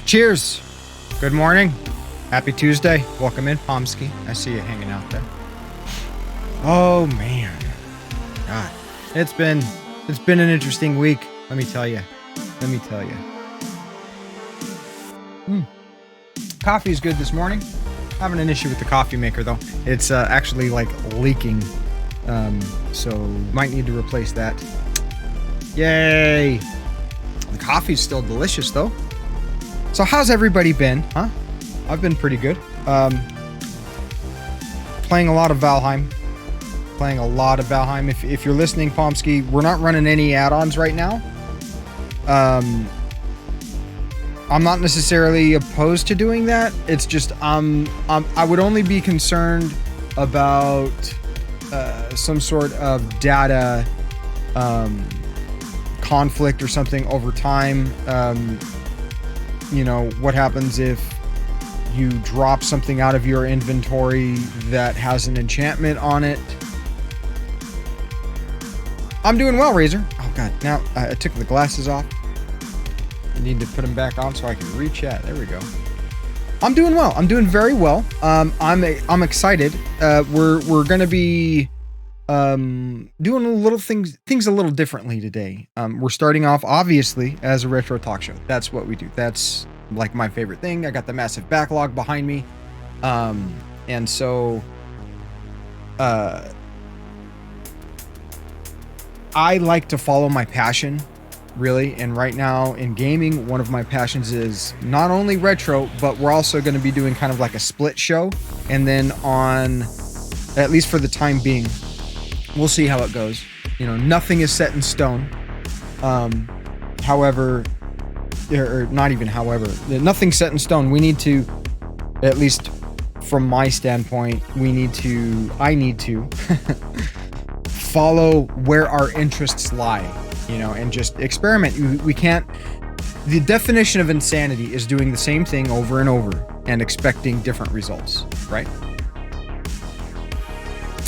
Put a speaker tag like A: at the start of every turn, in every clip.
A: Cheers. Good morning. Happy Tuesday. Welcome in, Pomsky. I see you hanging out there. Oh man. God. It's been an interesting week. Let me tell you. Coffee's good this morning. Having an issue with the coffee maker though. It's actually like leaking. So might need to replace that. Yay. The coffee's still delicious though. So how's everybody been? Huh? I've been pretty good. Playing a lot of Valheim. If you're listening, Pomsky, we're not running any add-ons right now. I'm not necessarily opposed to doing that. It's just I would only be concerned about some sort of data conflict or something over time. What happens if you drop something out of your inventory that has an enchantment on it? I'm doing well, Razor. Oh god, now I took the glasses off. I need to put them back on so I can re-chat. There we go. I'm doing well. I'm doing very well. I'm excited. We're gonna be doing little things a little differently today. We're starting off obviously as a retro talk show. That's what we do. That's like my favorite thing. I got the massive backlog behind me. And so I like to follow my passion, really. And right now in gaming, one of my passions is not only retro, but we're also going to be doing kind of like a split show. And then on, at least for the time being, we'll see how it goes. Nothing is set in stone. However, or not even however, nothing's set in stone. We need to, at least from my standpoint, I need to follow where our interests lie, and just experiment. We can't, the definition of insanity is doing the same thing over and over and expecting different results, right?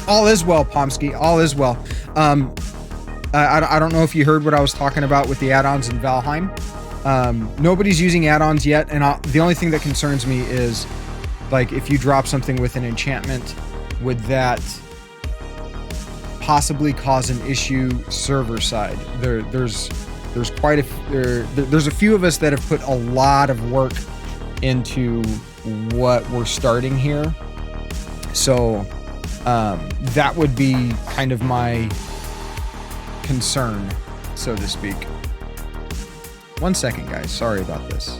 A: All is well, Pomsky, all is well. I don't know if you heard what I was talking about with the add-ons in Valheim. Nobody's using add-ons yet, and the only thing that concerns me is, like, if you drop something with an enchantment, would that possibly cause an issue server side? There's a few of us that have put a lot of work into what we're starting here, so that would be kind of my concern, so to speak. 1 second, guys. Sorry about this.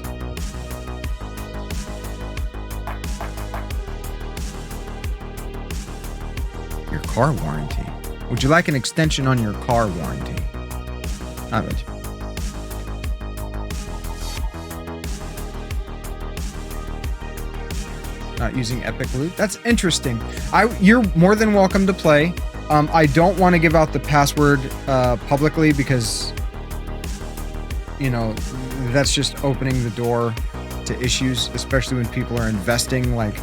A: Your car warranty. Would you like an extension on your car warranty? I bet you. Not using Epic Loot. That's interesting. You're more than welcome to play. I don't want to give out the password publicly because, that's just opening the door to issues, especially when people are investing. Like,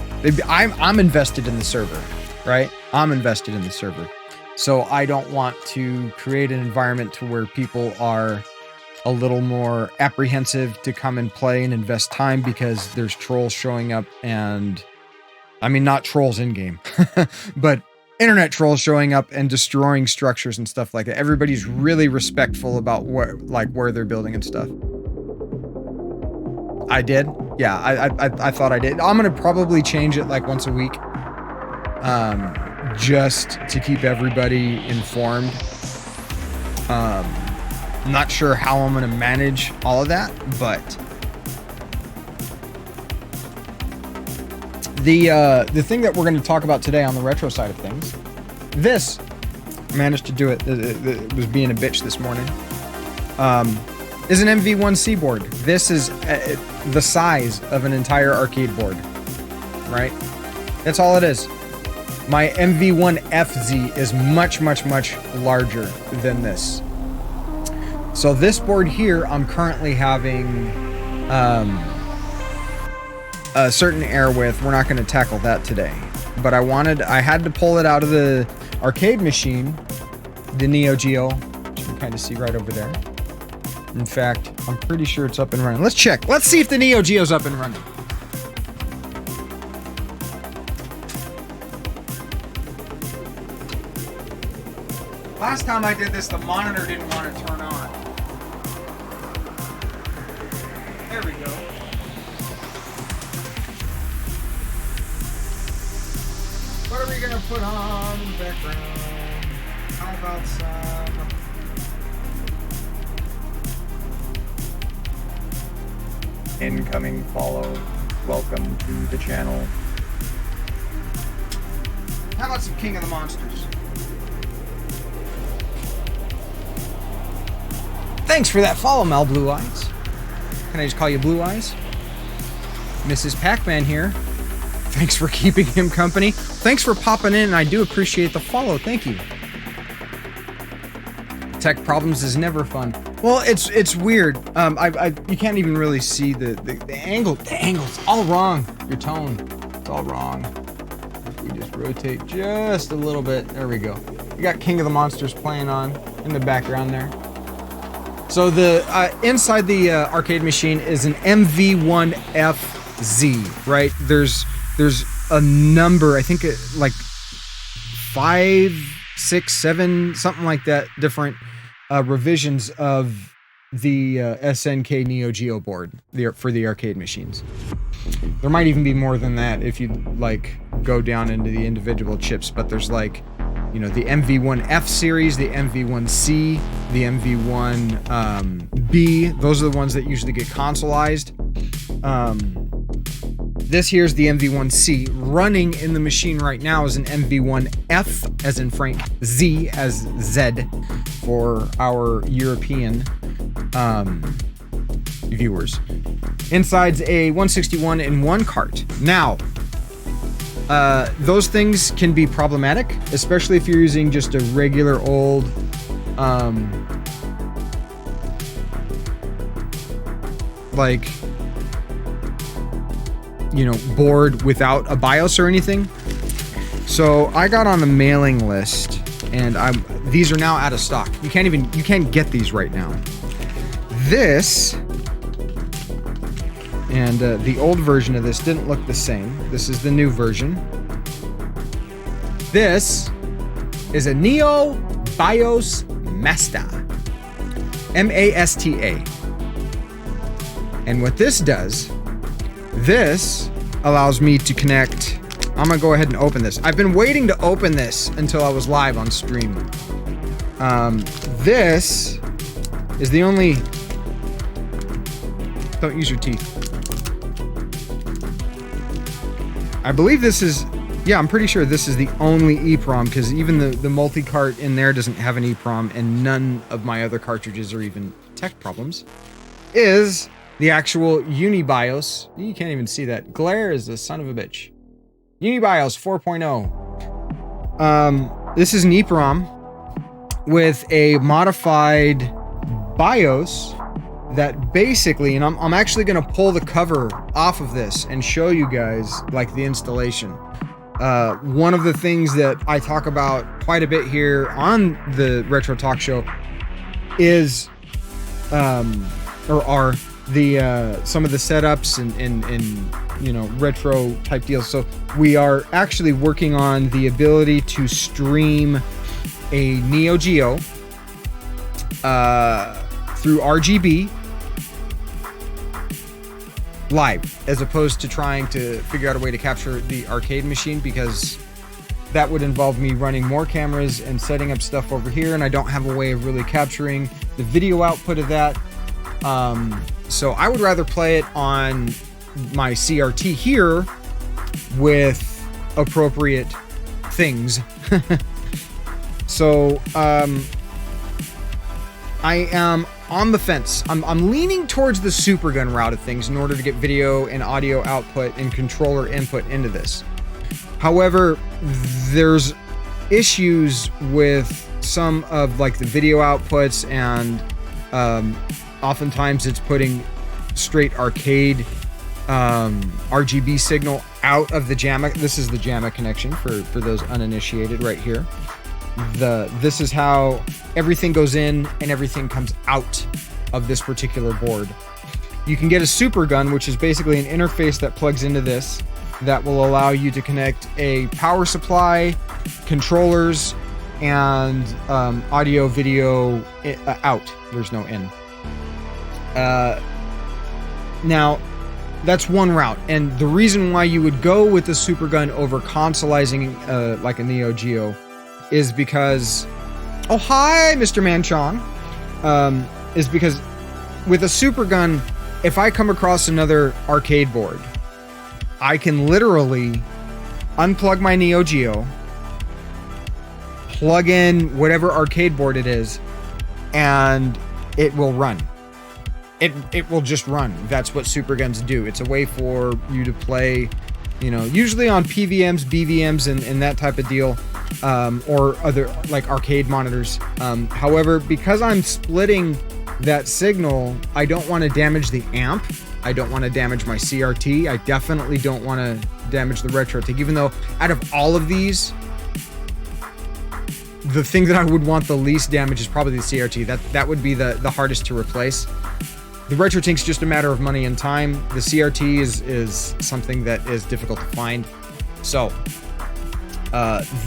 A: I'm invested in the server, right? I'm invested in the server. So I don't want to create an environment to where people are a little more apprehensive to come and play and invest time because there's trolls showing up, and I mean, not trolls in game, but internet trolls showing up and destroying structures and stuff like that. Everybody's really respectful about where they're building and stuff. I did. Yeah, I thought I did. I'm going to probably change it like once a week. Just to keep everybody informed. Not sure how I'm going to manage all of that, but the thing that we're going to talk about today on the retro side of things, this, I managed to do it. It was being a bitch this morning. Is an MV1C board. This is the size of an entire arcade board, right? That's all it is. My MV1FZ is much, much, much larger than this. So this board here, I'm currently having a certain air with. We're not going to tackle that today, but I had to pull it out of the arcade machine, the Neo Geo, which you can kind of see right over there. In fact, I'm pretty sure it's up and running. Let's check. Let's see if the Neo Geo's up and running. Last time I did this, the monitor didn't want to turn on. There we go. What are we gonna put on in the background? How about some...
B: Incoming follow. Welcome to the channel.
A: How about some King of the Monsters? Thanks for that follow, Mel Blue Eyes. Can I just call you Blue Eyes? Mrs. Pac-Man here. Thanks for keeping him company. Thanks for popping in, and I do appreciate the follow. Thank you. Tech problems is never fun. Well, it's weird. You can't even really see the angle. The angle's all wrong. Your tone, it's all wrong. We just rotate just a little bit. There we go. We got King of the Monsters playing on in the background there. So the inside the arcade machine is an MV1FZ, right? There's a number, I think like 5, 6, 7, something like that, different revisions of the SNK Neo Geo board for the arcade machines. There might even be more than that if you like go down into the individual chips, but there's like, you know, the MV1F series, the MV1C, the MV1B. Those are the ones that usually get consoleized. This here's the MV1C. Running in the machine right now is an MV1F, as in Frank, Z as Z for our European viewers. Inside's a 161 in one cart. Now, those things can be problematic, especially if you're using just a regular old like, you know, board without a BIOS or anything. So I got on the mailing list, and these are now out of stock. You can't get these right now. This and the old version of this didn't look the same. This is the new version. This is a Neo BIOS Masta, M-A-S-T-A. And what this does, this allows me to connect. I'm gonna go ahead and open this. I've been waiting to open this until I was live on stream. This is the only, don't use your teeth. I believe this is, yeah, I'm pretty sure this is the only EEPROM, because even the multi-cart in there doesn't have an EEPROM, and none of my other cartridges are even tech problems, is the actual UniBIOS. You can't even see that. Glare is the son of a bitch. UniBIOS 4.0. This is an EEPROM with a modified BIOS that basically, and I'm actually going to pull the cover off of this and show you guys like the installation. One of the things that I talk about quite a bit here on the Retro Talk Show is, or are the some of the setups and you know, retro type deals. So we are actually working on the ability to stream a Neo Geo through RGB live, as opposed to trying to figure out a way to capture the arcade machine, because that would involve me running more cameras and setting up stuff over here, and I don't have a way of really capturing the video output of that. So I would rather play it on my CRT here with appropriate things. So I am on the fence. I'm leaning towards the Supergun route of things in order to get video and audio output and controller input into this. However, there's issues with some of like the video outputs, and oftentimes it's putting straight arcade RGB signal out of the JAMA. This is the JAMA connection for those uninitiated right here. This is how everything goes in and everything comes out of this particular board. You can get a super gun, which is basically an interface that plugs into this that will allow you to connect a power supply, controllers, and audio, video out. There's no in. Now, that's one route. And the reason why you would go with the super gun over consoleizing like a Neo Geo is because... Oh, hi, Mr. Manchong. Is because with a super gun, if I come across another arcade board, I can literally unplug my Neo Geo, plug in whatever arcade board it is, and it will run. It will just run. That's what super guns do. It's a way for you to play, you know, usually on PVMs, BVMs, and that type of deal, or other like arcade monitors. However, because I'm splitting that signal, I don't want to damage the amp. I don't want to damage my CRT. I definitely don't want to damage the RetroTink, even though out of all of these, the thing that I would want the least damage is probably the CRT. That would be the hardest to replace. The RetroTink's just a matter of money and time. The CRT is something that is difficult to find. So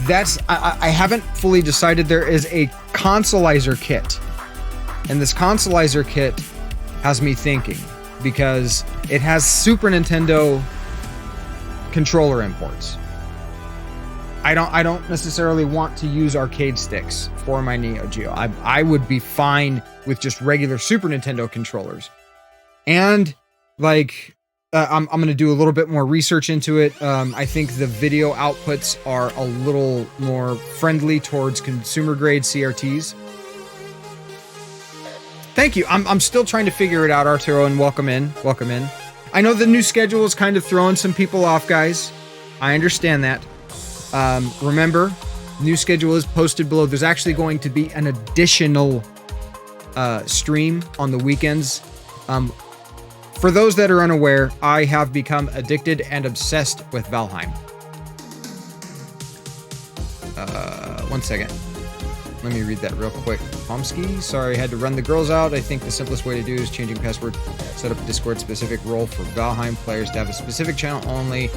A: that's I haven't fully decided. There is a consolizer kit, and this consolizer kit has me thinking, because it has Super Nintendo controller imports. I don't necessarily want to use arcade sticks for my Neo Geo. I would be fine with just regular Super Nintendo controllers. And like, I'm going to do a little bit more research into it. I think the video outputs are a little more friendly towards consumer grade CRTs. Thank you. I'm still trying to figure it out, Arturo, and welcome in. Welcome in. I know the new schedule is kind of throwing some people off, guys. I understand that. Remember, new schedule is posted below. There's actually going to be an additional stream on the weekends. For those that are unaware, I have become addicted and obsessed with Valheim. One second. Let me read that real quick. Pomsky, sorry, I had to run the girls out. I think the simplest way to do is changing password. Set up a Discord specific role for Valheim players to have a specific channel only,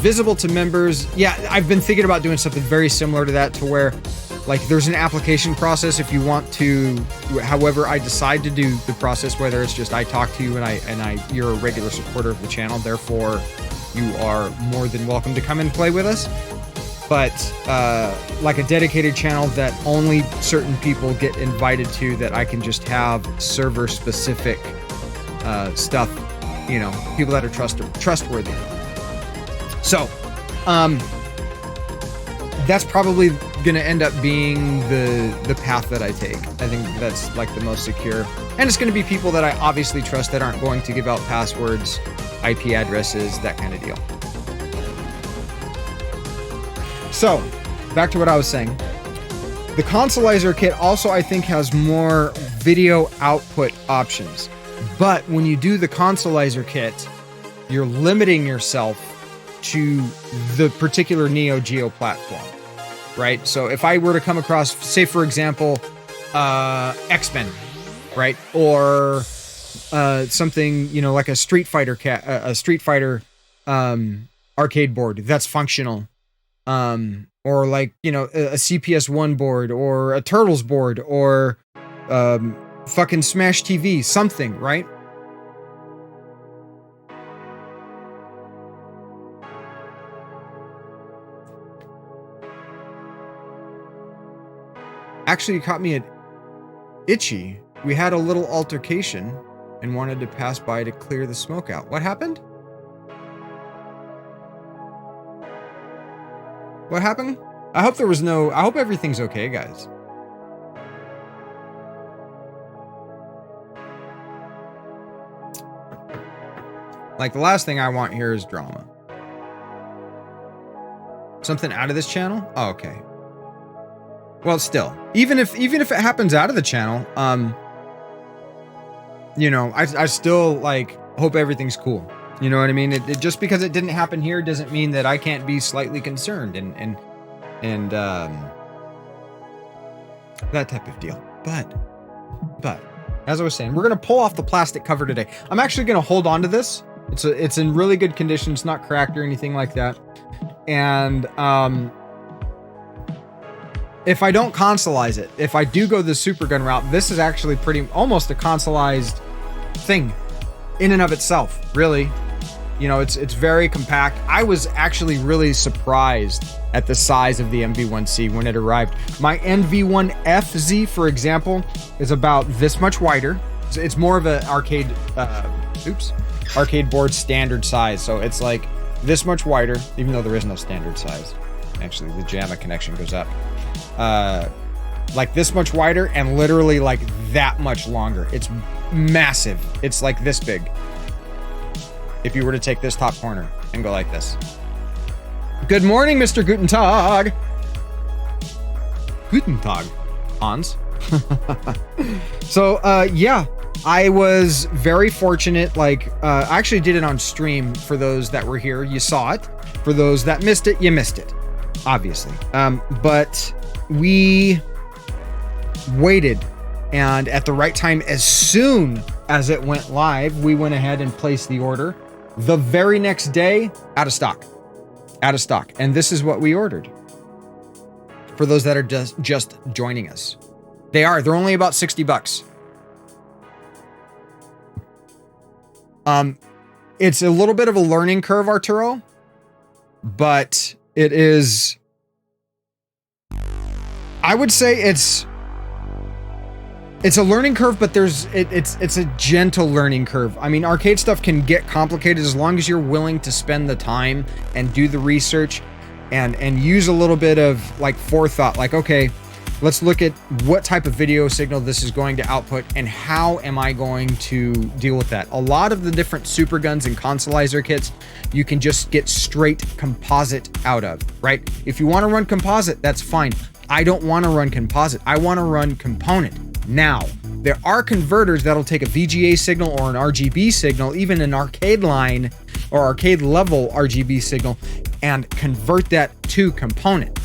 A: visible to members. Yeah, I've been thinking about doing something very similar to that, to where like there's an application process if you want to, however I decide to do the process, whether it's just I talk to you and you're a regular supporter of the channel, therefore you are more than welcome to come and play with us. But like a dedicated channel that only certain people get invited to, that I can just have server specific stuff, you know, people that are trustworthy. So that's probably gonna end up being the path that I take. I think that's like the most secure, and it's gonna be people that I obviously trust, that aren't going to give out passwords, IP addresses, that kind of deal. So, back to what I was saying. The consolizer kit also, I think, has more video output options. But when you do the consolizer kit, you're limiting yourself to the particular Neo Geo platform, right? So if I were to come across, say, for example, X-Men, right? Or something, you know, like a Street Fighter arcade board that's functional. Or like, you know, a CPS-1 board, or a Turtles board, or fucking Smash TV, something, right? Actually, it caught me at Itchy. We had a little altercation and wanted to pass by to clear the smoke out. What happened? What happened? I hope I hope everything's okay, guys. Like, the last thing I want here is drama. Something out of this channel? Oh, okay. Well, still, even if it happens out of the channel, you know, I still like hope everything's cool. You know what I mean? It just because it didn't happen here doesn't mean that I can't be slightly concerned and that type of deal. But as I was saying, we're gonna pull off the plastic cover today. I'm actually gonna hold on to this. It's in really good condition. It's not cracked or anything like that. And if I don't consolize it, if I do go the super gun route, this is actually almost a consolized thing in and of itself, really. You know, it's very compact. I was actually really surprised at the size of the MV1C when it arrived. My NV1FZ, for example, is about this much wider. It's more of an arcade board standard size. So it's like this much wider, even though there is no standard size. Actually, the JAMA connection goes up. Like this much wider and literally like that much longer. It's massive. It's like this big. If you were to take this top corner and go like this. Good morning, Mr. Guten Tag. Guten Tag, Hans. So, yeah, I was very fortunate. Like, I actually did it on stream for those that were here. You saw it. For those that missed it, you missed it, obviously. But we waited, and at the right time, as soon as it went live, we went ahead and placed the order. The very next day, out of stock. And this is what we ordered. For those that are just joining us. They're only about $60. It's a little bit of a learning curve, Arturo, but it is, I would say it's a learning curve, but it's a gentle learning curve. I mean, arcade stuff can get complicated as long as you're willing to spend the time and do the research and use a little bit of like forethought. Like, okay, let's look at what type of video signal this is going to output and how am I going to deal with that. A lot of the different super guns and consolizer kits, you can just get straight composite out of, right? If you want to run composite, that's fine. I don't want to run composite. I want to run component. Now, there are converters that'll take a VGA signal or an RGB signal, even an arcade line or arcade level RGB signal, and convert that to component.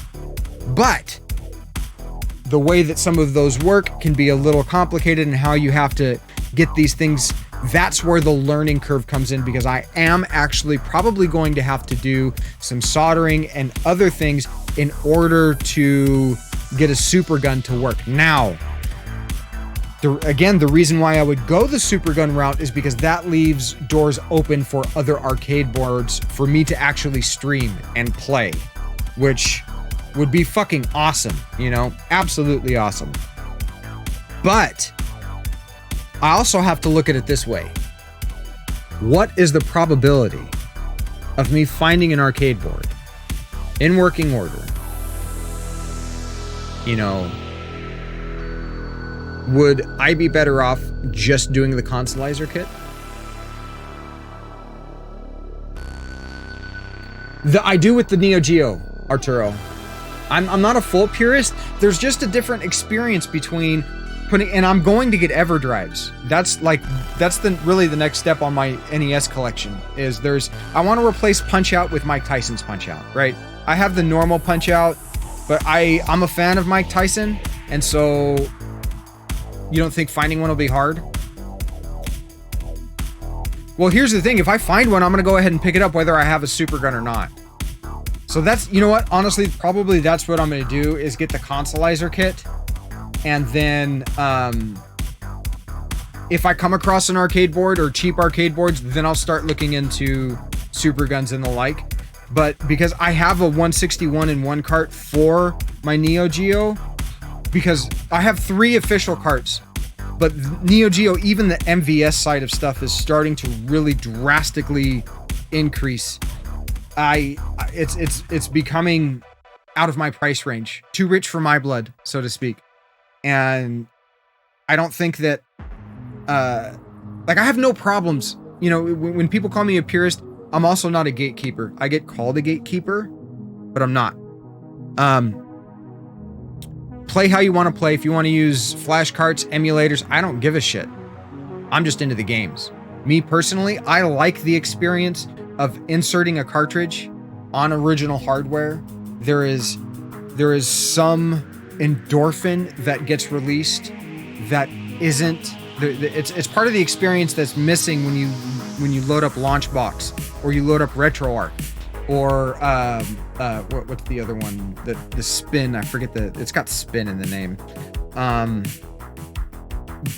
A: But the way that some of those work can be a little complicated, and how you have to get these things, that's where the learning curve comes in, because I am actually probably going to have to do some soldering and other things in order to get a super gun to work. Now, the reason why I would go the super gun route is because that leaves doors open for other arcade boards for me to actually stream and play, which would be fucking awesome, you know, absolutely awesome. But I also have to look at it this way. What is the probability of me finding an arcade board in working order? You know, would I be better off just doing the consolizer kit? I do with the Neo Geo, Arturo. I'm not a full purist. There's just a different experience between putting, and I'm going to get EverDrives. That's really the next step on my NES collection. I want to replace Punch-Out with Mike Tyson's Punch-Out, right? I have the normal Punch-Out, but I'm a fan of Mike Tyson, and so you don't think finding one will be hard? Well, here's the thing. If I find one, I'm going to go ahead and pick it up whether I have a super gun or not. So that's, you know what? Honestly, probably that's what I'm going to do, is get the consolizer kit. And then if I come across an arcade board or cheap arcade boards, then I'll start looking into super guns and the like. But because I have a 161 in one cart for my Neo Geo, because I have 3 official carts, but Neo Geo, even the MVS side of stuff, is starting to really drastically increase. It's becoming out of my price range, too rich for my blood, so to speak. And I don't think that, like, I have no problems. You know, when people call me a purist, I'm also not a gatekeeper. I get called a gatekeeper, but I'm not. Play how you want to play. If you want to use flash carts, emulators, I don't give a shit. I'm just into the games. Me personally, I like the experience of inserting a cartridge on original hardware. There is some endorphin that gets released that isn't It's part of the experience that's missing when you load up Launchbox or you load up RetroArch or what's the other one? The Spin. I forget it's got Spin in the name.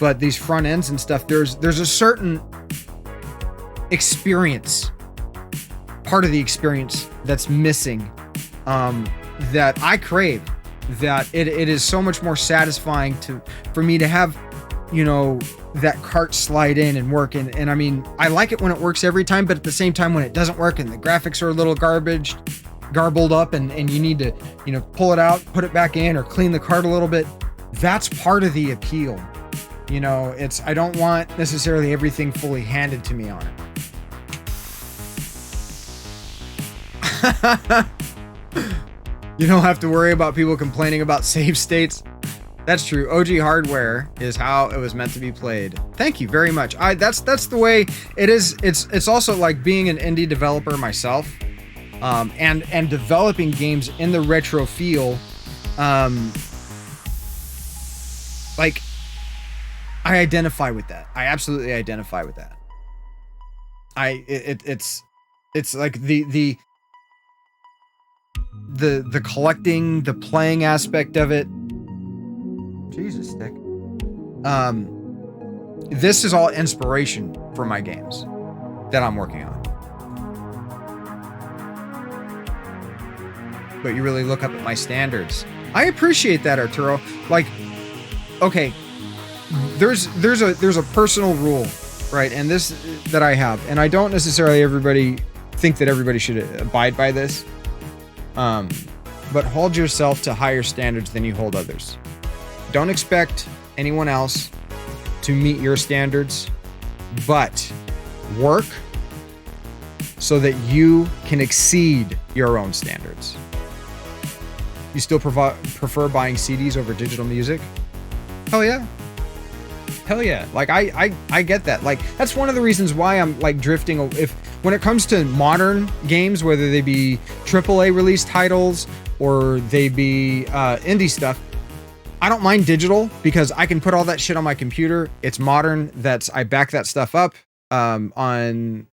A: But these front ends and stuff, there's a certain experience, part of the experience that's missing, that I crave. That it is so much more satisfying for me to have, that cart slide in and work. And I mean, I like it when it works every time, but at the same time, when it doesn't work and the graphics are a little garbled up and you need to, pull it out, put it back in, or clean the cart a little bit, that's part of the appeal. I don't want necessarily everything fully handed to me on it. You don't have to worry about people complaining about save states. That's true. OG hardware is how it was meant to be played. Thank you very much. That's the way it is. It's also like being an indie developer myself, and developing games in the retro feel. Like, I identify with that. I absolutely identify with that. It's like the collecting, the playing aspect of it. Jesus, Stick. This is all inspiration for my games that I'm working on. But you really look up at my standards. I appreciate that, Arturo. Like, okay, there's a personal rule, right? And this that I have, and I don't necessarily think that everybody should abide by this. But hold yourself to higher standards than you hold others. Don't expect anyone else to meet your standards, but work so that you can exceed your own standards. You still prefer buying CDs over digital music? Hell yeah. Hell yeah. Like, I get that. Like, that's one of the reasons why I'm like drifting. When it comes to modern games, whether they be AAA release titles or they be indie stuff, I don't mind digital because I can put all that shit on my computer. It's modern. I back that stuff up on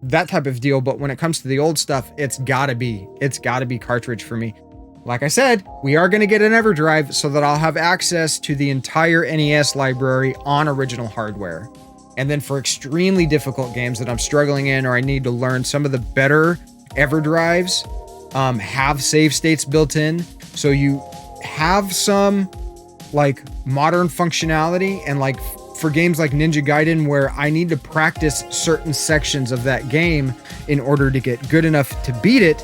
A: that type of deal. But when it comes to the old stuff, it's gotta be cartridge for me. Like I said, we are going to get an EverDrive so that I'll have access to the entire NES library on original hardware. And then for extremely difficult games that I'm struggling in or I need to learn, some of the better EverDrives have save states built in. So you have some like modern functionality, and like for games like Ninja Gaiden where I need to practice certain sections of that game in order to get good enough to beat it,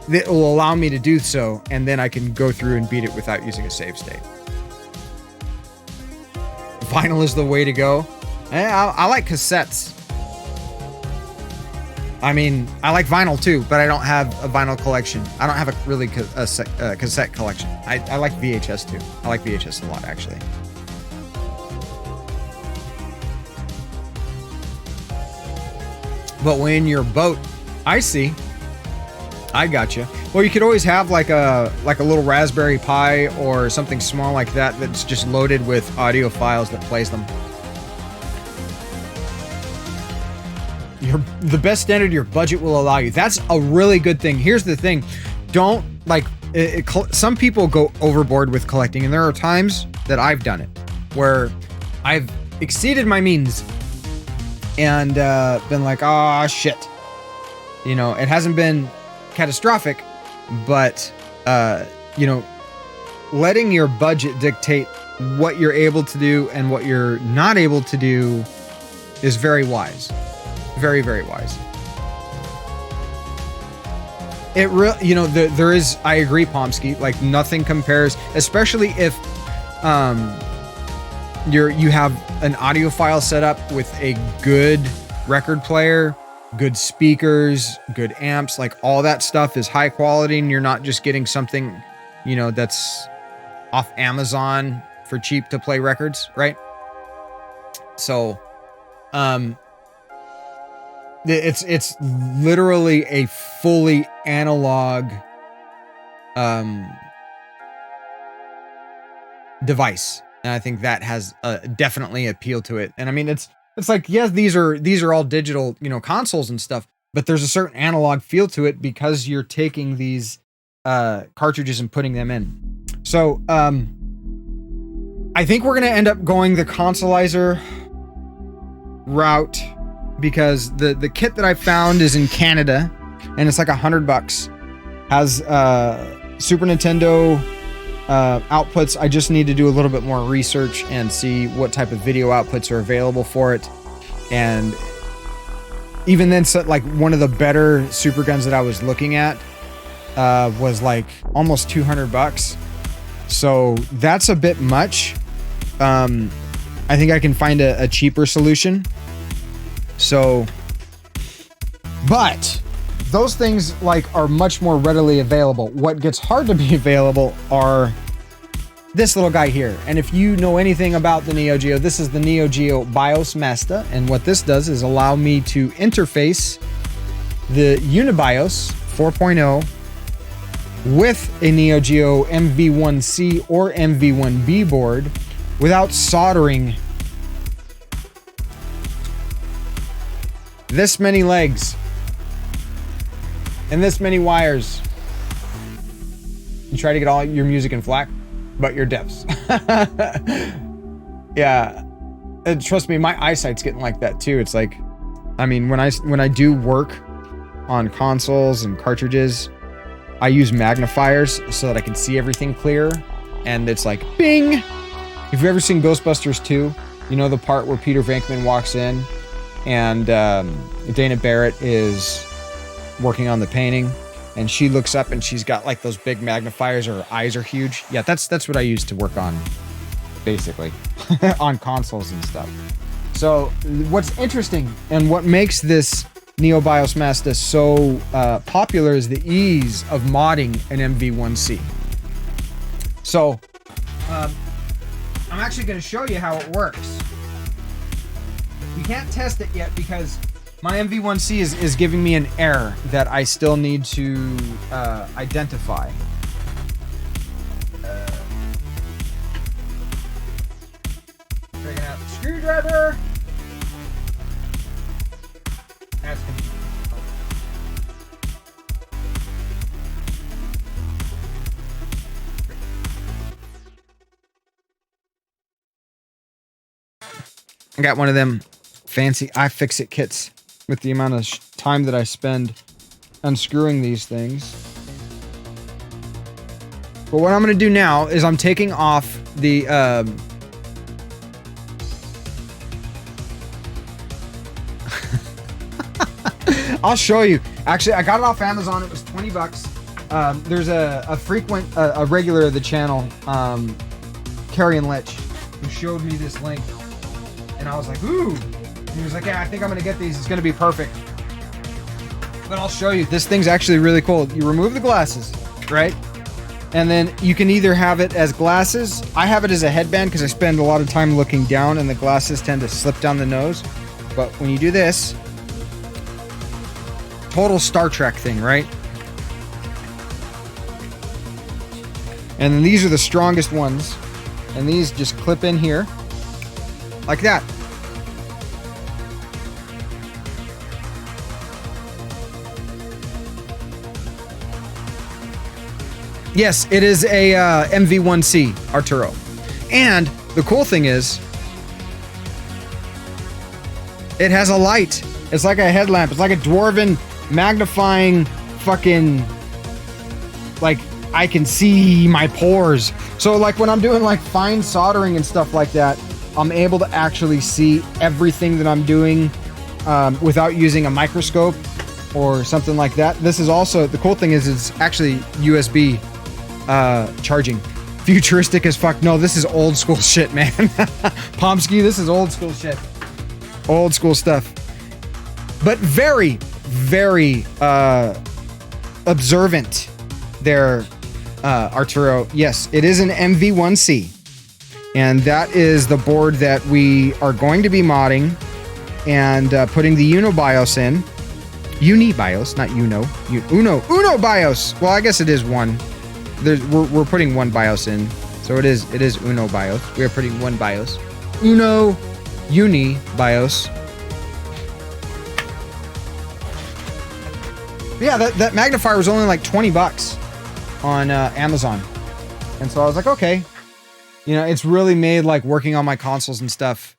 A: that will allow me to do so, and then I can go through and beat it without using a save state. Vinyl is the way to go. I like cassettes. I mean, I like vinyl too, but I don't have a vinyl collection. I don't have a really cassette collection. I like VHS too. I like VHS a lot, actually. But when your boat, I see. I got you. Well, you could always have like a little Raspberry Pi or something small like that that's just loaded with audio files that plays them. The best standard your budget will allow you. That's a really good thing. Here's the thing. Don't like some people go overboard with collecting, and there are times that I've done it where I've exceeded my means and been like, oh shit. It hasn't been catastrophic, but letting your budget dictate what you're able to do and what you're not able to do is very wise. Very, very wise. It really, there is, I agree, Pomsky, like nothing compares, especially if you have an audiophile set up with a good record player, good speakers, good amps, like all that stuff is high quality, and you're not just getting something, that's off Amazon for cheap to play records, right? So, it's literally a fully analog device. And I think that has definitely appeal to it. And I mean, it's like, yes, these are all digital, you know, consoles and stuff, but there's a certain analog feel to it because you're taking these cartridges and putting them in. So I think we're gonna end up going the consolizer route because the kit that I found is in Canada and it's like $100. Has Super Nintendo outputs. I just need to do a little bit more research and see what type of video outputs are available for it. And even then, so, like one of the better super guns that I was looking at was like almost $200. So that's a bit much. I think I can find a cheaper solution. So, but those things like are much more readily available. What gets hard to be available are this little guy here. And if you know anything about the Neo Geo, this is the Neo Geo BIOS Master. And what this does is allow me to interface the Unibios 4.0 with a Neo Geo MV1C or MV1B board without soldering this many legs and this many wires. You try to get all your music in FLAC, but you're deafs. Yeah, and trust me, my eyesight's getting like that too. It's like, I mean, when I do work on consoles and cartridges, I use magnifiers so that I can see everything clear. And it's like, bing! If you've ever seen Ghostbusters 2, you know the part where Peter Venkman walks in and Dana Barrett is working on the painting and she looks up and she's got like those big magnifiers, her eyes are huge. Yeah, that's what I use to work on, basically, on consoles and stuff. So what's interesting and what makes this Neo BIOS Master so popular is the ease of modding an MV1C. So I'm actually going to show you how it works. We can't test it yet because my MV1C is giving me an error that I still need to identify. Taking out the screwdriver. That's gonna be I got one of them fancy iFixit kits with the amount of time that I spend unscrewing these things. But what I'm going to do now is I'm taking off the I'll show you. Actually, I got it off Amazon. It was $20. There's a regular of the channel, Carrie and Litch, who showed me this link. And I was like, ooh. And he was like, yeah, I think I'm going to get these. It's going to be perfect. But I'll show you. This thing's actually really cool. You remove the glasses, right? And then you can either have it as glasses. I have it as a headband because I spend a lot of time looking down and the glasses tend to slip down the nose. But when you do this, total Star Trek thing, right? And then these are the strongest ones. And these just clip in here. Like that. Yes, it is a MV1C Arturo. And the cool thing is, it has a light. It's like a headlamp. It's like a dwarven magnifying fucking, like, I can see my pores. So like when I'm doing like fine soldering and stuff like that, I'm able to actually see everything that I'm doing without using a microscope or something like that. This is also, the cool thing is it's actually USB charging. Futuristic as fuck. No, this is old school shit, man. Pomsky, this is old school shit. Old school stuff. But very, very observant there, Arturo. Yes, it is an MV1C. And that is the board that we are going to be modding and putting the Uno BIOS in. Unibios, not Uno. Uno BIOS. Well, I guess it is one. We're putting one BIOS in. So it is Uno BIOS. We are putting one BIOS. Uno Uni BIOS. Yeah, that magnifier was only like 20 bucks on Amazon. And so I was like, okay. You know, it's really made like working on my consoles and stuff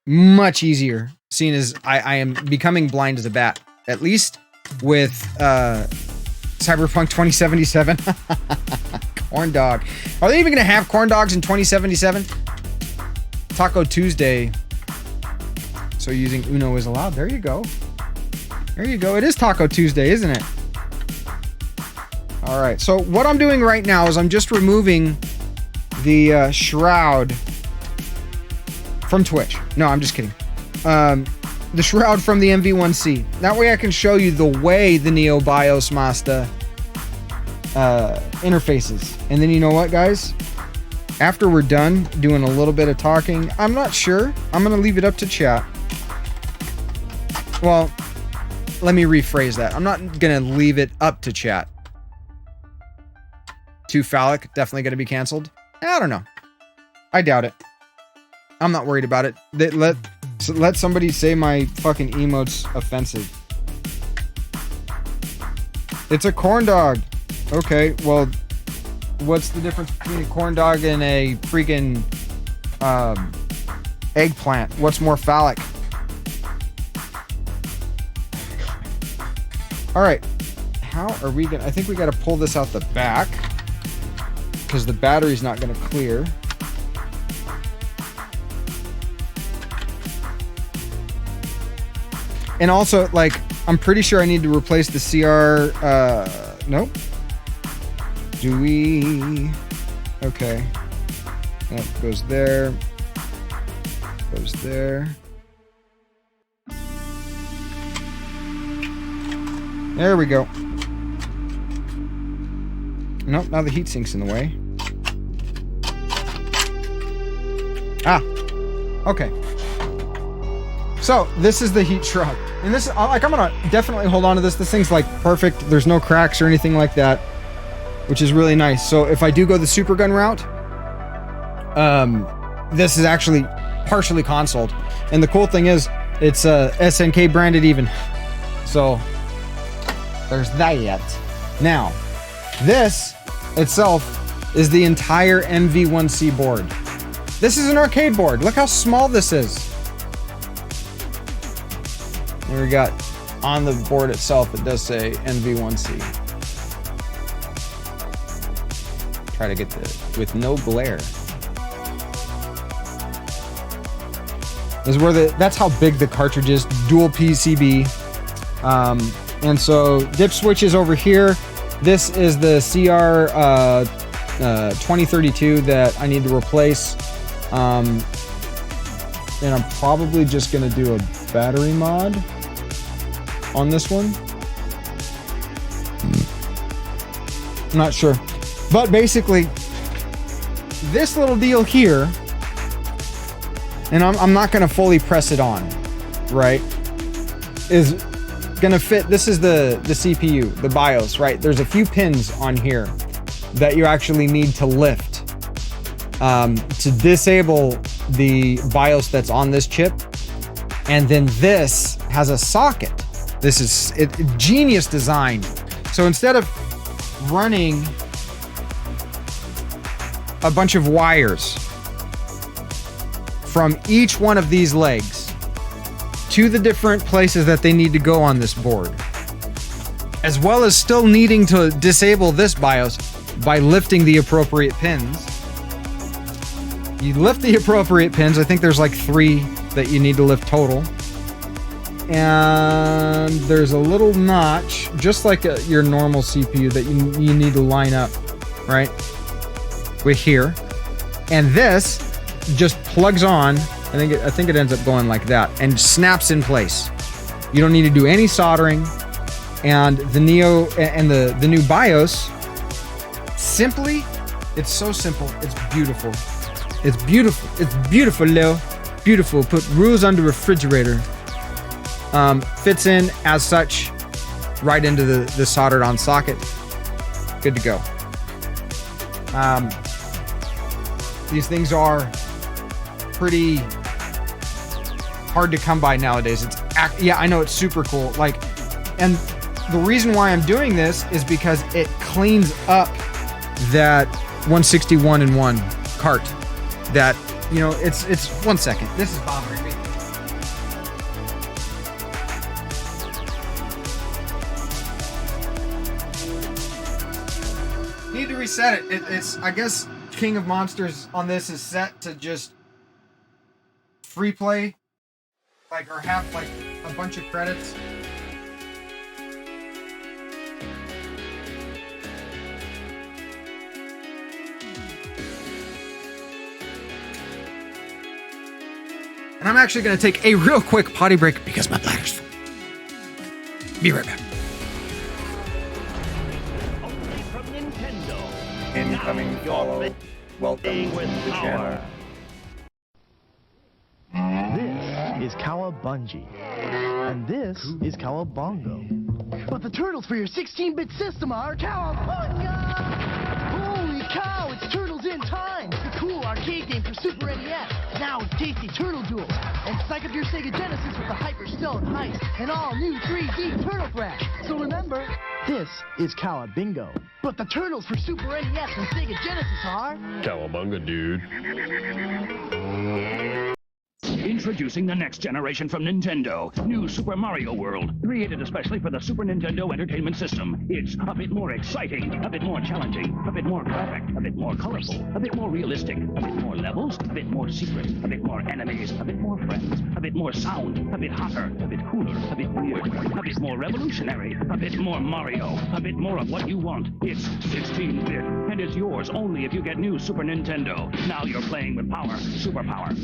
A: much easier, seeing as I am becoming blind as a bat. At least with Cyberpunk 2077. Corn dog. Are they even going to have corn dogs in 2077? Taco Tuesday. So using Uno is allowed. There you go. There you go. It is Taco Tuesday, isn't it? All right. So what I'm doing right now is I'm just removing the shroud from Twitch. No, I'm just kidding. The shroud from the MV1C. That way I can show you the way the Neo BIOS Master interfaces. And then you know what, guys? After we're done doing a little bit of talking, I'm not sure. I'm going to leave it up to chat. Well, let me rephrase that. I'm not going to leave it up to chat. Too phallic, definitely going to be canceled. I don't know. I doubt it. I'm not worried about it. Let somebody say my fucking emote's offensive. It's a corn dog. Okay, well, what's the difference between a corn dog and a freaking eggplant? What's more phallic? All right, how are we gonna? I think we got to pull this out the back because the battery's not gonna clear. And also, like, I'm pretty sure I need to replace the CR, nope. Do we? Okay. That goes there. Goes there. There we go. Nope, now the heat sink's in the way. Ah, okay. So this is the heat shrub, and this, like, I'm gonna definitely hold on to this. This thing's like perfect. There's no cracks or anything like that, which is really nice. So if I do go the super gun route, this is actually partially consoled, and the cool thing is it's SNK branded even. So there's that. Now, this itself is the entire MV1C board. This is an arcade board. Look how small this is. And we got on the board itself, it does say MV1C. Try to get with no glare. Is where that's how big the cartridge is, dual PCB. And so dip switch is over here. This is the CR 2032 that I need to replace. And I'm probably just gonna do a battery mod on this one. I'm not sure. But basically, this little deal here, and I'm not gonna fully press it on, right, is gonna fit. This is the CPU, the BIOS, right? There's a few pins on here that you actually need to lift to disable the BIOS that's on this chip. And then this has a socket. This is genius design. So instead of running a bunch of wires from each one of these legs to the different places that they need to go on this board, as well as still needing to disable this BIOS by lifting the appropriate pins. You lift the appropriate pins. I think there's like 3 that you need to lift total. And there's a little notch, just like your normal CPU, that you need to line up, right? With here. And this just plugs on. I think it ends up going like that and snaps in place. You don't need to do any soldering. And the Neo and the new BIOS, simply, it's so simple. It's beautiful. It's beautiful. It's beautiful, Lil. Beautiful. Put rules on the refrigerator. Fits in as such right into the soldered on socket. Good to go. These things are pretty hard to come by nowadays. Yeah, I know, it's super cool. Like, and the reason why I'm doing this is because it cleans up that 161 in 1 cart. That, you know, it's 1 second. This is bothering me. Need to reset it. It's, I guess, King of Monsters on this is set to just free play, like, or have like a bunch of credits. And I'm actually going to take a real quick potty break because my bladder's full. Be right back.
C: Only from Nintendo.
B: Incoming follow. Welcome to the channel.
D: This is Cowabungie, and this is Cowabongo. But the turtles for your 16-bit system are Cowabunga! Holy cow, it's Turtles in Time, the cool arcade game for Super NES. Now with tasty turtle duels, and psych up your Sega Genesis with the Hyper Stone Heist, and all new 3D Turtle Crash. So remember, this is Cowabingo. But the turtles for Super NES and Sega Genesis are
E: Cowabunga, dude.
C: Introducing the next generation from Nintendo, New Super Mario World, created especially for the Super Nintendo Entertainment System. It's a bit more exciting, a bit more challenging, a bit more graphic, a bit more colorful, a bit more realistic, a bit more levels, a bit more secret, a bit more enemies, a bit more friends, a bit more sound, a bit hotter, a bit cooler, a bit weird, a bit more revolutionary, a bit more Mario, a bit more of what you want. It's 16-bit, and it's yours only if you get New Super Nintendo. Now you're playing with power, superpower.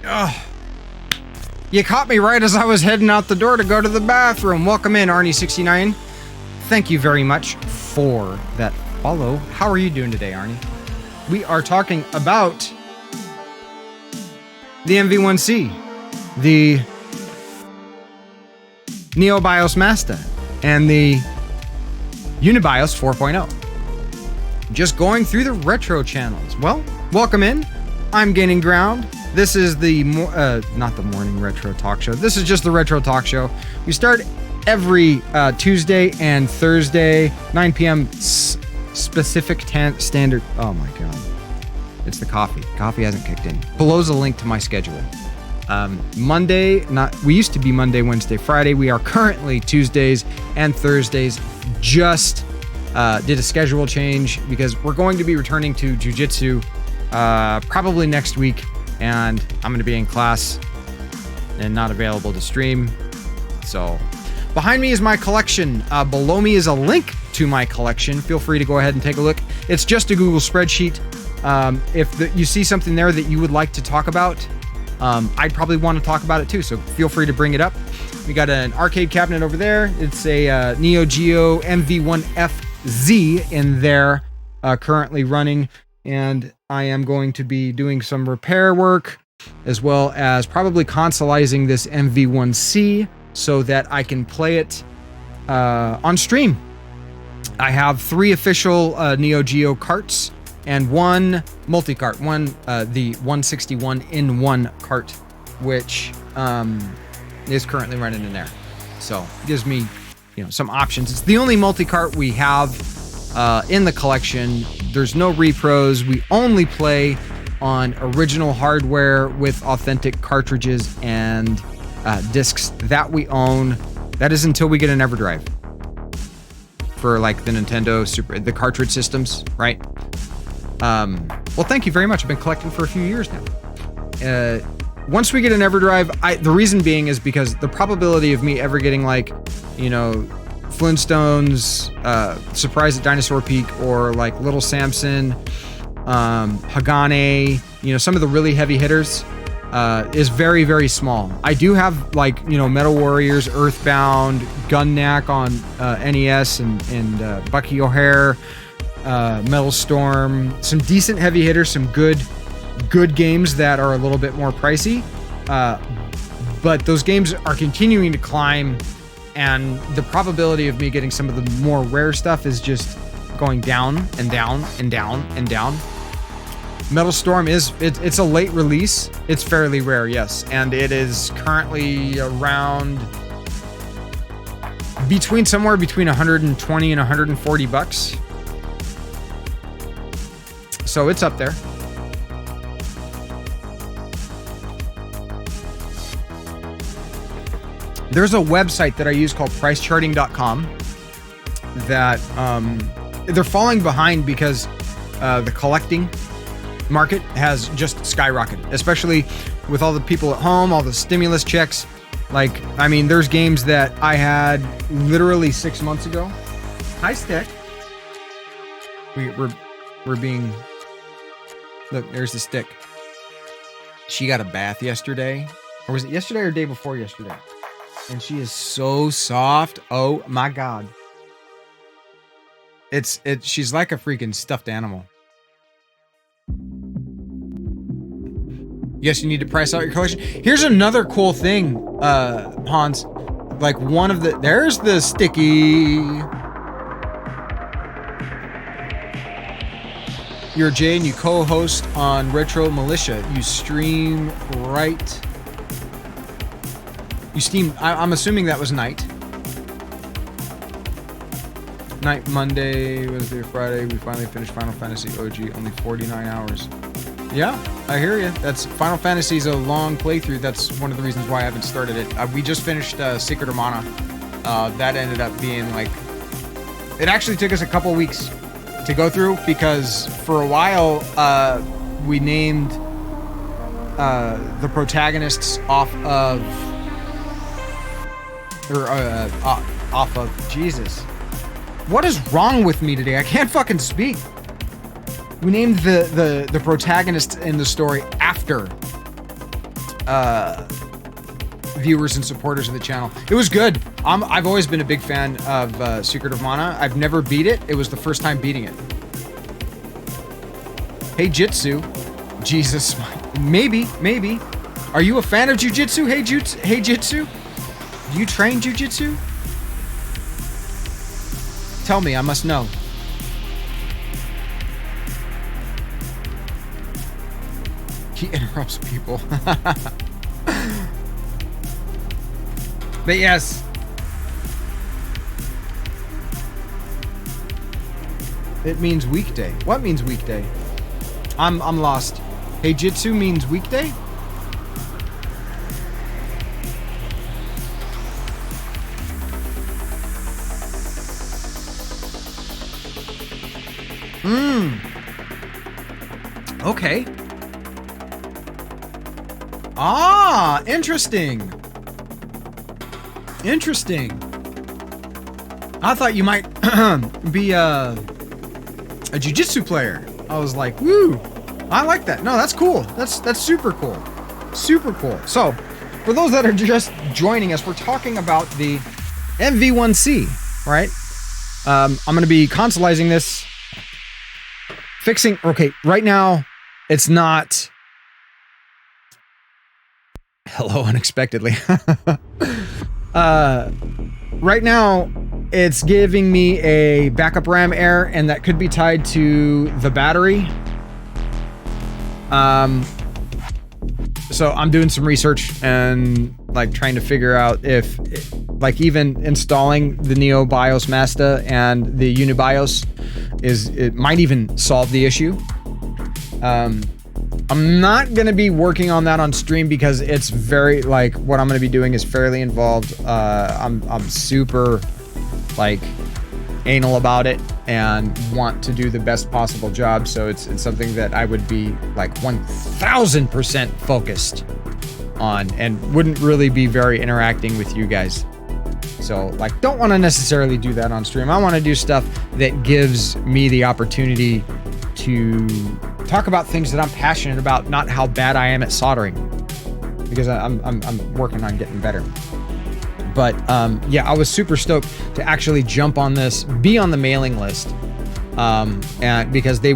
A: Ugh. You caught me right as I was heading out the door to go to the bathroom. Welcome in, Arnie69. Thank you very much for that follow. How are you doing today, Arnie? We are talking about the MV1C, the Neo BIOS Master, and the Unibios 4.0. Just going through the retro channels. Well, welcome in. I'm Gaining Ground. This is the, not the morning retro talk show. This is just the retro talk show. We start every Tuesday and Thursday, 9 p.m. Specific standard. Oh my God. It's the coffee. Coffee hasn't kicked in. Below's a link to my schedule. Monday, we used to be Monday, Wednesday, Friday. We are currently Tuesdays and Thursdays. Just did a schedule change because we're going to be returning to jiu-jitsu probably next week, and I'm going to be in class and not available to stream. So behind me is my collection. Below me is a link to my collection. Feel free to go ahead and take a look. It's just a Google spreadsheet. If you see something there that you would like to talk about, I'd probably want to talk about it too, so feel free to bring it up. We got an arcade cabinet over there. It's a Neo Geo MV1FZ in there, currently running, and I am going to be doing some repair work, as well as probably consoleizing this MV1C so that I can play it on stream. I have 3 official Neo Geo carts and 1 multi-cart, the 161 in 1 cart, which is currently running in there. So it gives me, some options. It's the only multi-cart we have in the collection. There's no repros. We only play on original hardware with authentic cartridges and discs that we own. That is until we get an EverDrive for like the Nintendo the cartridge systems, right? Well, thank you very much. I've been collecting for a few years now. Once we get an EverDrive, the reason being is because the probability of me ever getting like, Flintstones, Surprise at Dinosaur Peak, or like Little Samson, Hagane, some of the really heavy hitters, is very, very small. I do have like, Metal Warriors, Earthbound, Gun-Knack on NES, and Bucky O'Hare, Metal Storm, some decent heavy hitters, some good games that are a little bit more pricey. But those games are continuing to climb, and the probability of me getting some of the more rare stuff is just going down and down and down and down. Metal Storm it's a late release. It's fairly rare, yes, and it is currently around somewhere between 120 and 140 bucks. So it's up there. There's a website that I use called pricecharting.com that they're falling behind because the collecting market has just skyrocketed, especially with all the people at home, all the stimulus checks. Like, I mean, there's games that I had literally 6 months ago. Hi, Stick. We're being... Look, there's the Stick. She got a bath yesterday. Or was it yesterday or day before yesterday? And she is so soft. Oh my God. She's like a freaking stuffed animal. Yes, you need to price out your collection. Here's another cool thing, Hans. Like there's the Sticky. You're Jay and you co-host on Retro Militia. You stream right. You steam. I'm assuming that was night. Night, Monday, Wednesday, Friday. We finally finished Final Fantasy OG. Only 49 hours. Yeah, I hear you. Final Fantasy's a long playthrough. That's one of the reasons why I haven't started it. We just finished Secret of Mana. That ended up being like... It actually took us a couple weeks to go through because for a while we named the protagonists off of Jesus. What is wrong with me today? I can't fucking speak. We named the protagonists in the story after viewers and supporters of the channel. It was good. I've always been a big fan of Secret of Mana. I've never beat it. It was the first time beating it. Hey Jitsu. Jesus. Maybe. Are you a fan of Jiu-Jitsu? Hey Jitsu? Do you train Jiu-Jitsu? Tell me, I must know. He interrupts people. But yes. It means weekday. What means weekday? I'm lost. Hey Jitsu means weekday? Okay. Ah, interesting. Interesting. I thought you might be a jiu-jitsu player. I was like, woo. I like that. No, that's cool. That's super cool. Super cool. So, for those that are just joining us, we're talking about the MV1C, right? I'm going to be consoleizing this. Fixing, okay, right now, it's not... Hello, unexpectedly. Right now, it's giving me a backup RAM error, and that could be tied to the battery. So I'm doing some research and like trying to figure out if, like, even installing the Neo BIOS Masta and the UniBIOS it might even solve the issue. I'm not going to be working on that on stream because it's very, like, what I'm going to be doing is fairly involved. I'm super, like, anal about it and want to do the best possible job. So it's something that I would be, like, 1000% focused on and wouldn't really be very interacting with you guys. So, like, don't want to necessarily do that on stream. I want to do stuff that gives me the opportunity to talk about things that I'm passionate about, not how bad I am at soldering, because I'm working on getting better. But yeah, I was super stoked to actually jump on this, be on the mailing list, and because they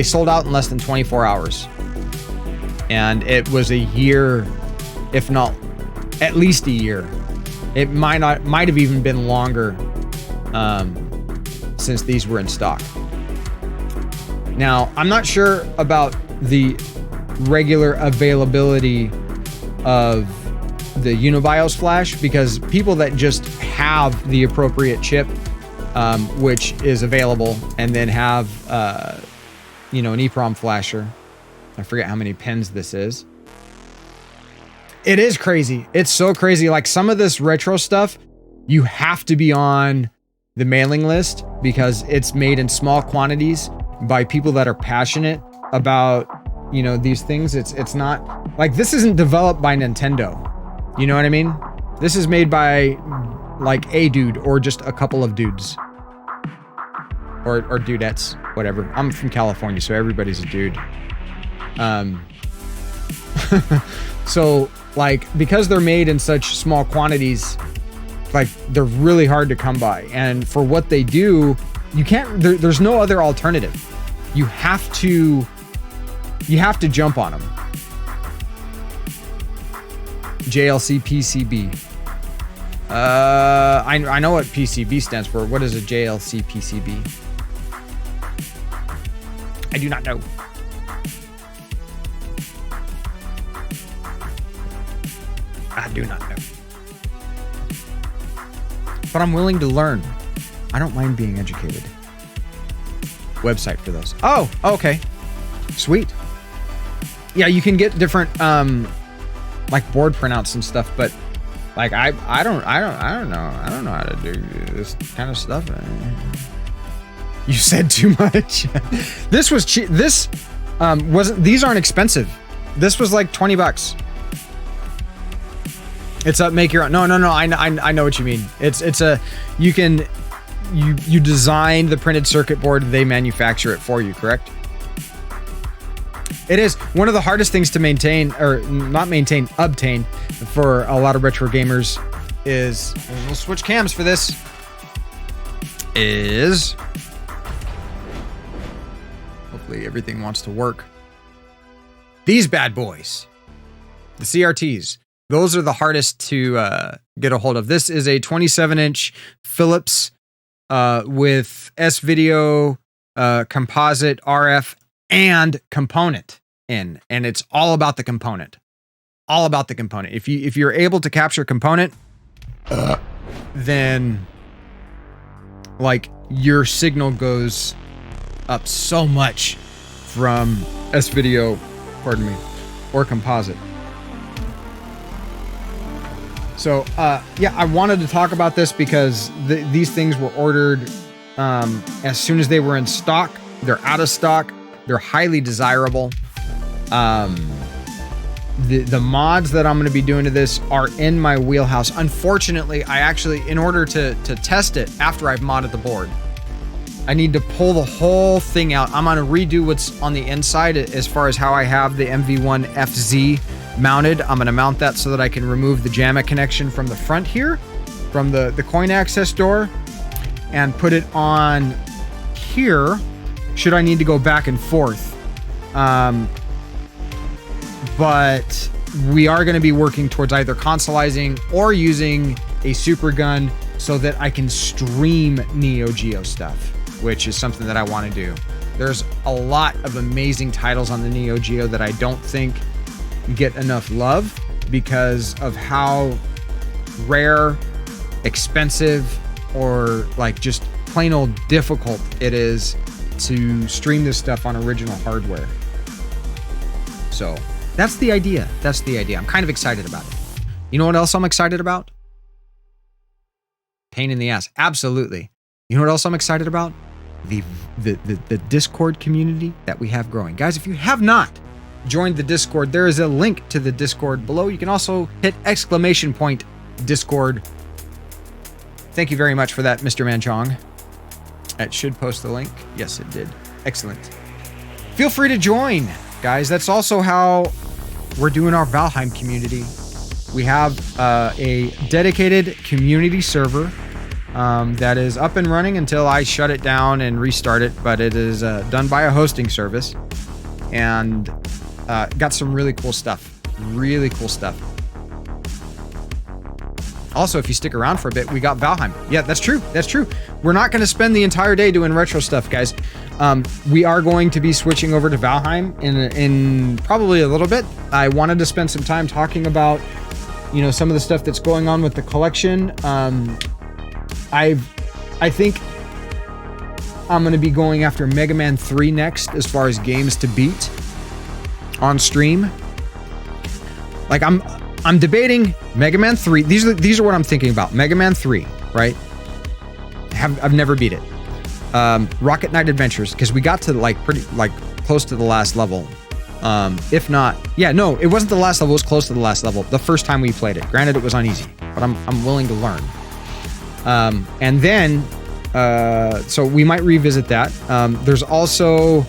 A: sold out in less than 24 hours, and it was a year, if not at least a year, It might have even been longer since these were in stock. Now, I'm not sure about the regular availability of the Unibios flash, because people that just have the appropriate chip, which is available, and then have, you know, an EEPROM flasher. I forget how many pins this is. It is crazy. It's so crazy. Like some of this retro stuff, you have to be on the mailing list because it's made in small quantities by people that are passionate about, you know, these things. It's not like, this isn't developed by Nintendo. You know what I mean? This is made by like a dude or just a couple of dudes or dudettes, whatever. I'm from California, so everybody's a dude. So like, because they're made in such small quantities, like they're really hard to come by. And for what they do, you can't, there's no other alternative. You have to jump on them. JLC PCB. I know what PCB stands for. What is a JLC PCB? I do not know. I do not know. But I'm willing to learn. I don't mind being educated. Website for those. Oh, okay. Sweet. Yeah, you can get different like board printouts and stuff, but like I don't know. I don't know how to do this kind of stuff. You said too much. This was cheap. This wasn't, these aren't expensive. This was like $20. It's a make your own. No. I know what you mean. It's a, you design the printed circuit board. They manufacture it for you, correct? It is one of the hardest things to maintain, or not maintain, obtain for a lot of retro gamers is, we'll switch cams for this, is, hopefully everything wants to work. These bad boys, the CRTs. Those are the hardest to get a hold of. This is a 27-inch Philips with S-Video, composite, RF, and component in. And it's all about the component. All about the component. If you're able to capture component, then like your signal goes up so much from S-Video, pardon me, or composite. So, yeah, I wanted to talk about this because these things were ordered as soon as they were in stock. They're out of stock. They're highly desirable. The mods that I'm going to be doing to this are in my wheelhouse. Unfortunately, I actually, in order to test it after I've modded the board, I need to pull the whole thing out. I'm going to redo what's on the inside as far as how I have the MV1FZ mounted. I'm going to mount that so that I can remove the JAMA connection from the front here, from the coin access door, and put it on here should I need to go back and forth. But we are going to be working towards either consoleizing or using a super gun so that I can stream Neo Geo stuff, which is something that I want to do. There's a lot of amazing titles on the Neo Geo that I don't think get enough love because of how rare, expensive, or like just plain old difficult it is to stream this stuff on original hardware. So that's the idea. That's the idea. I'm kind of excited about it. You know what else I'm excited about? Pain in the ass. Absolutely. You know what else I'm excited about? The Discord community that we have growing. Guys, if you have not joined the Discord, there is a link to the Discord below. You can also hit !Discord. Thank you very much for that, Mr. Manchong. It should post the link. Yes, it did. Excellent. Feel free to join, guys. That's also how we're doing our Valheim community. We have a dedicated community server that is up and running until I shut it down and restart it, but it is done by a hosting service and got some really cool stuff. Really cool stuff. Also, if you stick around for a bit, we got Valheim. Yeah, that's true. That's true. We're not going to spend the entire day doing retro stuff, guys. We are going to be switching over to Valheim in probably a little bit. I wanted to spend some time talking about, you know, some of the stuff that's going on with the collection. I think I'm going to be going after Mega Man 3 next as far as games to beat on stream. Like I'm debating Mega Man 3. These are what I'm thinking about. Mega Man 3, right? I've never beat it. Rocket Knight Adventures, because we got to like pretty like close to the last level. If not, yeah, no, it wasn't the last level, it was close to the last level the first time we played it. Granted, it was on easy, but I'm willing to learn. And then so we might revisit that. There's also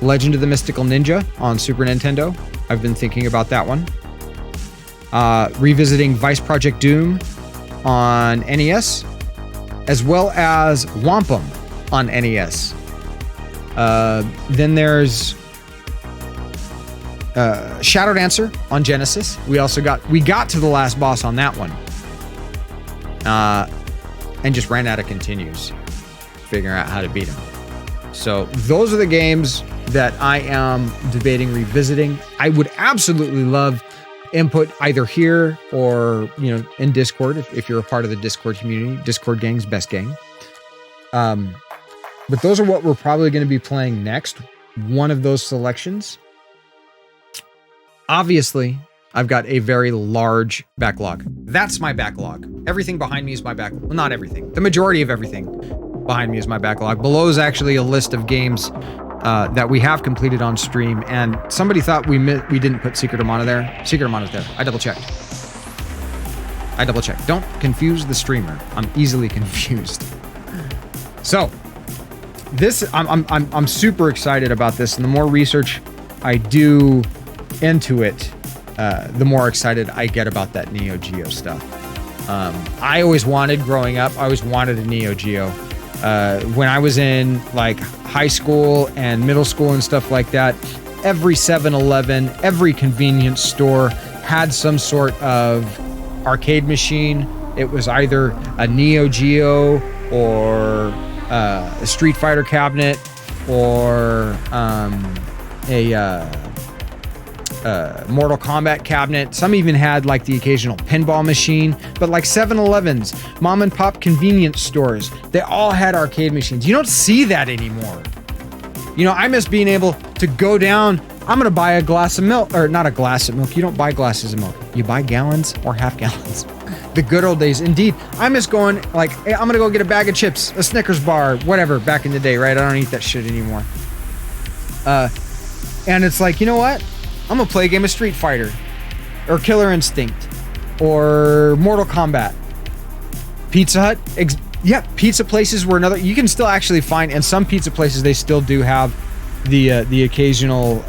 A: Legend of the Mystical Ninja on Super Nintendo. I've been thinking about that one. Revisiting Vice Project Doom on NES, as well as Wampum on NES. Then there's Shadow Dancer on Genesis. We got to the last boss on that one. And just ran out of continues, figuring out how to beat him. So those are the games that I am debating revisiting. I would absolutely love input either here or, you know, in Discord if you're a part of the Discord community. Discord gang's best gang. But those are what we're probably going to be playing next. One of those selections. Obviously, I've got a very large backlog. That's my backlog. Everything behind me is my backlog. Well, not everything. The majority of everything behind me is my backlog. Below is actually a list of games that we have completed on stream. And somebody thought we didn't put Secret of Mana there. Secret of Mana is there. I double checked. Don't confuse the streamer. I'm easily confused. So this, I'm super excited about this. And the more research I do into it, the more excited I get about that Neo Geo stuff. I always wanted, growing up, I always wanted a Neo Geo. When I was in like high school and middle school and stuff like that, every 7-Eleven, every convenience store had some sort of arcade machine. It was either a Neo Geo or a Street Fighter cabinet or a Mortal Kombat cabinet. Some even had like the occasional pinball machine, but like 7-Elevens, mom and pop convenience stores, they all had arcade machines. You don't see that anymore. You know, I miss being able to go down, I'm gonna buy a glass of milk, or not a glass of milk, you don't buy glasses of milk, you buy gallons or half gallons. The good old days, indeed. I miss going like, hey, I'm gonna go get a bag of chips, a Snickers bar, whatever, back in the day, right? I don't eat that shit anymore. And it's like, you know what? I'm gonna play a game of Street Fighter or Killer Instinct or Mortal Kombat. Pizza Hut, yeah, pizza places were another. You can still actually find, and some pizza places they still do have the occasional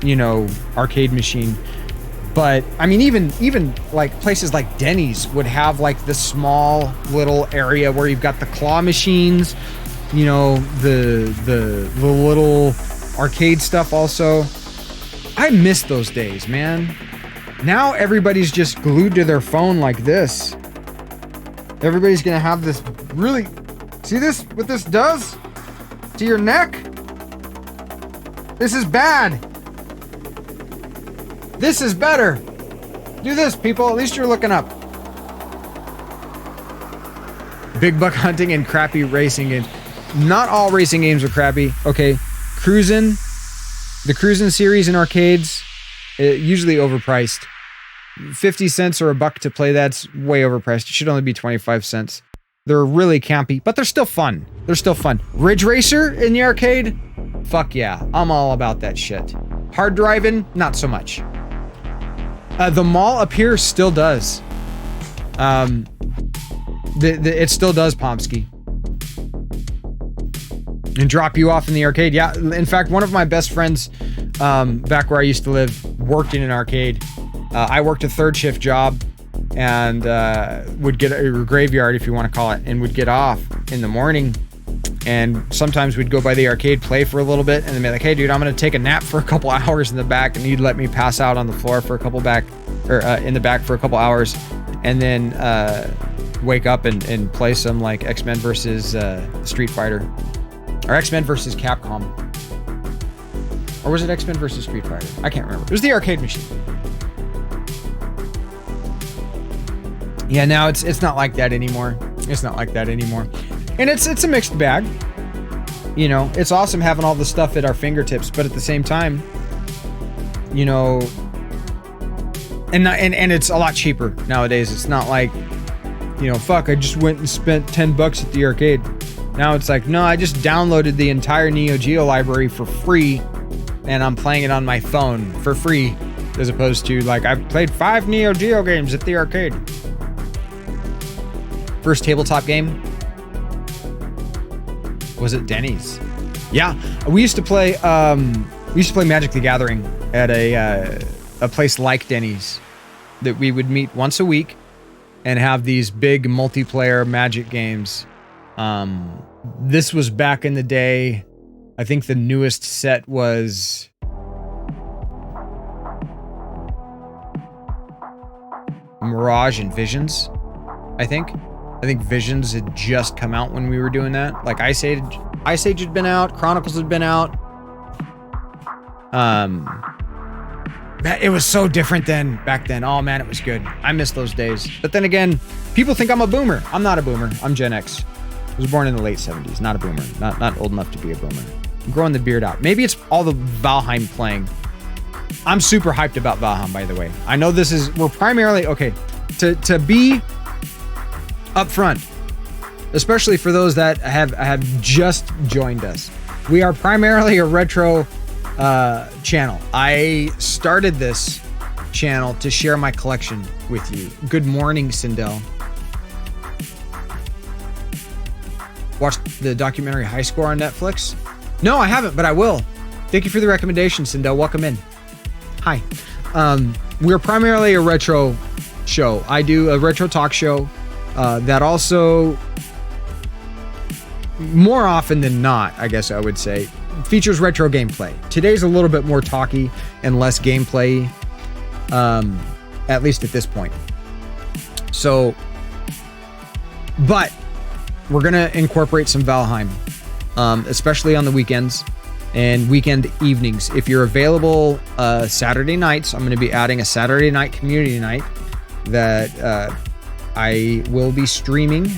A: you know, arcade machine. But I mean, even like places like Denny's would have like the small little area where you've got the claw machines, you know, the little arcade stuff also. I miss those days, man. Now everybody's just glued to their phone like this. Everybody's gonna have this really... See this? What this does to your neck? This is bad. This is better. Do this, people. At least you're looking up. Big buck hunting and crappy racing games. Not all racing games are crappy. Okay, Cruisin'. The Cruisin' series in arcades, usually overpriced. 50 cents or $1 to play, that's way overpriced. It should only be 25 cents. They're really campy, but they're still fun. They're still fun. Ridge Racer in the arcade? Fuck yeah, I'm all about that shit. Hard driving? Not so much. The mall up here still does. It still does, Pomsky. And drop you off in the arcade. Yeah, in fact, one of my best friends back where I used to live worked in an arcade. I worked a third shift job and would get a graveyard, if you want to call it, and would get off in the morning. And sometimes we'd go by the arcade, play for a little bit, and then be like, hey, dude, I'm going to take a nap for a couple hours in the back, and he'd let me pass out on the floor for a couple or in the back for a couple hours, and then wake up and play some like X-Men versus Street Fighter, or X-Men versus Capcom, or was it X-Men versus Street Fighter? I can't remember. It was the arcade machine. Yeah, now it's not like that anymore. It's not like that anymore, and it's a mixed bag. You know, it's awesome having all the stuff at our fingertips, but at the same time, you know, and it's a lot cheaper nowadays. It's not like, you know, fuck, I just went and spent $10 at the arcade. Now it's like, no, I just downloaded the entire Neo Geo library for free, and I'm playing it on my phone for free, as opposed to like, I've played 5 Neo Geo games at the arcade. First tabletop game, was it Denny's? Yeah, we used to play Magic the Gathering at a place like Denny's, that we would meet once a week and have these big multiplayer Magic games. This was back in the day. I think the newest set was Mirage and Visions, I think Visions had just come out when we were doing that. Like Ice Age had been out, Chronicles had been out. It was so different back then. Oh man, it was good. I miss those days. But then again, people think I'm a boomer. I'm not a boomer. I'm Gen X. I was born in the late 70s. Not a boomer. Not old enough to be a boomer. I'm growing the beard out. Maybe it's all the Valheim playing. I'm super hyped about Valheim, by the way. I know we're primarily, okay, to be upfront, especially for those that have just joined us. We are primarily a retro channel. I started this channel to share my collection with you. Good morning, Sindel. Watched the documentary High Score on Netflix? No, I haven't, but I will. Thank you for the recommendation, Sindel. Welcome in. Hi. We're primarily a retro show. I do a retro talk show that also, more often than not, I guess I would say, features retro gameplay. Today's a little bit more talky and less gameplay, at least at this point. So, but we're gonna incorporate some Valheim, especially on the weekends and weekend evenings. If you're available Saturday nights, I'm gonna be adding a Saturday night community night that I will be streaming.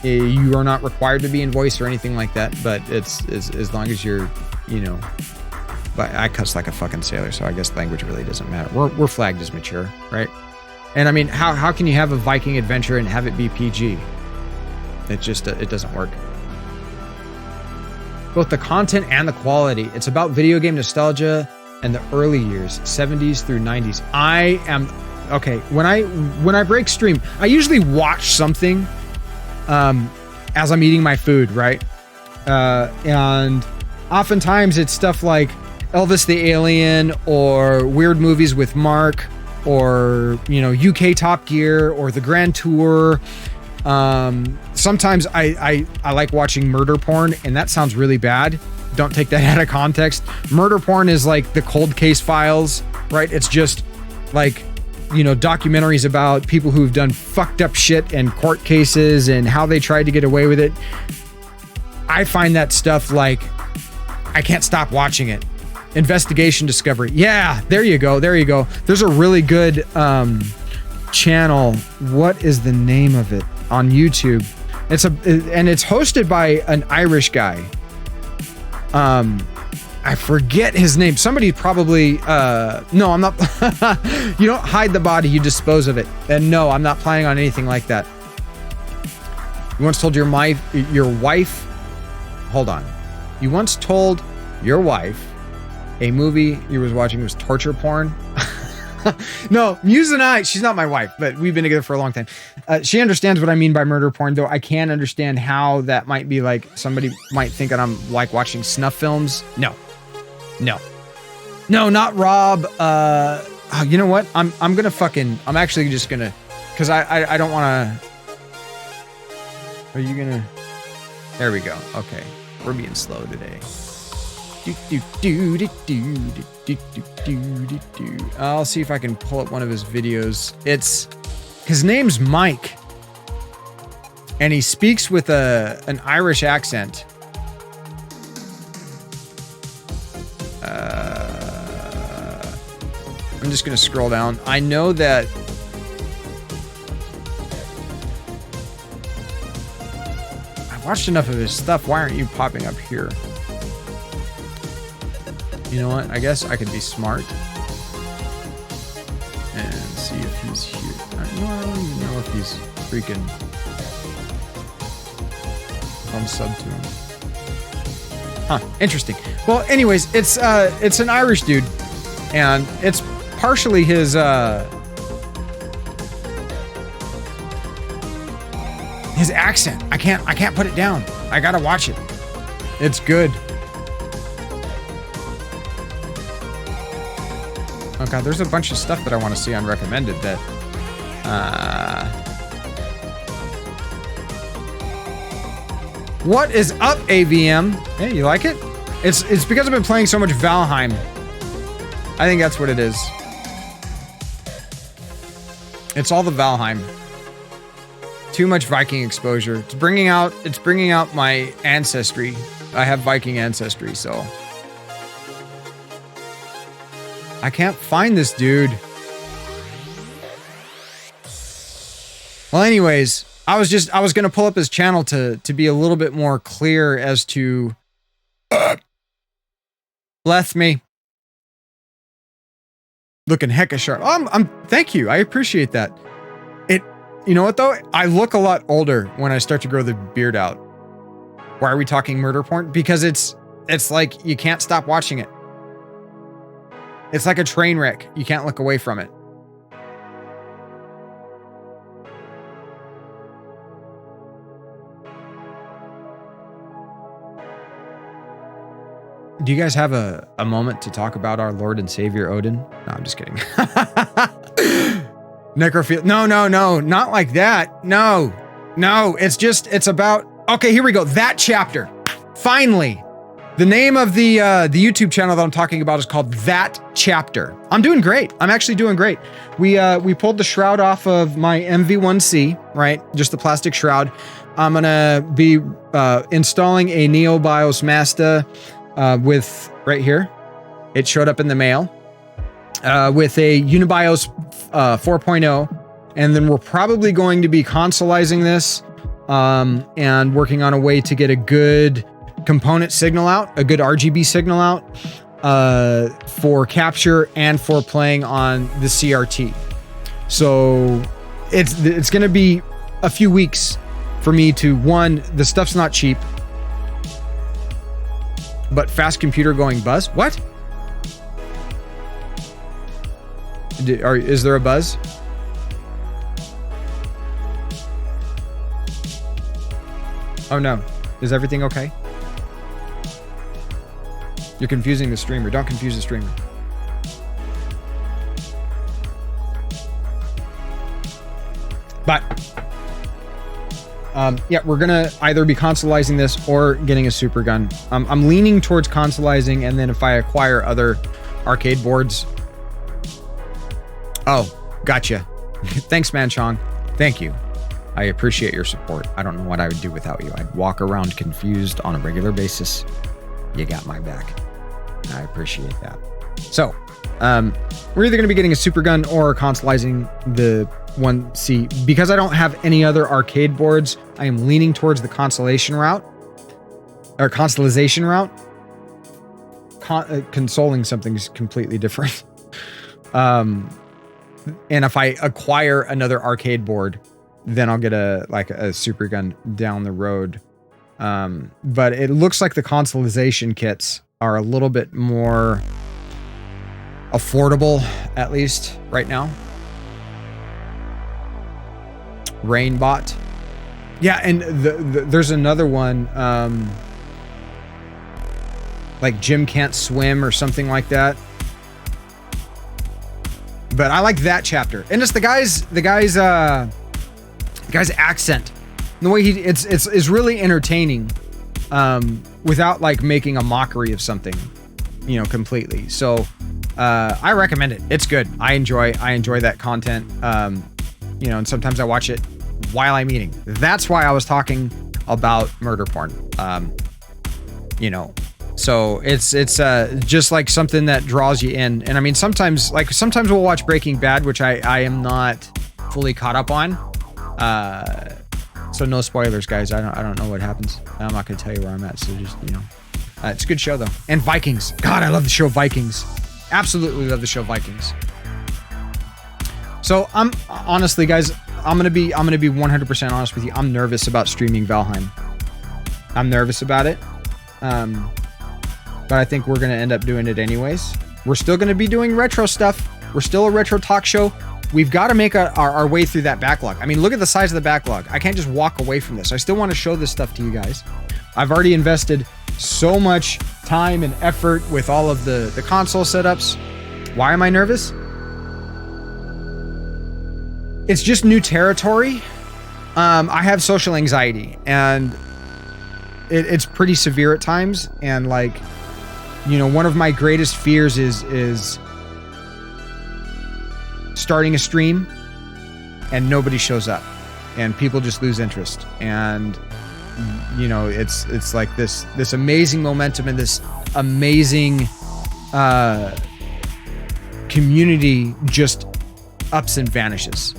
A: You are not required to be in voice or anything like that, but it's as long as you're, you know. But I cuss like a fucking sailor, so I guess language really doesn't matter. We're flagged as mature, right? And I mean, how can you have a Viking adventure and have it be PG? It just it doesn't work. Both the content and the quality. It's about video game nostalgia and the early years, 70s through 90s. I am okay. When I break stream, I usually watch something as I'm eating my food, right? And oftentimes it's stuff like Elvis the Alien or weird movies with Mark, or, you know, UK Top Gear or the Grand Tour. Sometimes I like watching murder porn, and that sounds really bad. Don't take that out of context. Murder porn is like the Cold Case Files, right? It's just like, you know, documentaries about people who've done fucked up shit and court cases and how they tried to get away with it. I find that stuff like, I can't stop watching it. Investigation Discovery. Yeah, there you go. There you go. There's a really good channel. What is the name of it? On YouTube. And it's hosted by an Irish guy. I forget his name. Somebody probably, no, I'm not. You don't hide the body, you dispose of it. And no, I'm not planning on anything like that. You once told your wife, hold on. You once told your wife a movie you was watching was torture porn. No, Muse and I, she's not my wife, but we've been together for a long time. She understands what I mean by murder porn, though I can't understand how that might be like, somebody might think that I'm like watching snuff films. No, not Rob. You know what? I'm actually just gonna, cause I don't wanna, are you gonna, there we go. Okay. We're being slow today. I'll see if I can pull up one of his videos. His name's Mike, and he speaks with an Irish accent. I'm just gonna scroll down. I know that I watched enough of his stuff. Why aren't you popping up here? You know what? I guess I could be smart and see if he's here. I don't even know if he's freaking. If I'm sub to him. Huh? Interesting. Well, anyways, it's an Irish dude, and it's partially his accent. I can't put it down. I gotta watch it. It's good. Oh god, there's a bunch of stuff that I want to see on recommended that what is up, AVM? Hey, you like it? It's because I've been playing so much Valheim. I think that's what it is. It's all the Valheim. Too much Viking exposure. It's bringing out my ancestry. I have Viking ancestry, so I can't find this dude. Well, anyways, I was gonna pull up his channel to be a little bit more clear as to bless me. Looking hecka sharp. Thank you. I appreciate that. You know what though? I look a lot older when I start to grow the beard out. Why are we talking murder porn? Because it's like you can't stop watching it. It's like a train wreck. You can't look away from it. Do you guys have a moment to talk about our Lord and Savior Odin? No, I'm just kidding. Necrophil. No, not like that. No, it's about, okay, here we go. That chapter. Finally. The name of the YouTube channel that I'm talking about is called That Chapter. I'm doing great. I'm actually doing great. We pulled the shroud off of my MV1C, right? Just the plastic shroud. I'm gonna be installing a NeoBIOS Masta with right here. It showed up in the mail with a UniBIOS 4.0, and then we're probably going to be consoleizing this and working on a way to get a good component signal out, a good RGB signal out for capture and for playing on the CRT. So it's going to be a few weeks for me to, one, the stuff's not cheap, but fast computer going buzz. What? Is there a buzz? Oh no. Is everything okay? You're confusing the streamer. Don't confuse the streamer. But yeah, we're gonna either be consoleizing this or getting a super gun. I'm leaning towards consoleizing, and then if I acquire other arcade boards. Oh, gotcha. Thanks, Manchong. Thank you. I appreciate your support. I don't know what I would do without you. I'd walk around confused on a regular basis. You got my back. I appreciate that. So, we're either going to be getting a super gun or consoleizing the 1C. Because I don't have any other arcade boards, I am leaning towards the consolation route. Or consolization route. Consoling something is completely different. And if I acquire another arcade board, then I'll get a super gun down the road. But it looks like the consolization kits are a little bit more affordable, at least right now. Rainbot. Yeah, and there's another one, like Jim Can't Swim or something like that. But I like that chapter. And it's the guy's accent. And the way it's really entertaining, without like making a mockery of something. completely. So I recommend it. It's good. I enjoy that content. And sometimes I watch it while I'm eating. That's why I was talking about murder porn. So it's just like something that draws you in. And I mean, sometimes we'll watch Breaking Bad, which I am not fully caught up on. So no spoilers, guys. I don't know what happens. I'm not going to tell you where I'm at. So just, it's a good show though. And Vikings. God, I love the show Vikings. Absolutely love the show Vikings. So I'm honestly, guys, I'm going to be 100% honest with you. I'm nervous about streaming Valheim. I'm nervous about it. But I think we're going to end up doing it anyways. We're still going to be doing retro stuff. We're still a retro talk show. We've got to make our way through that backlog. I mean, look at the size of the backlog. I can't just walk away from this. I still want to show this stuff to you guys. I've already invested so much time and effort with all of the console setups. Why am I nervous? It's just new territory. I have social anxiety, and it's pretty severe at times. And like, one of my greatest fears is starting a stream and nobody shows up and people just lose interest. And it's like this amazing momentum and this amazing community just ups and vanishes.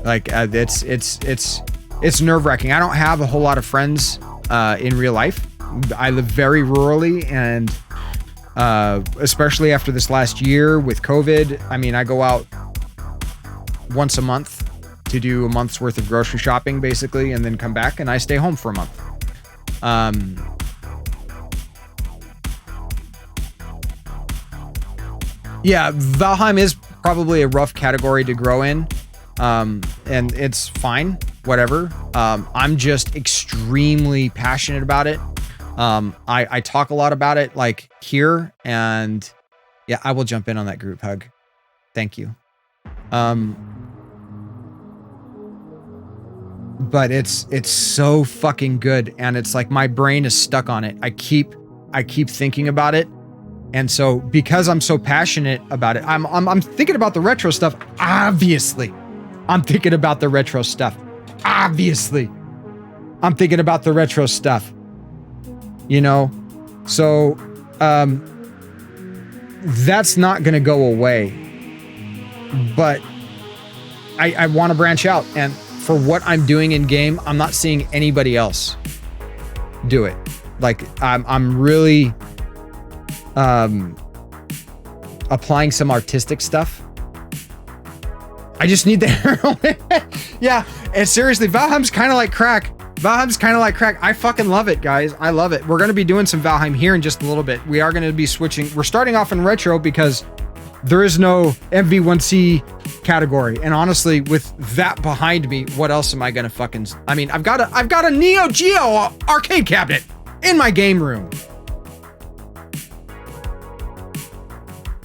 A: Like it's nerve-wracking. I don't have a whole lot of friends in real life. I live very rurally, and especially after this last year with COVID, I mean, I go out once a month to do a month's worth of grocery shopping, basically, and then come back, and I stay home for a month. Yeah, Valheim is probably a rough category to grow in, and it's fine, whatever. I'm just extremely passionate about it. I talk a lot about it, like here, and yeah, I will jump in on that group hug. Thank you. But it's so fucking good, and it's like my brain is stuck on it. I keep thinking about it, and so because I'm so passionate about it, I'm thinking about the retro stuff. Obviously, I'm thinking about the retro stuff. Obviously, I'm thinking about the retro stuff. So that's not going to go away, but I want to branch out, and for what I'm doing in game, I'm not seeing anybody else do it. Like I'm really applying some artistic stuff. I just need the heroin. Yeah, and seriously, Valheim's kind of like crack. I fucking love it, guys. I love it. We're going to be doing some Valheim here in just a little bit. We are going to be switching. We're starting off in retro because there is no MV1C category. And honestly, with that behind me, what else am I going to fucking... I mean, I've got a Neo Geo arcade cabinet in my game room.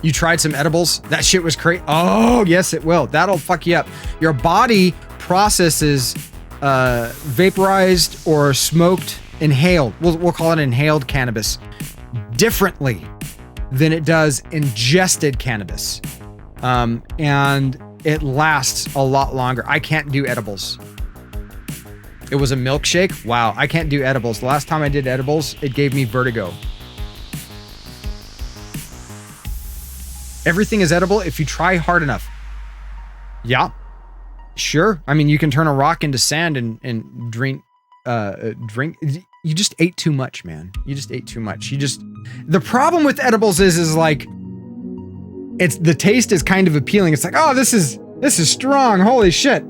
A: You tried some edibles? That shit was crazy. Oh, yes, it will. That'll fuck you up. Your body processes vaporized or smoked, inhaled, we'll call it inhaled cannabis, differently than it does ingested cannabis. And it lasts a lot longer. I can't do edibles. It was a milkshake. Wow, I can't do edibles. The last time I did edibles, it gave me vertigo. Everything is edible if you try hard enough. Yeah. Sure. I mean, you can turn a rock into sand and drink. You just ate too much, man. You just ate too much. The problem with edibles is like, the taste is kind of appealing. It's like, oh, this is strong. Holy shit.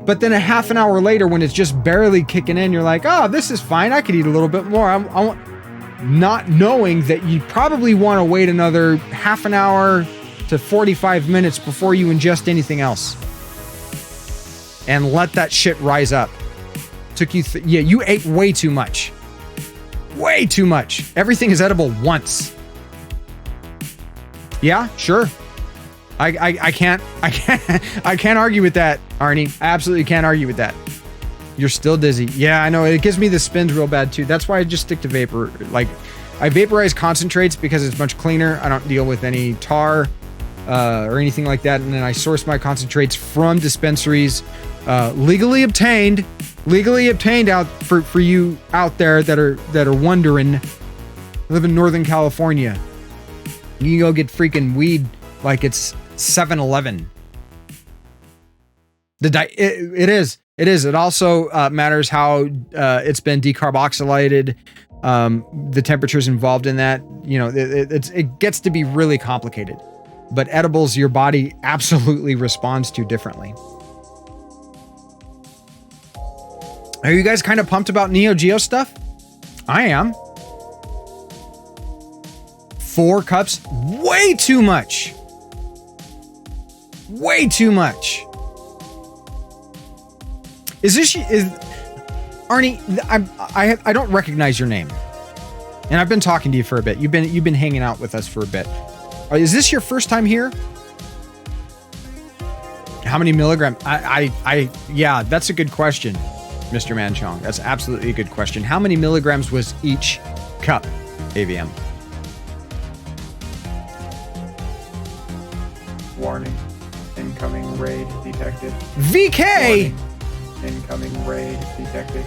A: But then a half an hour later, when it's just barely kicking in, you're like, oh, this is fine. I could eat a little bit more. I want, not knowing that you probably want to wait another half an hour to 45 minutes before you ingest anything else. And let that shit rise up. Took you, you ate way too much. Way too much. Everything is edible once. Yeah, sure. I can't argue with that, Arnie. I absolutely can't argue with that. You're still dizzy. Yeah, I know. It gives me the spins real bad too. That's why I just stick to vapor. Like, I vaporize concentrates because it's much cleaner. I don't deal with any tar or anything like that. And then I source my concentrates from dispensaries, legally obtained out for you out there that are wondering. I live in Northern California. You can go get freaking weed like it's 7-Eleven. It is. It also matters how it's been decarboxylated. The temperatures involved in that, you know, it gets to be really complicated. But edibles, your body absolutely responds to differently. Are you guys kind of pumped about Neo Geo stuff? I am. 4 cups, way too much. Way too much. Is Arnie? I don't recognize your name, and I've been talking to you for a bit. You've been hanging out with us for a bit. Is this your first time here? How many milligrams? Yeah, that's a good question, Mr. Manchong. That's absolutely a good question. How many milligrams was each cup, AVM?
E: Warning. Incoming raid detected.
A: VK!
E: Warning. Incoming raid detected.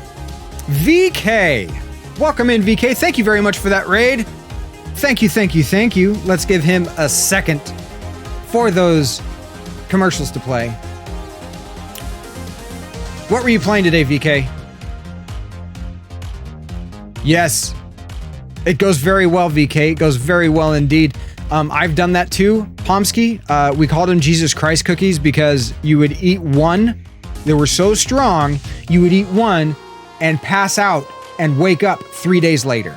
A: VK! Welcome in, VK. Thank you very much for that raid. Thank you. Let's give him a second for those commercials to play. What were you playing today, VK? Yes. It goes very well, VK. It goes very well indeed. I've done that too, Pomsky. We called them Jesus Christ cookies because you would eat one. They were so strong, you would eat one and pass out and wake up 3 days later.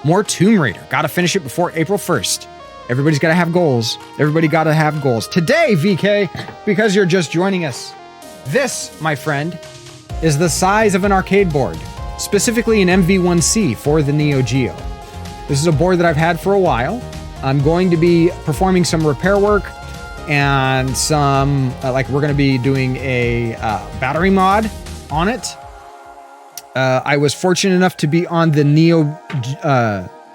A: More Tomb Raider. Gotta finish it before April 1st. Everybody's gotta have goals. Everybody gotta have goals. Today, VK, because you're just joining us, this, my friend, is the size of an arcade board, specifically an MV1C for the Neo Geo. This is a board that I've had for a while. I'm going to be performing some repair work and some, we're going to be doing a battery mod on it. I was fortunate enough to be on the Neo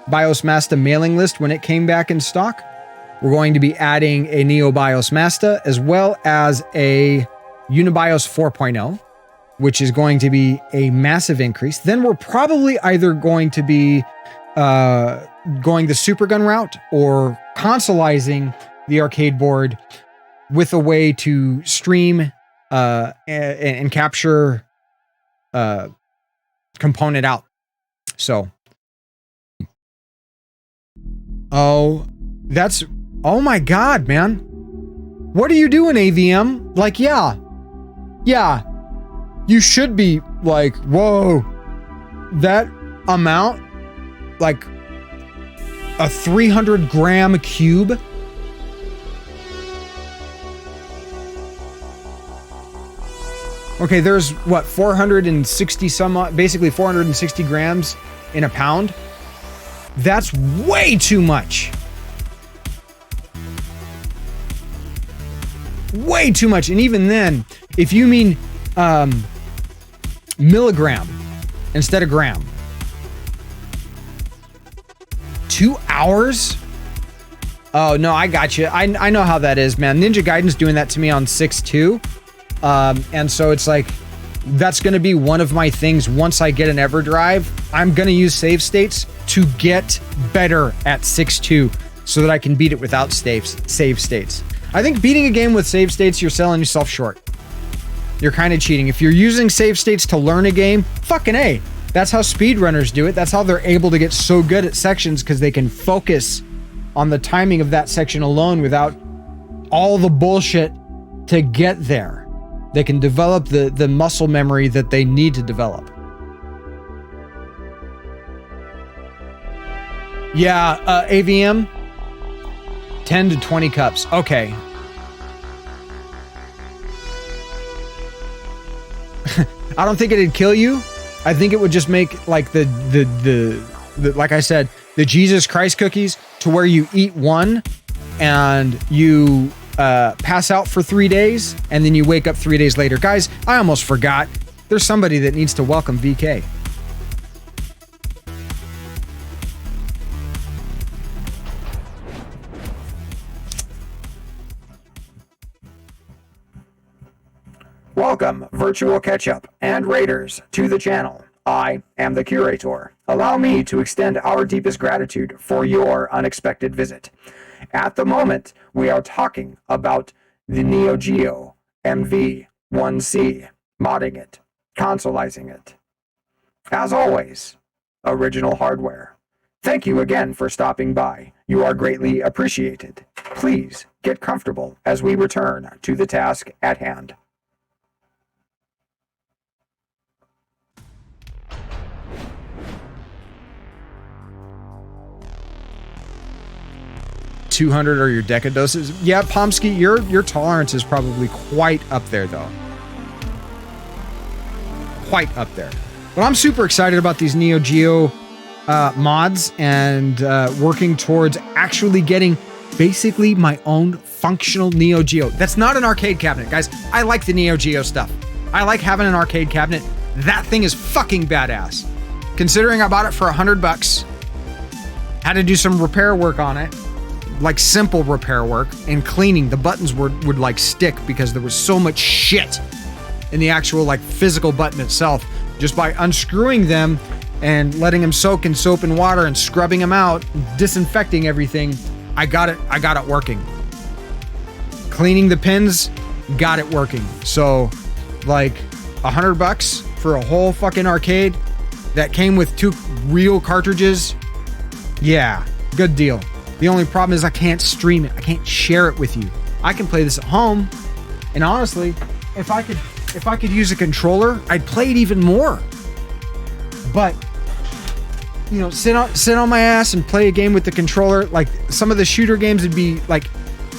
A: BIOS Masta mailing list when it came back in stock. We're going to be adding a Neo BIOS Masta as well as a Unibios 4.0, which is going to be a massive increase. Then we're probably either going to be going the Supergun route or consoleizing the arcade board with a way to stream and capture component out. So, oh my God, man. What are you doing, AVM? Like, yeah, you should be like, whoa, that amount, like a 300 gram cube. Okay, there's what, 460 some odd, basically 460 grams in a pound. That's way too much. Way too much. And even then, if you mean milligram instead of gram, 2 hours? Oh, no, I got you. I know how that is, man. Ninja Gaiden's doing that to me on 6.2. And so it's like, that's going to be one of my things. Once I get an EverDrive, I'm going to use save states to get better at 6.2 so that I can beat it without save states. I think beating a game with save states, you're selling yourself short. You're kind of cheating. If you're using save states to learn a game, fucking A. That's how speedrunners do it. That's how they're able to get so good at sections, because they can focus on the timing of that section alone without all the bullshit to get there. They can develop the muscle memory that they need to develop. Yeah, AVM, 10 to 20 cups. Okay. I don't think it'd kill you. I think it would just make like the like I said, the Jesus Christ cookies to where you eat one and you pass out for 3 days and then you wake up 3 days later. Guys, I almost forgot. There's somebody that needs to welcome VK.
E: Welcome, virtual catch-up and raiders, to the channel. I am the curator. Allow me to extend our deepest gratitude for your unexpected visit. At the moment, we are talking about the Neo Geo MV1C, modding it, consoleizing it. As always, original hardware. Thank you again for stopping by. You are greatly appreciated. Please get comfortable as we return to the task at hand.
A: $200 are your decadoses. Yeah, Pomsky, your tolerance is probably quite up there though. Quite up there. But I'm super excited about these Neo Geo mods and working towards actually getting basically my own functional Neo Geo. That's not an arcade cabinet, guys. I like the Neo Geo stuff. I like having an arcade cabinet. That thing is fucking badass. Considering I bought it for $100, had to do some repair work on it, like simple repair work and cleaning. The buttons would like stick because there was so much shit in the actual like physical button itself. Just by unscrewing them and letting them soak in soap and water and scrubbing them out, disinfecting everything, I got it working. Cleaning the pins, got it working. So like $100 for a whole fucking arcade that came with 2 real cartridges. Yeah, good deal. The only problem is I can't stream it. I can't share it with you. I can play this at home, and honestly, if I could use a controller, I'd play it even more. But you know, sit on my ass and play a game with the controller. Like some of the shooter games would be like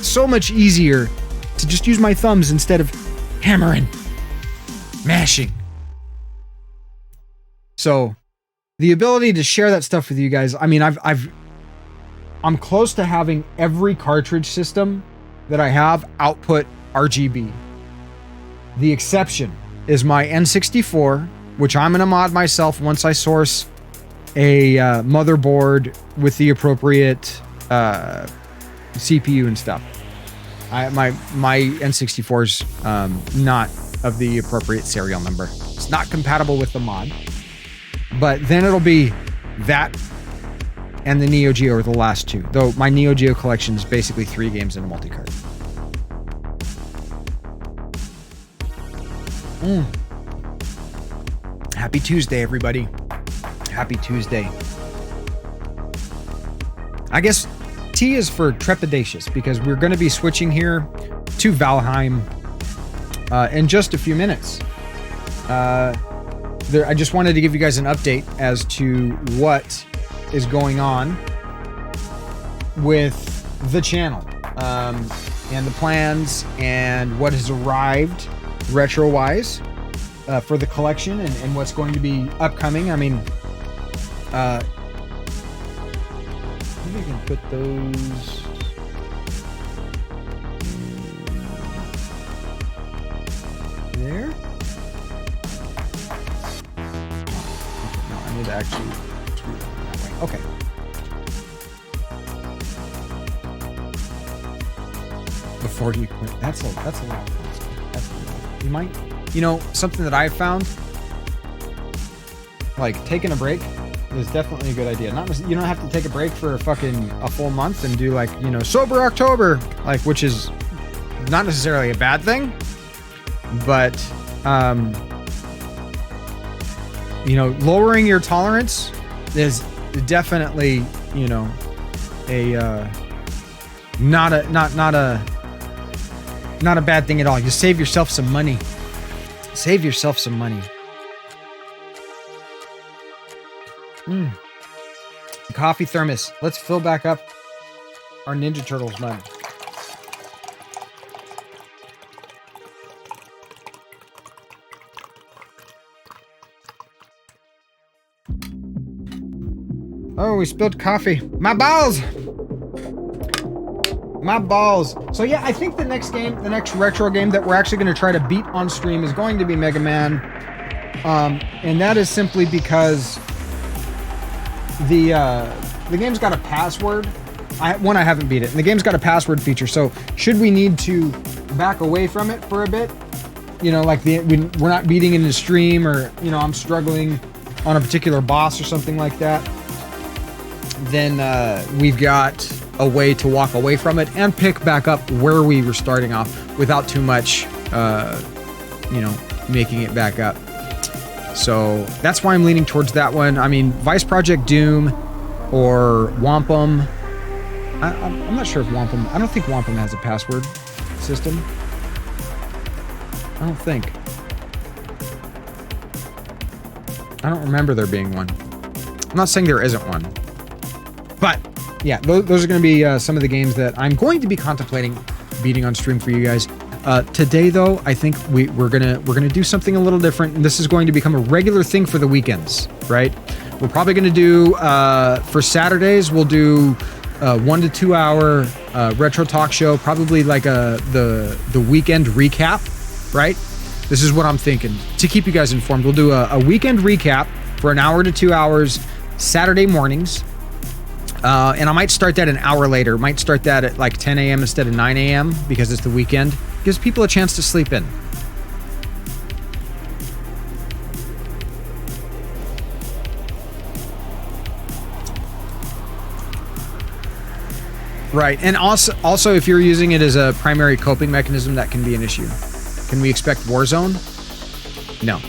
A: so much easier to just use my thumbs instead of hammering, mashing. So the ability to share that stuff with you guys, I mean, I'm close to having every cartridge system that I have output RGB. The exception is my N64, which I'm gonna mod myself once I source a motherboard with the appropriate CPU and stuff. My N64's not of the appropriate serial number. It's not compatible with the mod. But then it'll be that and the Neo Geo are the last 2. Though my Neo Geo collection is basically 3 games and a multi-card. Happy Tuesday, everybody. Happy Tuesday. I guess T is for trepidatious because we're going to be switching here to Valheim in just a few minutes. I just wanted to give you guys an update as to what is going on with the channel and the plans and what has arrived retro-wise for the collection and what's going to be upcoming. I mean, maybe I can put those... there? No, I need to actually screw that way. Okay. Before you quit. That's a lot. That's a lot. You might, you know, something that I've found, like taking a break is definitely a good idea. You don't have to take a break for a full month and do like, you know, sober October, like, which is not necessarily a bad thing, but you know, lowering your tolerance is definitely, you know, a not a bad thing at all. You save yourself some money. Save yourself some money. Coffee thermos. Let's fill back up our Ninja Turtles mug. Oh, we spilled coffee. My balls! My balls. So yeah, I think the next game, the next retro game that we're actually going to try to beat on stream is going to be Mega Man. And that is simply because the game's got a password. I haven't beat it. And the game's got a password feature. So should we need to back away from it for a bit, like we're not beating in the stream, or I'm struggling on a particular boss or something like that, then we've got a way to walk away from it and pick back up where we were starting off without too much, making it back up. So that's why I'm leaning towards that one. I mean, Vice Project Doom or Wampum. I'm not sure if Wampum. I don't think Wampum has a password system. I don't think. I don't remember there being one. I'm not saying there isn't one. But yeah, those are going to be some of the games that I'm going to be contemplating beating on stream for you guys. Today, though, I think we're gonna do something a little different, and this is going to become a regular thing for the weekends, right? We're probably going to do for Saturdays. We'll do 1 to 2 hour retro talk show, probably like the weekend recap, right? This is what I'm thinking to keep you guys informed. We'll do a weekend recap for an hour to 2 hours Saturday mornings. And I might start that an hour later. Might start that at like 10 a.m. instead of 9 a.m. because it's the weekend. Gives people a chance to sleep in. Right, and also if you're using it as a primary coping mechanism, that can be an issue. Can we expect Warzone? No,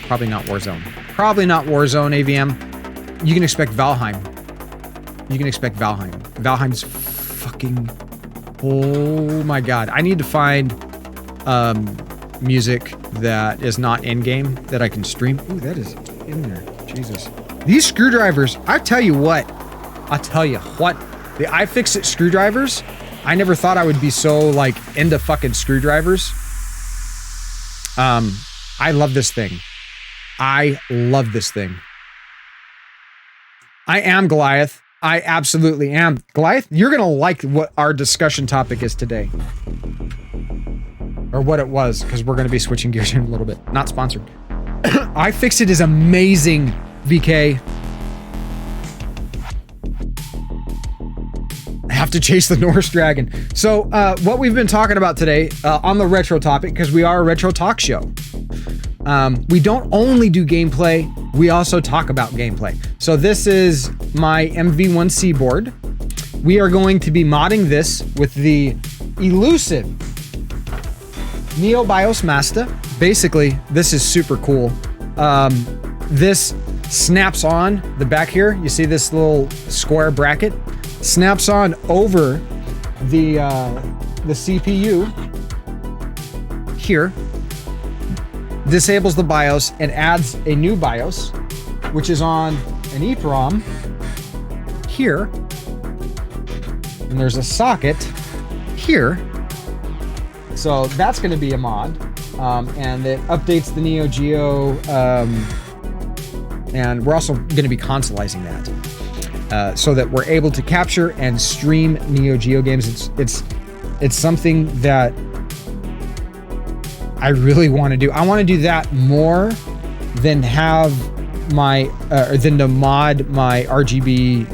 A: probably not Warzone. Probably not Warzone, AVM. You can expect Valheim. Valheim's fucking... Oh my god. I need to find music that is not in-game that I can stream. Ooh, that is in there. Jesus. These screwdrivers, I tell you what. The iFixit screwdrivers, I never thought I would be so, like, into fucking screwdrivers. I love this thing. I am Goliath. I absolutely am. Goliath, you're going to like what our discussion topic is today. Or what it was, because we're going to be switching gears in a little bit. Not sponsored. iFixit is amazing, VK. I have to chase the Norse dragon. So, what we've been talking about today on the retro topic, because we are a retro talk show. We don't only do gameplay, we also talk about gameplay. So this is my MV1C board. We are going to be modding this with the elusive Neo BIOS Master. Basically, this is super cool. This snaps on the back here. You see this little square bracket? Snaps on over the CPU here. Disables the BIOS and adds a new BIOS, which is on an EEPROM here. And there's a socket here. So that's going to be a mod. And it updates the Neo Geo. And we're also going to be consoleizing that. So that we're able to capture and stream Neo Geo games. It's something that I really want to do. I want to do that more than have my than to mod my RGB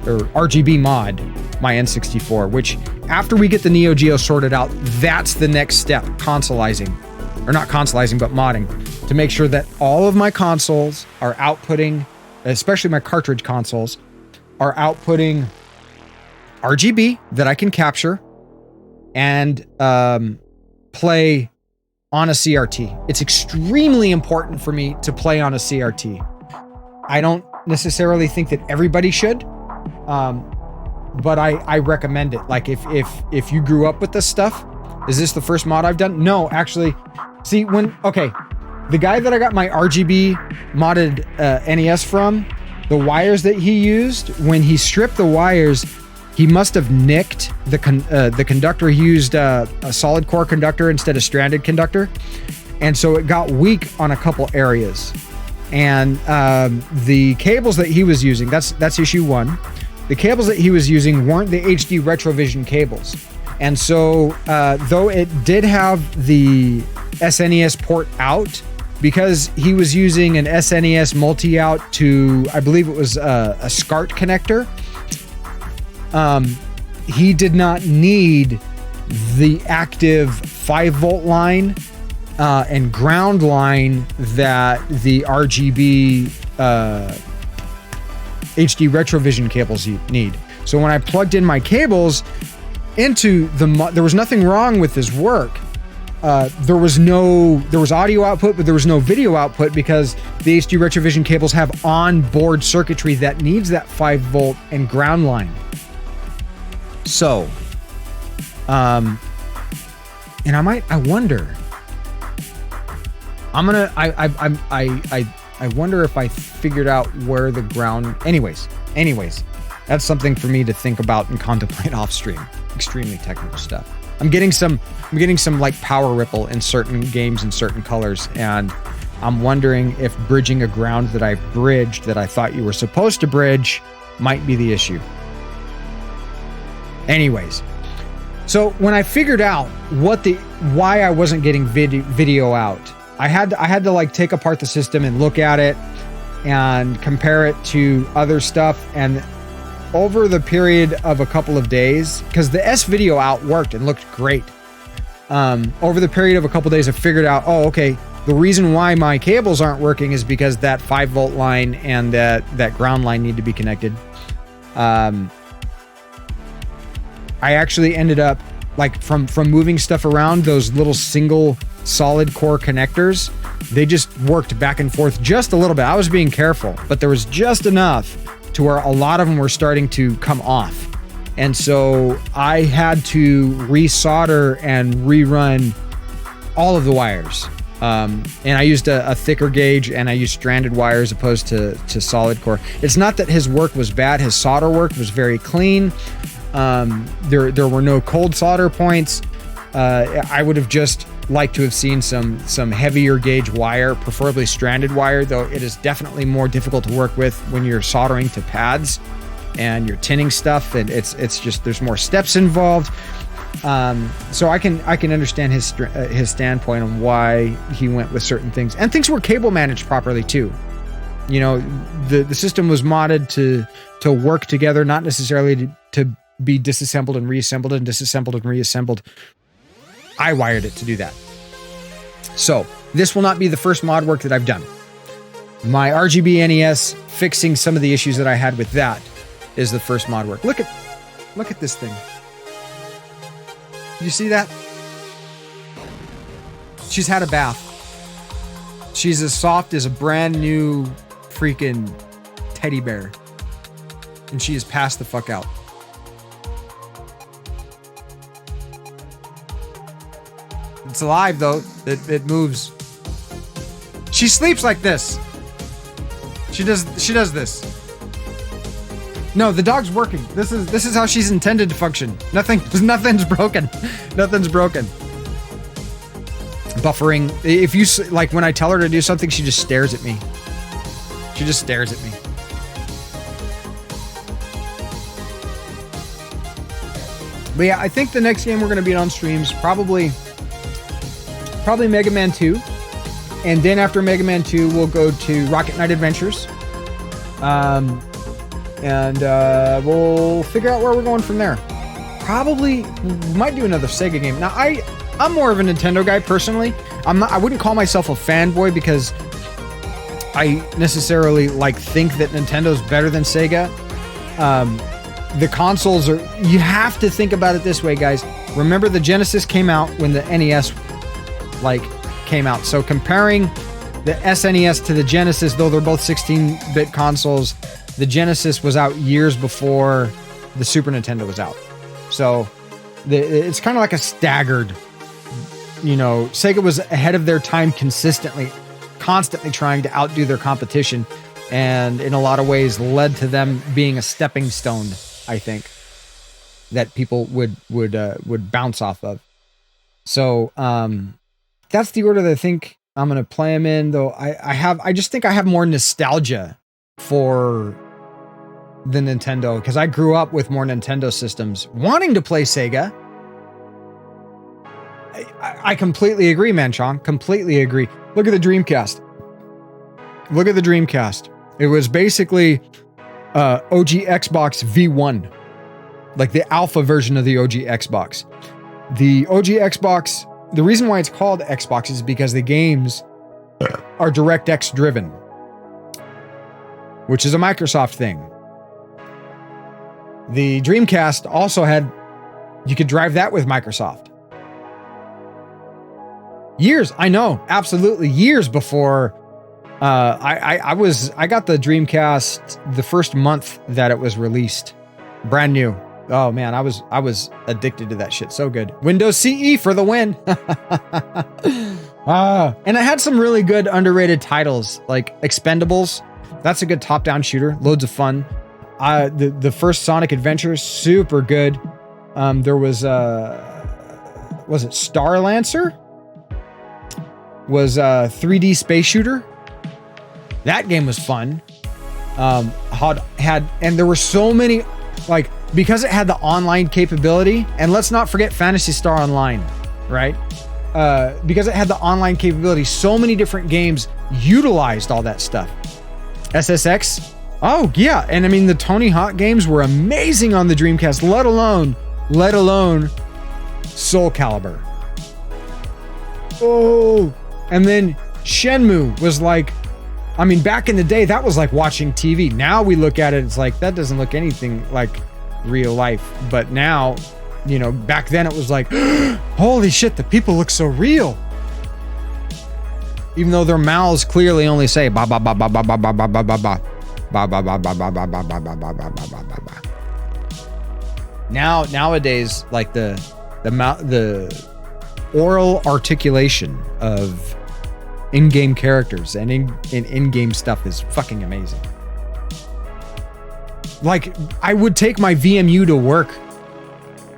A: or RGB mod my N64. Which after we get the Neo Geo sorted out, that's the next step. Consoleizing, or not consoleizing, but modding to make sure that all of my consoles are outputting, especially my cartridge consoles, are outputting RGB that I can capture and play on a CRT. It's extremely important for me to play on a CRT. I don't necessarily think that everybody should, but I recommend it. Like if you grew up with this stuff, is this the first mod I've done? No, actually, see the guy that I got my RGB modded NES from, the wires that he used, when he stripped the wires, he must have nicked the conductor. He used a solid core conductor instead of stranded conductor. And so it got weak on a couple areas. And the cables that he was using, that's issue one. The cables that he was using weren't the HD Retrovision cables. And so though it did have the SNES port out, because he was using an SNES multi-out to, I believe it was a SCART connector, he did not need the active 5-volt line and ground line that the RGB HD retrovision cables you need. So when I plugged in my cables into there was nothing wrong with this work. There was audio output, but there was no video output because the HD retrovision cables have onboard circuitry that needs that 5-volt and ground line. So, and I wonder. I wonder if I figured out where the ground. Anyways, that's something for me to think about and contemplate off stream. Extremely technical stuff. I'm getting some like power ripple in certain games in certain colors, and I'm wondering if bridging a ground that I've bridged that I thought you were supposed to bridge might be the issue. Anyways, so when I figured out why I wasn't getting video out, I had to like take apart the system and look at it and compare it to other stuff. And over the period of a couple of days, because the S video out worked and looked great. Over the period of a couple of days, I figured out, oh, okay, the reason why my cables aren't working is because that 5-volt line and that ground line need to be connected. I actually ended up, like, from moving stuff around, those little single solid core connectors, they just worked back and forth just a little bit. I was being careful, but there was just enough to where a lot of them were starting to come off. And so I had to resolder and rerun all of the wires. And I used a thicker gauge, and I used stranded wire as opposed to solid core. It's not that his work was bad. His solder work was very clean. There were no cold solder points. I would have just liked to have seen some heavier gauge wire, preferably stranded wire, though it is definitely more difficult to work with when you're soldering to pads and you're tinning stuff, and it's just there's more steps involved. So I can understand his standpoint on why he went with certain things, and things were cable managed properly too. You know, the system was modded to work together, not necessarily to be disassembled and reassembled and disassembled and reassembled. I wired it to do that. So this will not be the first mod work that I've done. My RGB NES fixing some of the issues that I had with that is the first mod work. Look at this thing. You see that? She's had a bath. She's as soft as a brand new freaking teddy bear. And she is passed the fuck out. It's alive though. It moves. She sleeps like this. She does this. No, the dog's working. This is how she's intended to function. Nothing's broken. Nothing's broken. Buffering. If you like, when I tell her to do something, she just stares at me. She just stares at me. But yeah, I think the next game we're going to be on streams probably Mega Man 2. And then after Mega Man 2, we'll go to Rocket Knight Adventures. And we'll figure out where we're going from there. Probably might do another Sega game. Now, I'm more of a Nintendo guy personally. I wouldn't call myself a fanboy because I necessarily think that Nintendo's better than Sega. The consoles are, you have to think about it this way, guys. Remember, the Genesis came out when the NES came out. So comparing the SNES to the Genesis, though they're both 16-bit consoles, the Genesis was out years before the Super Nintendo was out. So it's kind of like a staggered, Sega was ahead of their time constantly trying to outdo their competition, and in a lot of ways led to them being a stepping stone, I think, that people would bounce off of. So that's the order that I think I'm going to play them in, though I just think I have more nostalgia for the Nintendo, because I grew up with more Nintendo systems wanting to play Sega. I completely agree, Manchong. Completely agree. Look at the Dreamcast. Look at the Dreamcast. It was basically OG Xbox V1. Like the alpha version of the OG Xbox. The OG Xbox the reason why it's called Xbox is because the games are DirectX driven, which is a Microsoft thing. The Dreamcast also had, you could drive that with Microsoft. Years, I know, absolutely years before I got the Dreamcast the first month that it was released. Brand new. Oh man, I was addicted to that shit. So good. Windows CE for the win. And it had some really good underrated titles like Expendables. That's a good top-down shooter. Loads of fun. The first Sonic Adventure, super good. There was it Star Lancer? Was a 3D space shooter. That game was fun. And there were so many, like, because it had the online capability, and let's not forget Phantasy Star Online, right? Because it had the online capability, so many different games utilized all that stuff. SSX. Oh yeah, and I mean the Tony Hawk games were amazing on the Dreamcast, let alone Soul Calibur. Oh, and then Shenmue was like, I mean, back in the day, that was like watching TV. Now we look at it, it's like, that doesn't look anything like real life. But now, you know, back then it was like, holy shit, the people look so real. Even though their mouths clearly only say ba ba ba ba ba ba ba ba ba ba ba. Nowadays, like the oral articulation of in-game characters and in-game stuff is fucking amazing. Like, I would take my VMU to work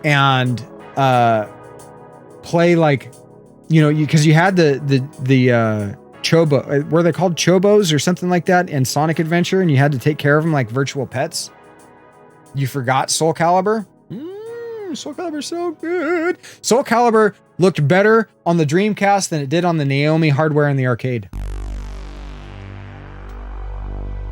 A: and play, like, you know, because you had the Chobo, were they called Chobos or something like that in Sonic Adventure, and you had to take care of them like virtual pets. You forgot Soul Calibur? Soul Calibur so good. Soul Calibur looked better on the Dreamcast than it did on the Naomi hardware in the arcade.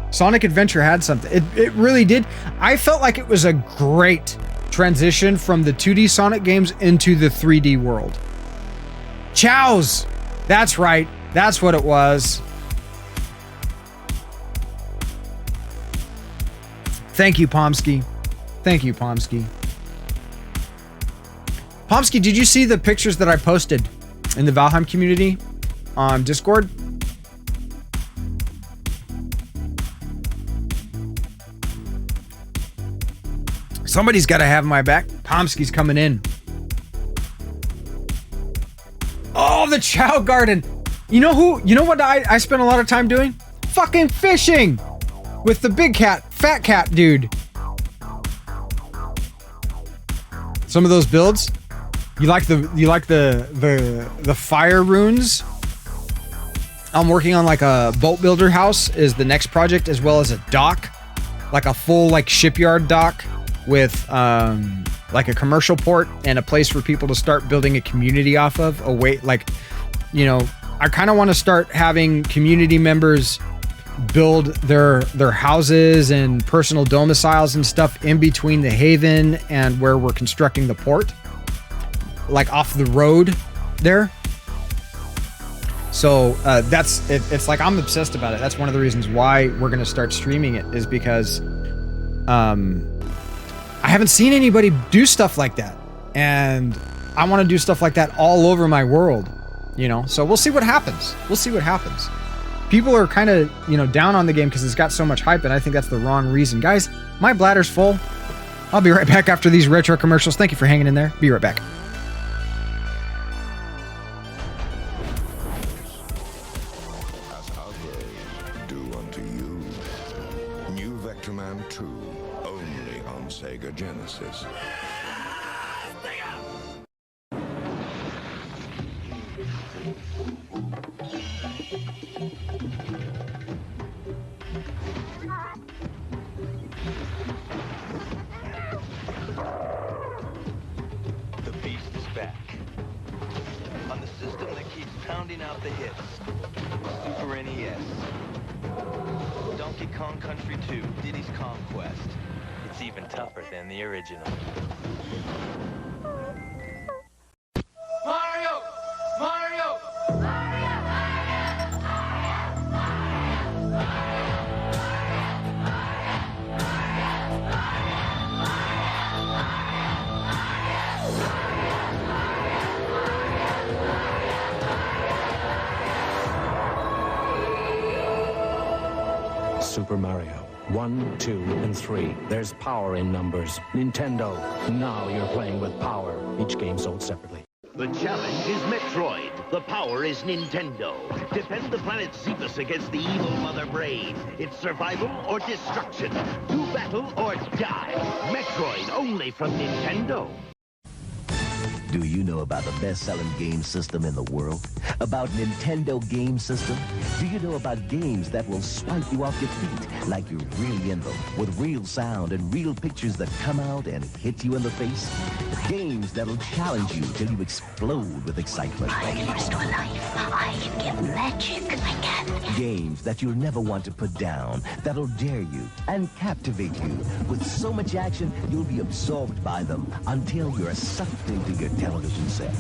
A: Sonic Adventure had something. It really did. I felt like it was a great transition from the 2D Sonic games into the 3D world. Chows! That's right. That's what it was. Thank you, Pomsky. Thank you, Pomsky. Pomsky, did you see the pictures that I posted in the Valheim community on Discord? Somebody's got to have my back. Pomsky's coming in. Oh, the Chow Garden. You know what I spent a lot of time doing? Fucking fishing with the big cat, fat cat dude. Some of those builds, you like the fire runes. I'm working on like a boat builder house is the next project, as well as a dock, like a full like shipyard dock with like a commercial port and a place for people to start building a community off of. I kind of want to start having community members build their houses and personal domiciles and stuff in between the haven and where we're constructing the port, like off the road there. So that's it. It's like I'm obsessed about it. That's one of the reasons why we're going to start streaming it, is because I haven't seen anybody do stuff like that, and I want to do stuff like that all over my world, you know. So we'll see what happens. People are kind of, down on the game because it's got so much hype, and I think that's the wrong reason. Guys, my bladder's full. I'll be right back after these retro commercials. Thank you for hanging in there. Be right back.
F: As others do unto you. New Vectorman 2, only on Sega Genesis.
G: The beast is back. On the system that keeps pounding out the hits. Super NES. Donkey Kong Country 2, Diddy's Conquest. It's even tougher than the original.
H: Mario! Super Mario. 1, 2, and 3. There's power in numbers. Nintendo, now you're playing with power. Each game sold separately.
B: The challenge is Metroid. The power is Nintendo. Defend the planet Xephus against the evil Mother Brain. It's survival or destruction. Do battle or die. Metroid only from Nintendo.
I: Do you know about the best-selling game system in the world? About Nintendo Game System? Do you know about games that will swipe you off your feet like you're really in them, with real sound and real pictures that come out and hit you in the face? Games that'll challenge you till you explode with excitement.
J: I can restore life. I can give magic. I can.
I: Games that you'll never want to put down, that'll dare you and captivate you. With so much action, you'll be absorbed by them until you're sucked into your television set.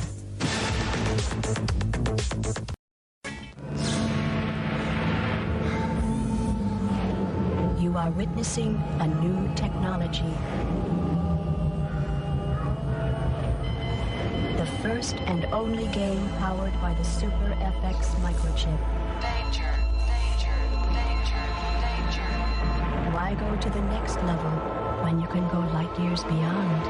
J: You are witnessing a new technology. The first and only game powered by the Super FX microchip. Danger, danger, danger, danger. Why go to the next level when you can go light years beyond?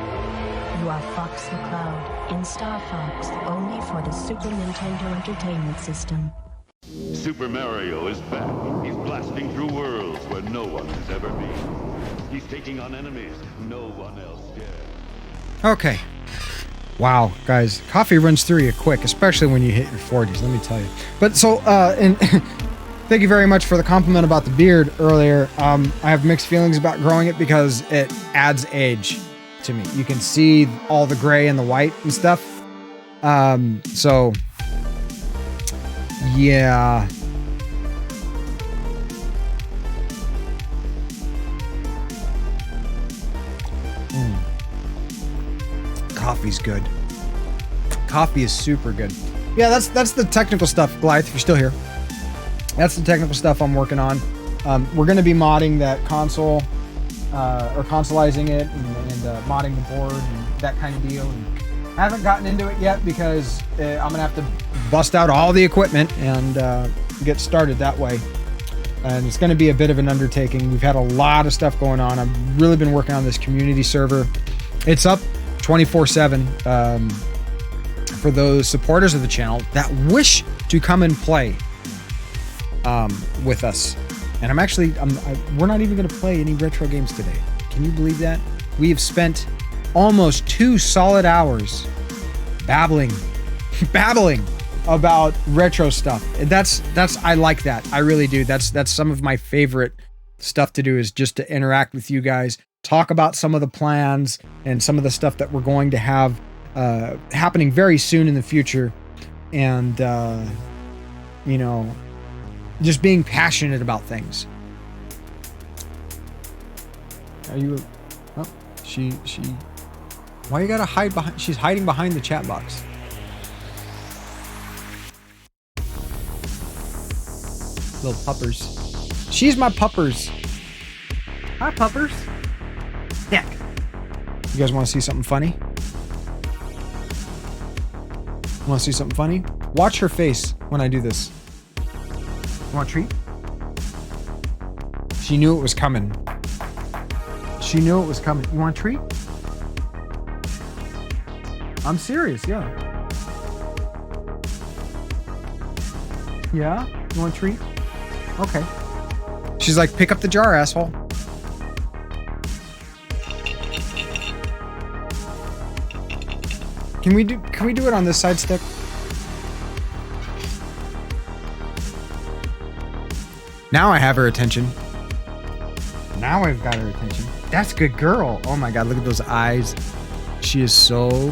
J: You are Fox McCloud in Star Fox, only for the Super Nintendo Entertainment System.
K: Super Mario is back. He's blasting through worlds where no one has ever been. He's taking on enemies no one else dares.
A: Okay. Wow, guys, coffee runs through you quick, especially when you hit your 40s, let me tell you. But so, and thank you very much for the compliment about the beard earlier. I have mixed feelings about growing it because it adds age to me. You can see all the gray and the white and stuff. So yeah. Coffee's good. Coffee is super good. Yeah, that's the technical stuff, Goliath, if you're still here. That's the technical stuff I'm working on. We're going to be modding that console, or consoleizing it, and modding the board and that kind of deal. And I haven't gotten into it yet because I'm going to have to bust out all the equipment and get started that way. And it's going to be a bit of an undertaking. We've had a lot of stuff going on. I've really been working on this community server. It's up 24/7 for those supporters of the channel that wish to come and play with us. And we're not even going to play any retro games today. Can you believe that? We have spent almost 2 solid hours babbling about retro stuff. And that's I like that. I really do. That's some of my favorite stuff to do, is just to interact with you guys, talk about some of the plans and some of the stuff that we're going to have happening very soon in the future. And you know, just being passionate about things. Are you she why you gotta hide behind? She's hiding behind the chat box. Little puppers. She's my puppers. Hi, puppers. Heck. You guys want to see something funny? Want to see something funny? Watch her face when I do this. You want a treat? She knew it was coming. She knew it was coming. You want a treat? I'm serious, yeah. Yeah? You want a treat? Okay. She's like, pick up the jar, asshole. Can we do it on this side stick? Now I have her attention. Now I've got her attention. That's a good girl. Oh my god, look at those eyes. She is so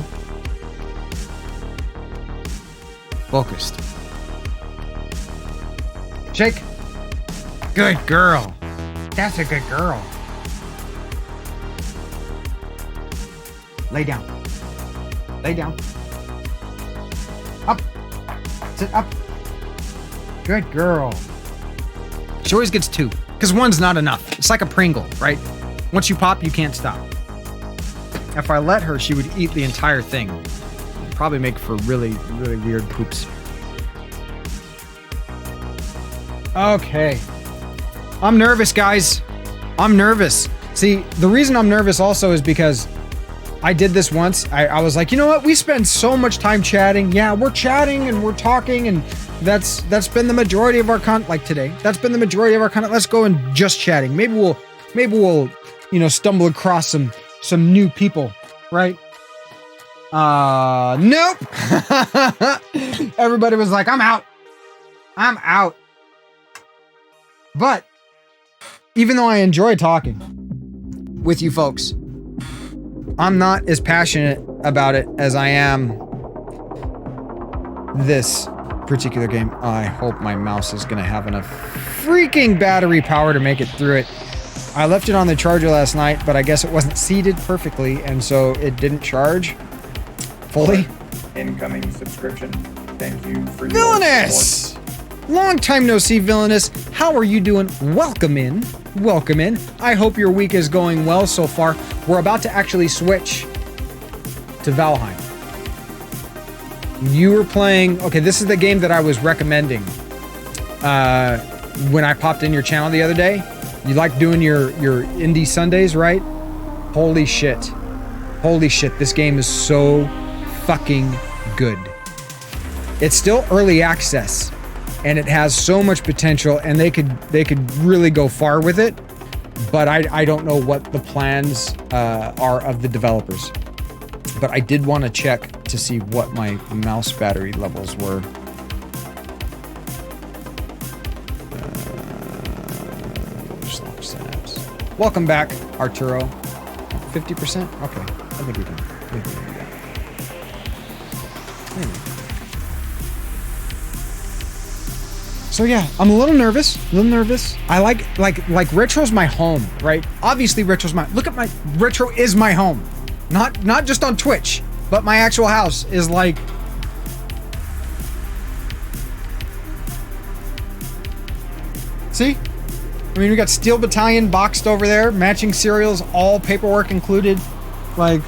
A: focused. Shake. Good girl. That's a good girl. Lay down. Lay down. Up. Sit up. Good girl. She always gets 2, because 1's not enough. It's like a Pringle, right? Once you pop, you can't stop. If I let her, she would eat the entire thing. It'd probably make for really, really weird poops. Okay. I'm nervous, guys. I'm nervous. See, the reason I'm nervous also is because I did this once. I was like, you know what? We spend so much time chatting. Yeah, we're chatting and we're talking, and that's been the majority of our content. Like today, that's been the majority of our content. Let's go and just chatting. Maybe we'll, you know, stumble across some new people, right? Nope. Everybody was like, I'm out. I'm out. But even though I enjoy talking with you folks, I'm not as passionate about it as I am this particular game. I hope my mouse is gonna have enough freaking battery power to make it through it. I left it on the charger last night, but I guess it wasn't seated perfectly, and so it didn't charge fully.
E: Incoming subscription. Thank you for your
A: Villainous! Long time no see, Villainous. How are you doing? Welcome in. Welcome in. I hope your week is going well so far. We're about to actually switch to Valheim. You were playing... Okay, this is the game that I was recommending when I popped in your channel the other day. You like doing your indie Sundays, right? Holy shit. Holy shit, this game is so fucking good. It's still early access, and it has so much potential, and they could really go far with it, but I don't know what the plans are of the developers. But I did want to check to see what my mouse battery levels were. Welcome back, Arturo. 50%? Okay, I think we can do that. So yeah, I'm a little nervous. I like Retro's my home, right? Obviously Retro's Retro is my home. Not just on Twitch, but my actual house is like... See? I mean, we got Steel Battalion boxed over there, matching cereals, all paperwork included. Like,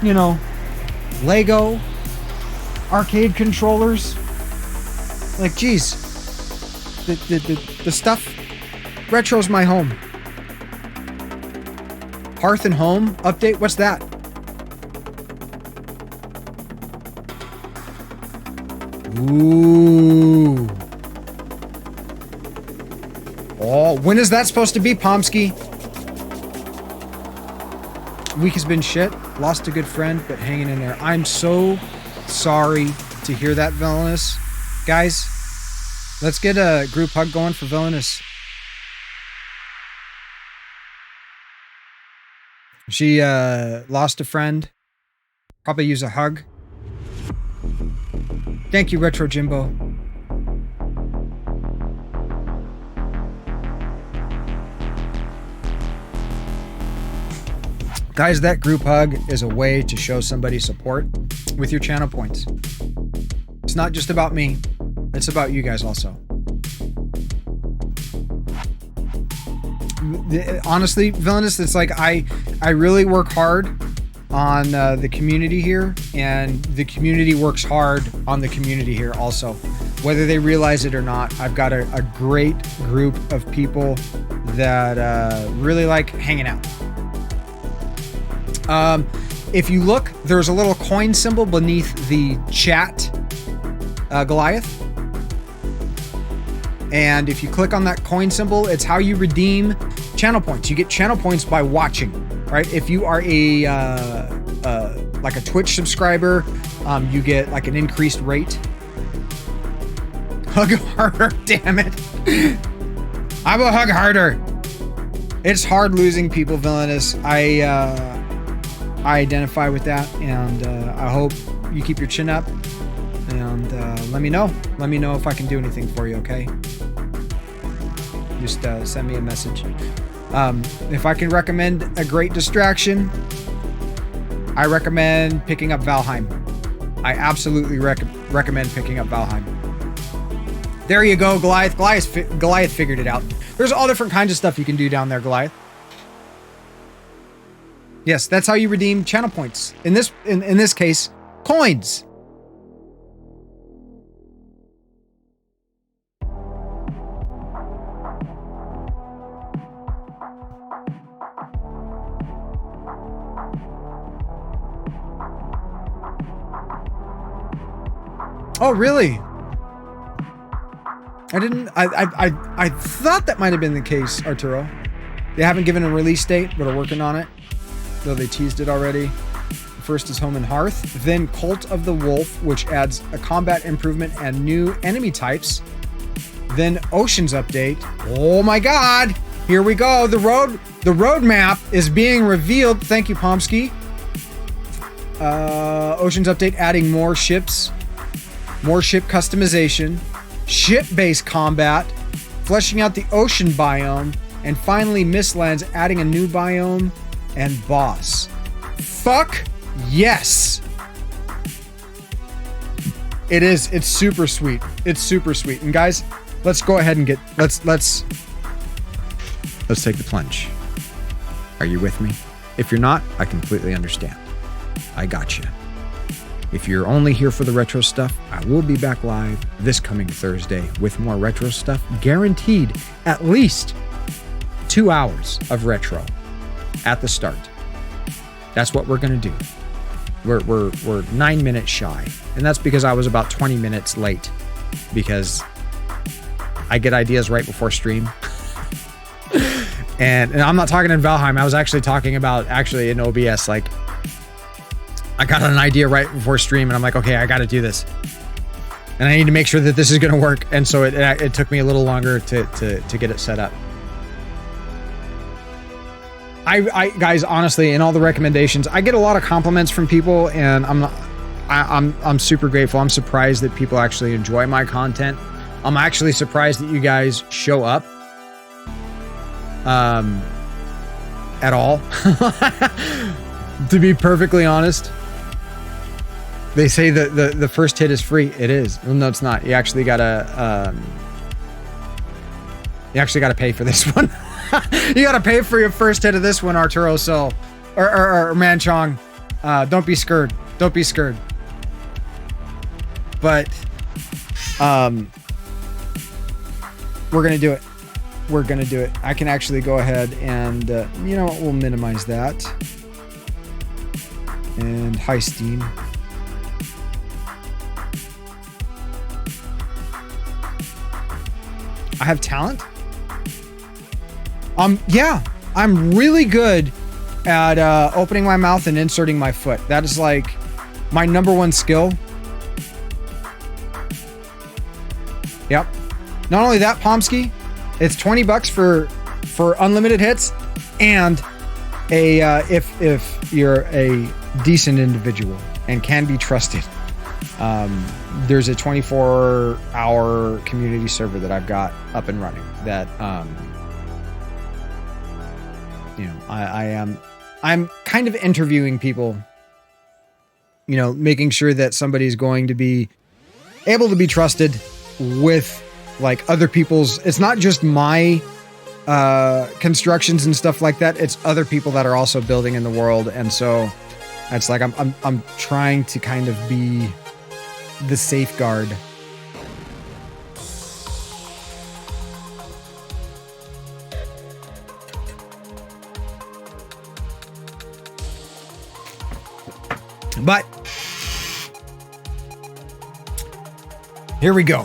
A: you know, Lego, arcade controllers. Like, geez. The stuff. Retro's my home. Hearth and Home update? What's that? Ooh. Oh, when is that supposed to be, Pomsky? Week has been shit. Lost a good friend, but hanging in there. I'm so sorry to hear that, Villainous. Guys, let's get a group hug going for Villainous. She lost a friend. Probably use a hug. Thank you, Retro Jimbo. Guys, that group hug is a way to show somebody support with your channel points. It's not just about me. It's about you guys also. Honestly, Villainous, it's like I really work hard on the community here, and the community works hard on the community here also. Whether they realize it or not, I've got a great group of people that really like hanging out. If you look, there's a little coin symbol beneath the chat, Goliath. And if you click on that coin symbol, it's how you redeem channel points. You get channel points by watching, right? If you are like a Twitch subscriber, you get like an increased rate. Hug harder, damn it. I will hug harder. It's hard losing people, Villainous. I identify with that, and I hope you keep your chin up, and let me know. Let me know if I can do anything for you, okay? Just send me a message. If I can recommend a great distraction, I recommend picking up Valheim. I absolutely recommend picking up Valheim. There you go, Goliath. Goliath figured it out. There's all different kinds of stuff you can do down there, Goliath. Yes, that's how you redeem channel points. In this case, coins. Oh, really? I didn't. I thought that might have been the case, Arturo. They haven't given a release date, but are working on it. Though they teased it already. First is Home and Hearth, then Cult of the Wolf, which adds a combat improvement and new enemy types. Then Oceans update. Oh my God! Here we go. The roadmap is being revealed. Thank you, Pomsky. Oceans update, adding more ships, more ship customization, ship-based combat, fleshing out the ocean biome, and finally Mistlands, adding a new biome and boss. Fuck yes! It is. It's super sweet. It's super sweet. And guys, let's go ahead and let's take the plunge. Are you with me? If you're not, I completely understand. I got you. If you're only here for the retro stuff, I will be back live this coming Thursday with more retro stuff, guaranteed at least 2 hours of retro at the start. That's what we're gonna do. We're 9 minutes shy, and that's because I was about 20 minutes late because I get ideas right before stream. and I'm not talking in Valheim. I was actually talking about in OBS. Like, I got an idea right before stream, and I'm like, okay, I got to do this, and I need to make sure that this is going to work. And so it took me a little longer to get it set up. I guys, honestly, in all the recommendations, I get a lot of compliments from people, and I'm super grateful. I'm surprised that people actually enjoy my content. I'm actually surprised that you guys show up at all. To be perfectly honest, they say that the first hit is free. It is. Well, no, it's not. You actually gotta pay for this one. You gotta pay for your first hit of this one, Arturo. So, or Manchong, don't be scared. Don't be scared. But, we're gonna do it. We're gonna do it. I can actually go ahead and, you know what? We'll minimize that. And hi, Steam. I have talent? Yeah, I'm really good at opening my mouth and inserting my foot. That is like my #1 skill. Yep. Not only that, Pomsky, it's $20 for unlimited hits, and if you're a decent individual and can be trusted, there's a 24-hour community server that I've got up and running that you know, I'm kind of interviewing people, you know, making sure that somebody's going to be able to be trusted with like other people's. It's not just my constructions and stuff like that. It's other people that are also building in the world, and so it's like I'm trying to kind of be the safeguard. But here we go.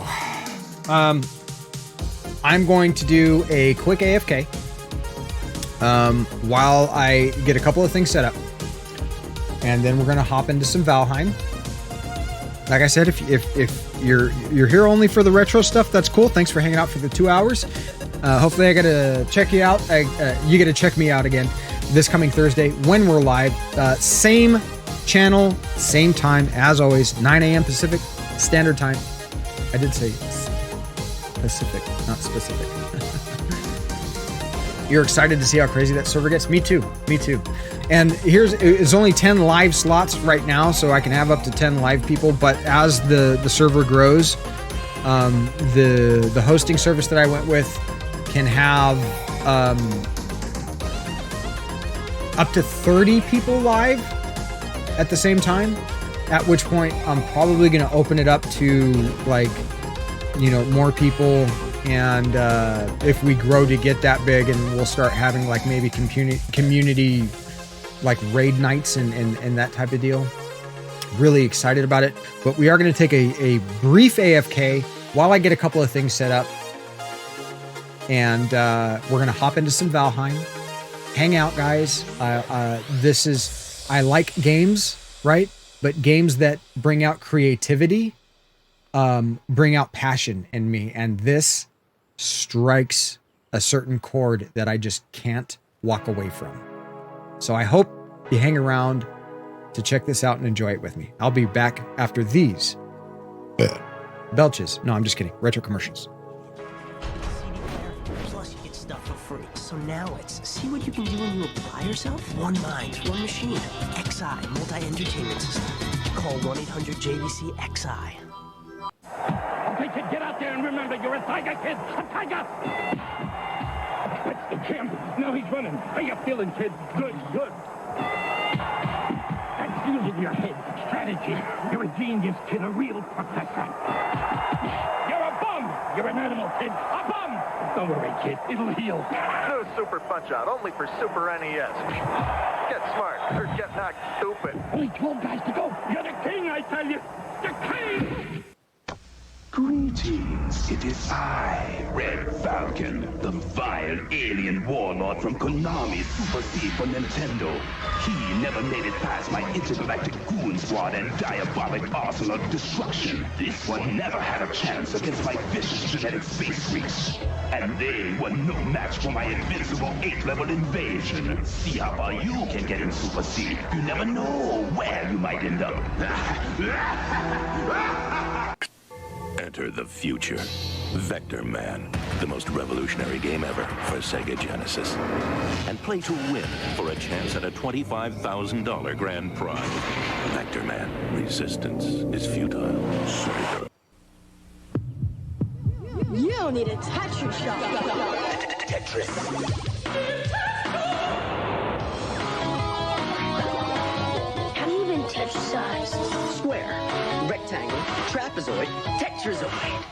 A: I'm going to do a quick AFK while I get a couple of things set up, and then we're gonna hop into some Valheim. Like I said, if you're here only for the retro stuff, that's cool. Thanks for hanging out for the 2 hours. Hopefully I get to check you out. You get to check me out again this coming Thursday when we're live. Same channel, same time as always, 9 a.m. Pacific Standard Time. I did say Pacific, not specific. You're excited to see how crazy that server gets? Me too. Me too. And it's only 10 live slots right now, so I can have up to 10 live people. But as the server grows, the hosting service that I went with can have up to 30 people live at the same time. At which point, I'm probably going to open it up to like, you know, more people. And if we grow to get that big, and we'll start having like maybe community like raid nights and that type of deal. Really excited about it. But we are going to take a brief AFK while I get a couple of things set up. And we're going to hop into some Valheim. Hang out, guys. I like games, right? But games that bring out creativity, bring out passion in me. And this strikes a certain chord that I just can't walk away from. So I hope you hang around to check this out and enjoy it with me. I'll be back after these belches. No, I'm just kidding. Retro commercials.
L: Plus, you get stuff for free. So now it's see what you can do when you apply yourself. One mind, one machine. XI, multi-entertainment system. Call 1-800-JVC-XI.
C: Okay, kid, get out there and remember, you're a tiger, kid! A tiger! That's the champ. Now he's running. How you feeling, kid? Good, good. That's using your head. Strategy. You're a genius, kid. A real professor. You're a bum! You're an animal, kid. A bum! Don't worry, kid. It'll heal.
M: New Super Punch-Out, only for Super NES. Get smart, or get knocked stupid.
C: Only 12 guys to go. You're the king, I tell you. The king!
N: Greetings, it is I, Red Falcon, the vile alien warlord from Konami Super C for Nintendo. He never made it past my intergalactic goon squad and diabolic arsenal of destruction. This one never had a chance against my vicious genetic space freaks. And they were no match for my invincible 8th-level invasion. See how far you can get in Super C. You never know where you might end up.
O: Enter the future. Vector Man, the most revolutionary game ever for Sega Genesis. And play to win for a chance at a $25,000 grand prize. Vector Man, resistance is futile. Sega.
P: You need a Tetris shot.
L: Tetris.
P: How do you even Tetris-sized?
L: Square, rectangle, trapezoid, tetrazoid.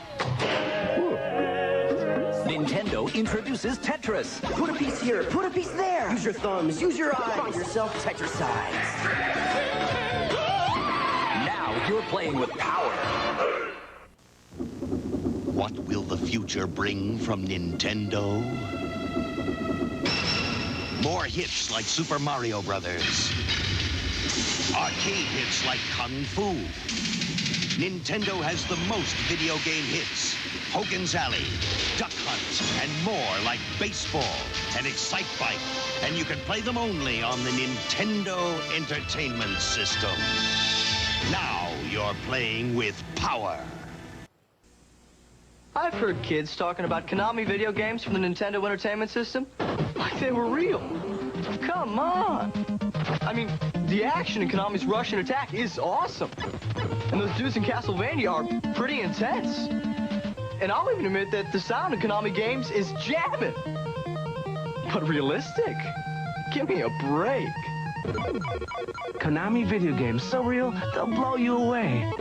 Q: Nintendo introduces Tetris.
L: Put a piece here, put a piece there. Use your thumbs, use your eyes. Find yourself Tetris-sized.
Q: Now you're playing with power.
B: What will the future bring from Nintendo? More hits like Super Mario Brothers. Arcade hits like Kung Fu. Nintendo has the most video game hits. Hogan's Alley, Duck Hunt, and more like baseball and Excite Bike. And you can play them only on the Nintendo Entertainment System. Now you're playing with power.
R: I've heard kids talking about Konami video games from the Nintendo Entertainment System like they were real. Come on. I mean, the action in Konami's Russian Attack is awesome. And those dudes in Castlevania are pretty intense. And I'll even admit that the sound in Konami games is jamming. But realistic? Give me a break.
N: Konami video games, so real, they'll blow you away.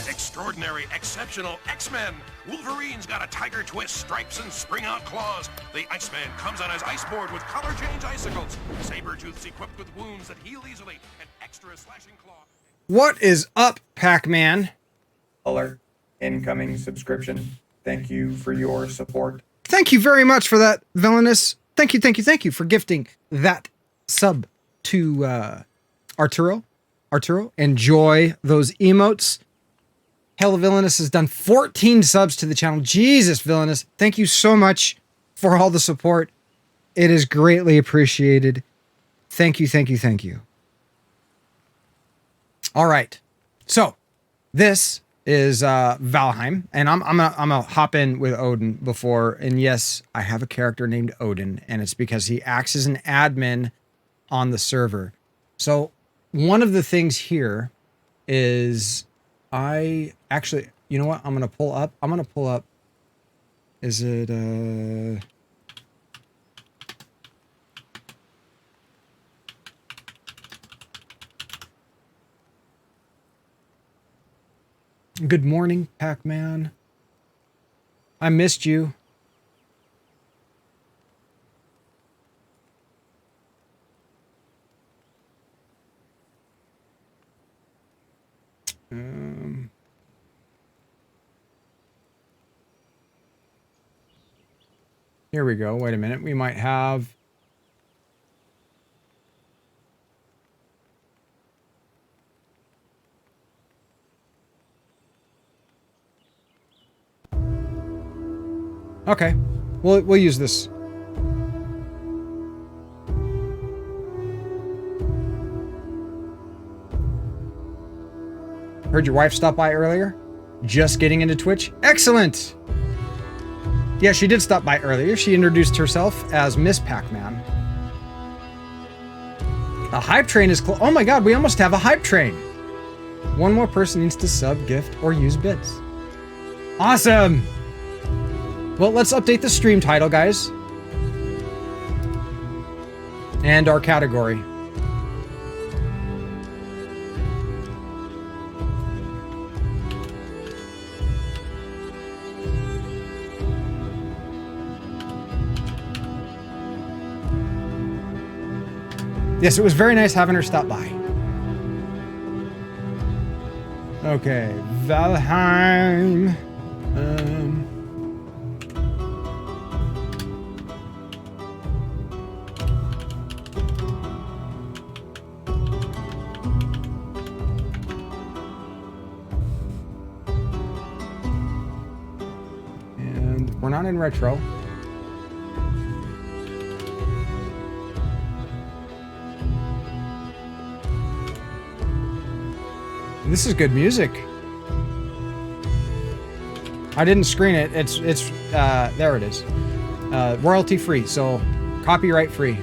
S: Extraordinary, exceptional X-Men. Wolverine's got a tiger twist, stripes, and spring-out claws. The Iceman comes on his ice board with color change icicles. Sabretooth's equipped with wounds that heal easily, and extra slashing claw.
A: What is up, Pac-Man?
E: Color, incoming subscription. Thank you for your support.
A: Thank you very much for that, Villainous. Thank you for gifting that sub to Arturo. Arturo, enjoy those emotes. Hell, Villainous has done 14 subs to the channel. Jesus, Villainous. Thank you so much for all the support. It is greatly appreciated. Thank you. All right. So, this is Valheim, and I'm gonna hop in with Odin before, and yes, I have a character named Odin, and it's because he acts as an admin on the server. So, one of the things here is I actually, you know what? I'm going to pull up. Is it, good morning, Pac-Man. I missed you. Here we go. Wait a minute. We might have... Okay. We'll use this. Heard your wife stop by earlier? Just getting into Twitch? Excellent! Yeah, she did stop by earlier. She introduced herself as Miss Pac-Man. A hype train is oh my god, we almost have a hype train! One more person needs to sub, gift, or use bits. Awesome! Well, let's update the stream title, guys. And our category. Yes, it was very nice having her stop by. Okay, Valheim. And we're not in retro. This is good music. I didn't screen it. It's there it is. Royalty free, so copyright free.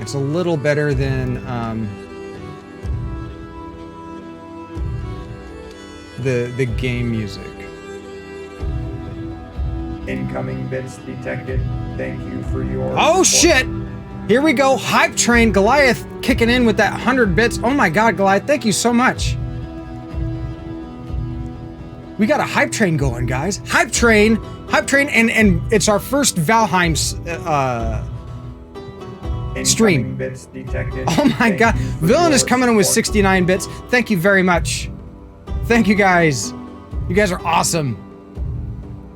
A: It's a little better than the game music.
E: Incoming bits detected. Thank you for your
A: Oh
E: support.
A: shit! Here we go. Hype train. Goliath kicking in with that 100 bits. Oh my god, Goliath, thank you so much. We got a hype train going, guys. Hype train, and it's our first Valheim stream.
E: Bits detected.
A: Oh my god, Villain is coming in with 69 bits. Thank you very much. Thank you guys. You guys are awesome.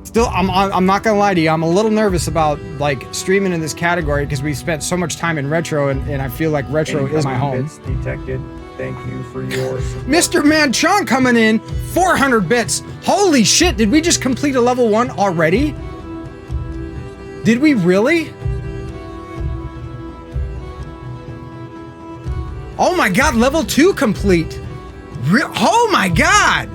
A: Still, I'm not gonna lie to you. I'm a little nervous about like streaming in this category because we spent so much time in retro, and I feel like retro is my home.
E: Bits detected. Thank you for your support.
A: Mr. Manchon coming in, 400 bits. Holy shit! Did we just complete a level 1 already? Did we really? Oh my god! Level 2 complete. Oh my god!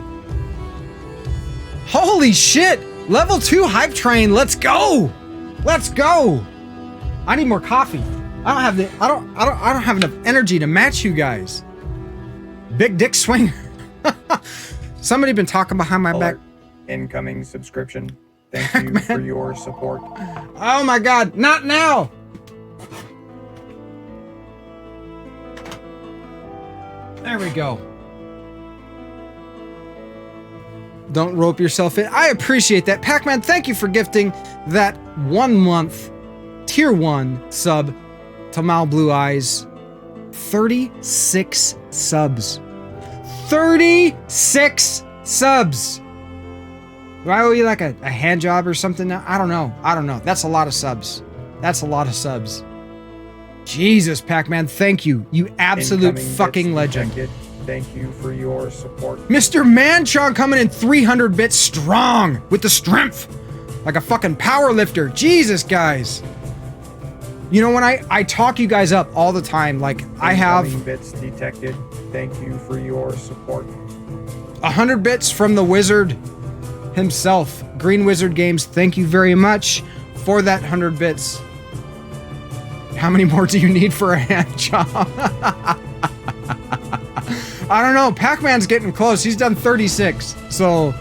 A: Holy shit! Level 2 hype train, let's go! Let's go! I need more coffee. I don't have enough energy to match you guys. Big dick swing. Somebody been talking behind my back.
E: Incoming subscription. Thank you for your support.
A: Oh my god, not now! There we go. Don't rope yourself in. I appreciate that. Pac-Man, thank you for gifting that 1 month tier 1 sub to Mal Blue Eyes. 36 subs. 36 subs. Do I owe you like a hand job or something now? I don't know. That's a lot of subs. That's a lot of subs. Jesus, Pac-Man, thank you. You absolute
E: Incoming
A: fucking
E: bits
A: legend.
E: detected. Thank you for your support.
A: Mr. Manchon coming in 300 bits strong with the strength. Like a fucking power lifter. Jesus, guys. You know, when I talk you guys up all the time, like I have...
E: Incoming bits detected. Thank you for your support.
A: 100 bits from the wizard himself. Green Wizard Games, thank you very much for that 100 bits. How many more do you need for a hand job? I don't know. Pac-Man's getting close. He's done 36. So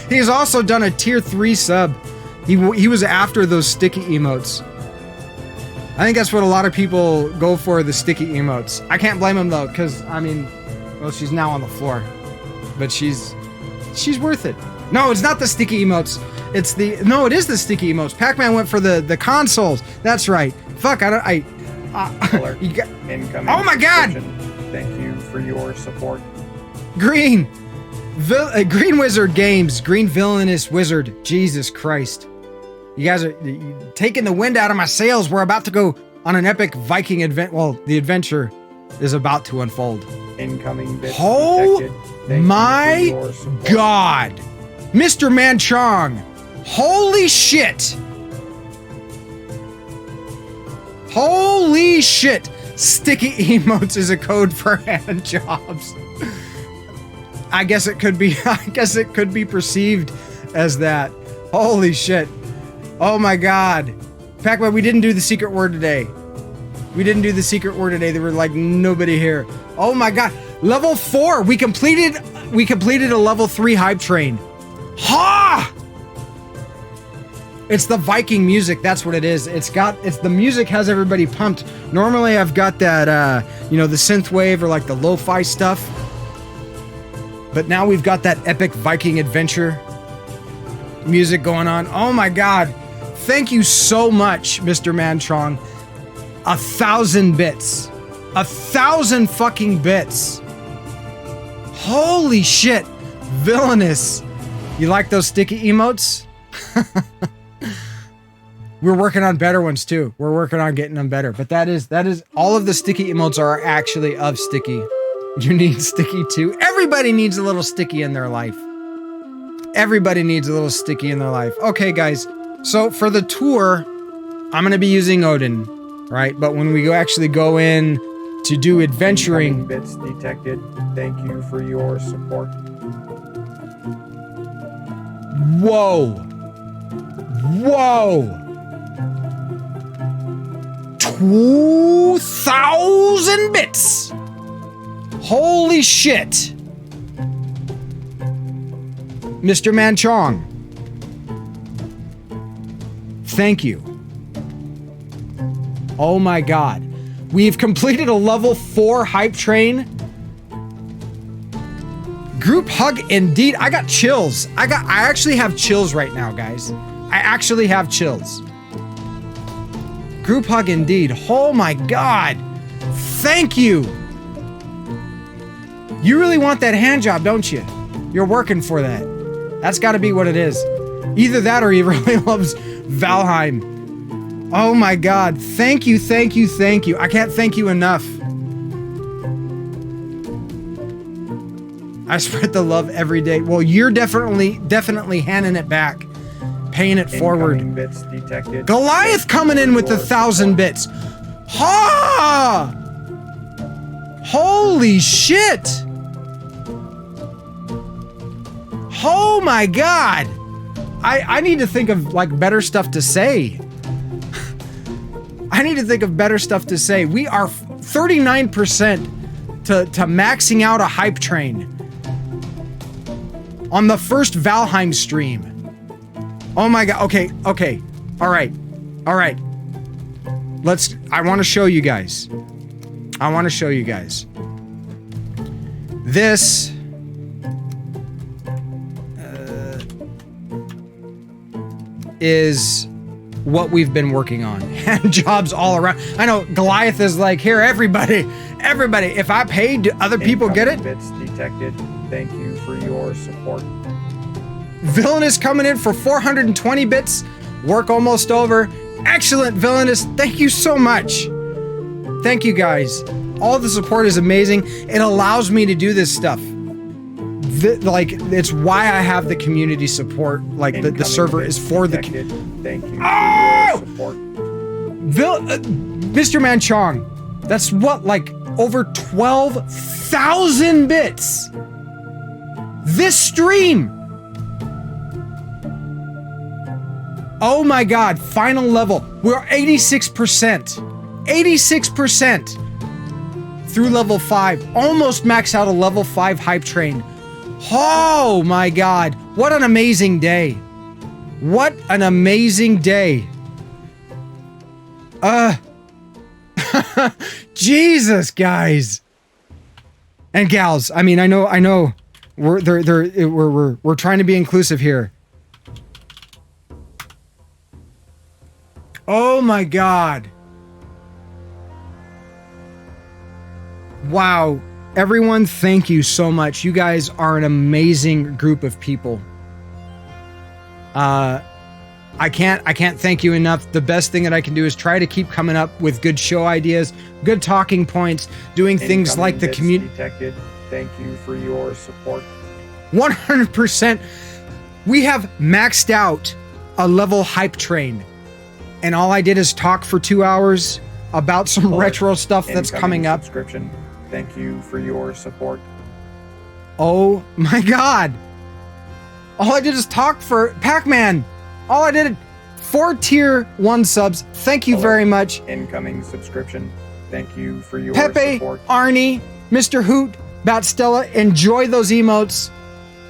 A: he's also done a tier 3 sub. He was after those sticky emotes. I think that's what a lot of people go for, the sticky emotes. I can't blame him though, because I mean, well, she's now on the floor, but she's worth it. No, it's not the sticky emotes. It is the sticky emotes. Pac-Man went for the consoles. That's right. Fuck,
E: Incoming
A: oh my god!
E: Thank you for your support.
A: Green! Green Wizard Games, Green Villainous Wizard. Jesus Christ. You guys are taking the wind out of my sails. We're about to go on an epic Viking advent. Well, the adventure is about to unfold.
E: Incoming bits
A: Oh
E: detected.
A: my God. Mr. Manchong. Holy shit. Holy shit. Sticky emotes is a code for hand jobs. I guess it could be perceived as that. Holy shit. Oh my God. Pac-Man, we didn't do the secret word today. There were like nobody here. Oh my God. Level 4. We completed a level 3 hype train. Ha! It's the Viking music. That's what it is. It's the music has everybody pumped. Normally I've got that, the synth wave or like the lo-fi stuff. But now we've got that epic Viking adventure music going on. Oh my God. Thank you so much, Mr. Manchong. 1,000 bits. 1,000 fucking bits. Holy shit. Villainous. You like those sticky emotes? We're working on better ones too. We're working on getting them better. But that is all of the sticky emotes are actually of sticky. You need sticky too. Everybody needs a little sticky in their life. Everybody needs a little sticky in their life. Okay, guys. So for the tour, I'm going to be using Odin, right? But when we actually go in to do adventuring...
E: Bits detected. Thank you for your support.
A: Whoa. Whoa. 2,000 bits. Holy shit. Mr. Manchong. Thank you. Oh my God. We've completed a level 4 hype train. Group hug indeed. I got chills. I actually have chills right now, guys. I actually have chills. Group hug indeed. Oh my God. Thank you. You really want that hand job, don't you? You're working for that. That's got to be what it is. Either that or he really loves Valheim. Oh my God. Thank you, thank you, thank you. I can't thank you enough. I spread the love every day. Well, you're definitely handing it back. Paying it forward.
E: Bits detected.
A: Goliath coming in with 1,000 bits. Ha! Holy shit! Oh my God! I need to think of like better stuff to say. I need to think of better stuff to say. We are 39% to maxing out a hype train on the first Valheim stream. Oh my God. Okay. All right. I want to show you guys. This is what we've been working on. Hand jobs all around. I know Goliath is like, here, everybody. If I paid, do other people get it?
E: Bits detected. Thank you for your support.
A: Villainous coming in for 420 bits. Work almost over. Excellent, Villainous. Thank you so much. Thank you, guys. All the support is amazing. It allows me to do this stuff. It's why I have the community support. Like, the server is for the...
E: Thank you for
A: your
E: support.
A: Mr. Manchong. That's what, like, over 12,000 bits. This stream. Oh my God, final level. We're 86%. 86% through level 5. Almost max out a level 5 hype train. Oh my God, what an amazing day. What an amazing day. Jesus, guys. And gals. I mean, I know we're trying to be inclusive here. Oh my God. Wow. Everyone, thank you so much. You guys are an amazing group of people. I can't thank you enough. The best thing that I can do is try to keep coming up with good show ideas, good talking points, doing things like the community.
E: Detected. Thank you for your support.
A: 100%. We have maxed out a level hype train, and all I did is talk for 2 hours about some retro stuff that's coming up.
E: Subscription. Thank you for your support.
A: Oh my God. All I did is talk for Pac-Man. All I did, 4 tier 1 subs. Thank you very much.
E: Incoming subscription. Thank you for your
A: Pepe,
E: support.
A: Arnie, Mr. Hoot, Batstella, enjoy those emotes.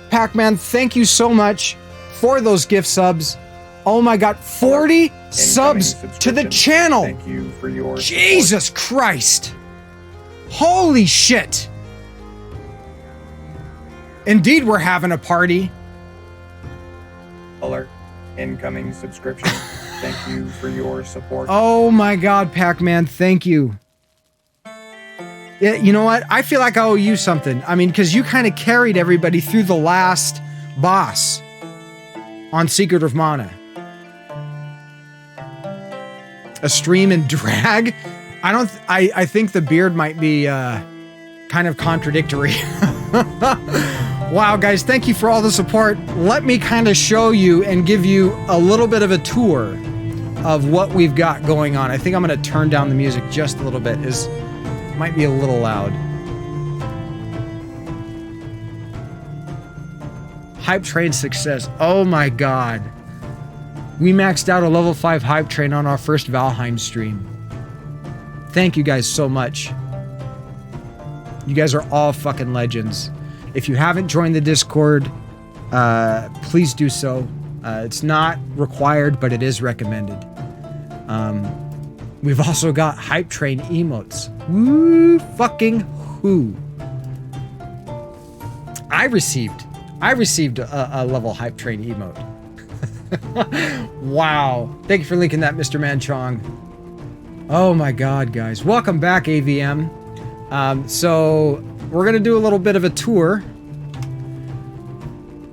A: Pac-Man, thank you so much for those gift subs. Oh my God, 40 subs to the channel.
E: Thank you for your
A: Jesus Christ. Holy shit. Indeed, we're having a party.
E: Alert. Incoming subscription. Thank you for your support.
A: Oh my God, Pac-Man, thank you. Yeah, you know what? I feel like I owe you something. I mean, because you kind of carried everybody through the last boss on Secret of Mana. A stream and drag? I think the beard might be kind of contradictory. Wow, guys, thank you for all the support. Let me kind of show you and give you a little bit of a tour of what we've got going on. I think I'm going to turn down the music just a little bit. Might be a little loud. Hype train success. Oh my God. We maxed out a level 5 hype train on our first Valheim stream. Thank you guys so much. You guys are all fucking legends. If you haven't joined the Discord, please do so. It's not required, but it is recommended. We've also got hype train emotes. Woo fucking who? I received a level hype train emote. Wow. Thank you for linking that, Mr. Manchong. Oh my God, guys. Welcome back, AVM. So we're going to do a little bit of a tour.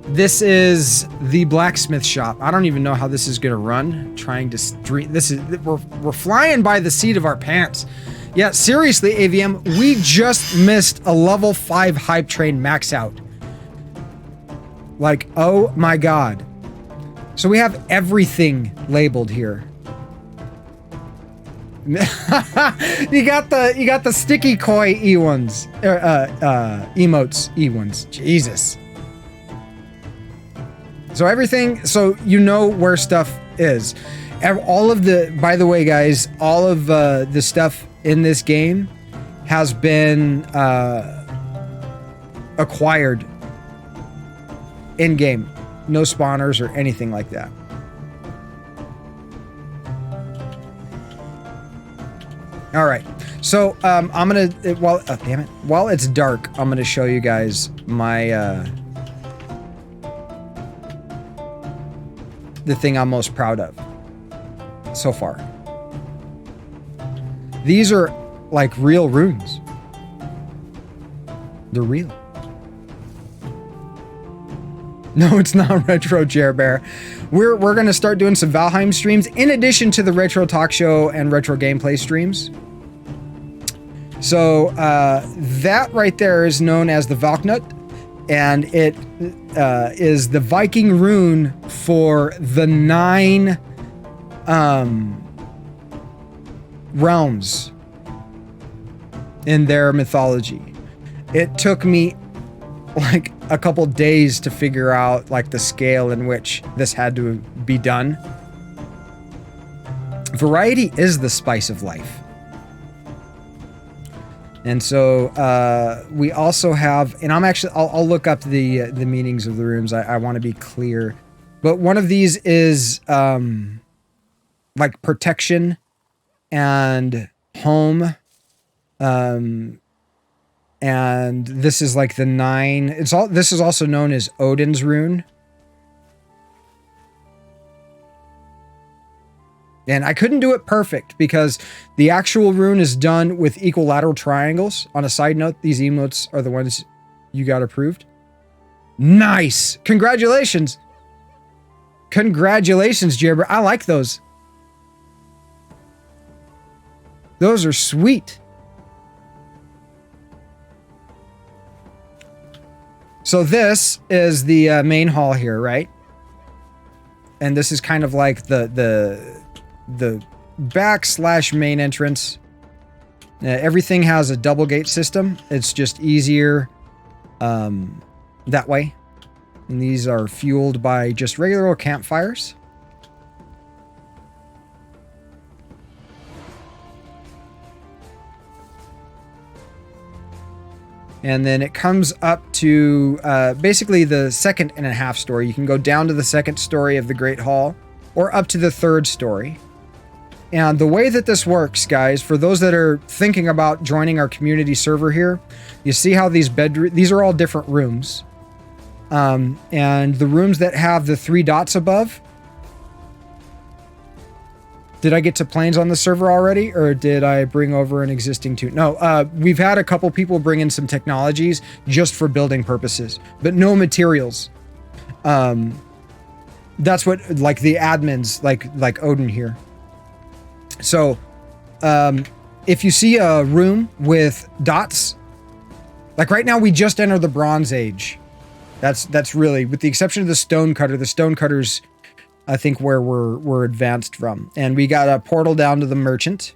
A: This is the blacksmith shop. I don't even know how this is going to run. Trying to stream. We're flying by the seat of our pants. Yeah, seriously, AVM, we just missed a level 5 hype train max out. Like, oh my God. So we have everything labeled here. you got the sticky koi E1s, emotes E1s. Jesus. So everything, so you know where stuff is. All of the, by the way, guys, all of the stuff in this game has been acquired in game. No spawners or anything like that. All right, so I'm gonna damn it, while it's dark, I'm gonna show you guys my the thing I'm most proud of so far. These are like real runes. They're real. No, it's not retro, Chair Bear. We're gonna start doing some Valheim streams in addition to the retro talk show and retro gameplay streams. So that right there is known as the Valknut, and it is the Viking rune for the 9 realms in their mythology. It took me like a couple days to figure out like the scale in which this had to be done. Variety is the spice of life. And so we also have, and I'll look up the meanings of the runes. I want to be clear, but one of these is like protection and home, and this is like the 9. This is also known as Odin's rune. And I couldn't do it perfect because the actual rune is done with equilateral triangles. On a side note, these emotes are the ones you got approved. Nice. Congratulations. Congratulations, Jibber. I like those. Those are sweet. So this is the main hall here, right? And this is kind of like the back / main entrance. Everything has a double gate system. It's just easier that way. And these are fueled by just regular old campfires. And then it comes up to basically the 2.5 story. You can go down to the 2nd story of the Great Hall or up to the 3rd story. And the way that this works, guys, for those that are thinking about joining our community server here, you see how these are all different rooms. And the rooms that have the 3 dots above. Did I get to planes on the server already, or did I bring over an existing tool? No, we've had a couple people bring in some technologies just for building purposes, but no materials. That's what, like the admins, like Odin here. So, if you see a room with dots, like right now we just entered the Bronze Age. That's really, with the exception of the Stonecutter's I think where we're advanced from. And we got a portal down to the merchant.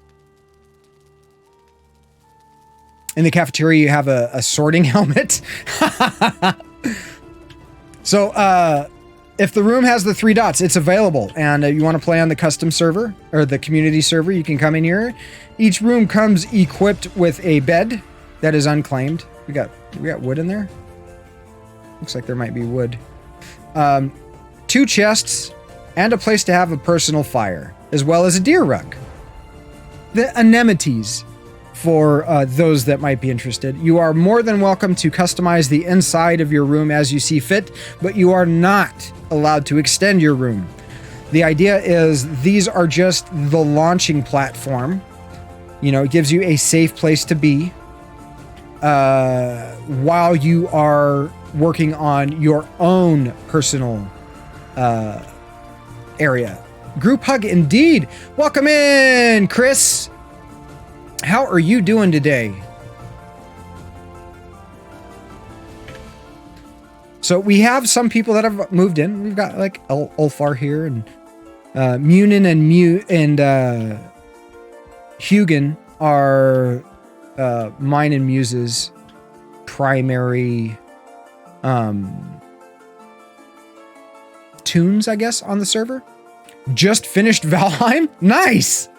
A: In the cafeteria, you have a sorting helmet. So, if the room has the 3 dots, it's available. And you want to play on the custom server or the community server, you can come in here. Each room comes equipped with a bed that is unclaimed. We got wood in there. Looks like there might be wood. 2 chests. And a place to have a personal fire, as well as a deer rug. The anemones, for those that might be interested. You are more than welcome to customize the inside of your room as you see fit, but you are not allowed to extend your room. The idea is these are just the launching platform. You know, it gives you a safe place to be while you are working on your own personal area. Group hug indeed. Welcome in, Chris. How are you doing today? So we have some people that have moved in. We've got like Ulfar here, and Munin and Hugin are mine and Muse's primary tunes, I guess, on the server. Just finished Valheim. Nice.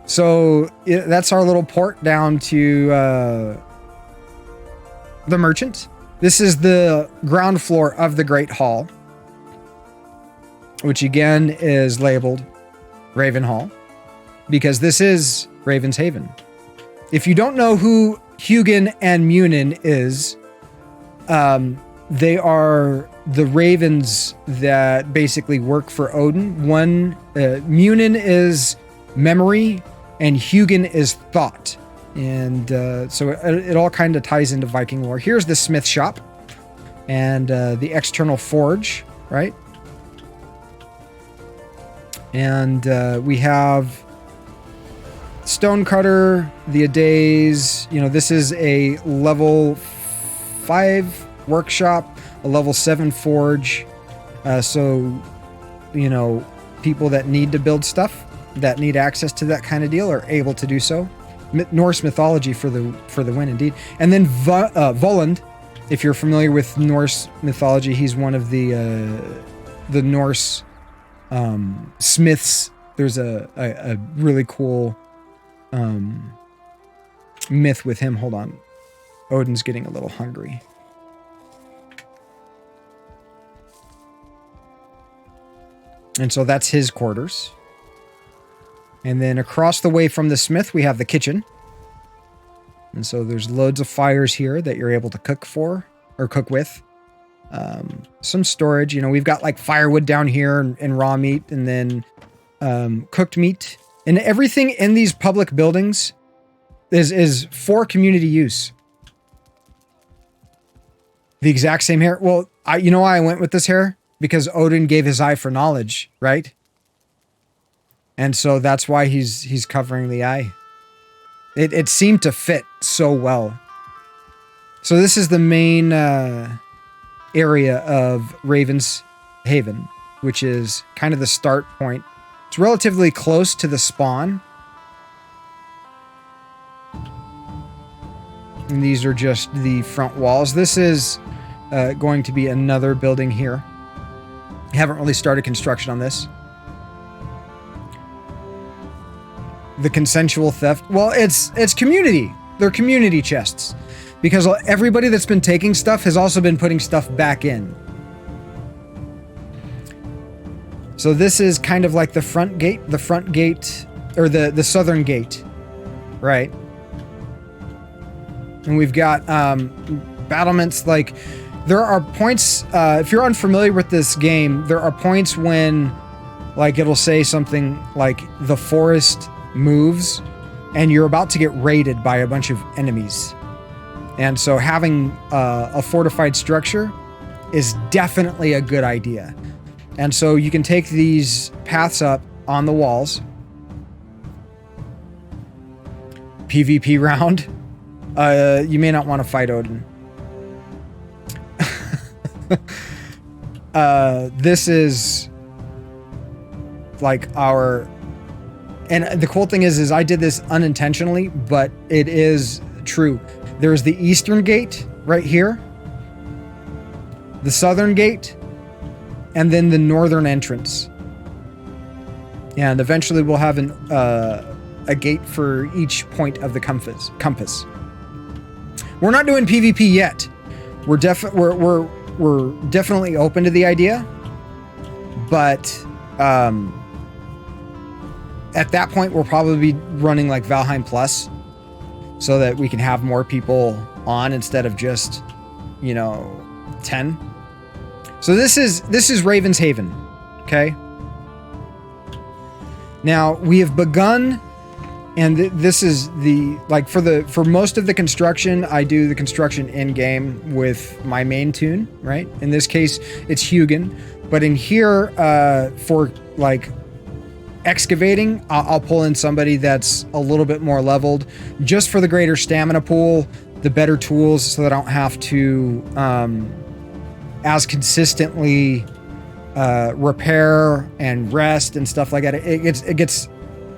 A: So that's our little port down to the merchant. This is the ground floor of the Great Hall, which again is labeled Raven Hall because this is Raven's Haven. If you don't know who Hugin and Munin is, they are the ravens that basically work for Odin. One, Munin is memory and Hugin is thought. And so it all kind of ties into Viking lore. Here's the smith shop and the external forge, right? And we have Stonecutter, the Adays. You know, this is a level 5 workshop, a level 7 forge. So, you know, people that need to build stuff, that need access to that kind of deal, are able to do so. Norse mythology for the win, indeed. And then Voland, if you're familiar with Norse mythology, he's one of the Norse smiths. There's a really cool myth with him. Hold on. Odin's getting a little hungry. And so that's his quarters. And then across the way from the smith, we have the kitchen. And so there's loads of fires here that you're able to cook with. some storage. You know, we've got like firewood down here and raw meat, and then cooked meat, and everything in these public buildings is for community use. The exact same hair. Well, you know why I went with this hair? Because Odin gave his eye for knowledge, right? And so that's why he's covering the eye. It seemed to fit so well. So this is the main area of Raven's Haven, which is kind of the start point. It's relatively close to the spawn. And these are just the front walls. This is going to be another building here. I haven't really started construction on this. The consensual theft. Well, it's community. They're community chests. Because everybody that's been taking stuff has also been putting stuff back in. So this is kind of like the front gate, or the southern gate, right? And we've got battlements. Like, there are points, if you're unfamiliar with this game, there are points when, like, it'll say something like the forest moves and you're about to get raided by a bunch of enemies. And so having a fortified structure is definitely a good idea. And so you can take these paths up on the walls. PvP round. You may not want to fight Odin. This is like our... And the cool thing is I did this unintentionally, but it is true. There's the eastern gate right here, the southern gate, and then the northern entrance. And eventually we'll have a gate for each point of the compass. We're not doing PvP yet. We're definitely open to the idea, but at that point we'll probably be running like Valheim Plus, so that we can have more people on instead of just, 10. So this is Raven's Haven, okay? Now we have begun, and this is the, like, for most of the construction, I do the construction in game with my main tune, right? In this case, it's Hugin, but in here, for like excavating, I'll pull in somebody that's a little bit more leveled, just for the greater stamina pool, the better tools, so that I don't have to as consistently repair and rest and stuff like that. It gets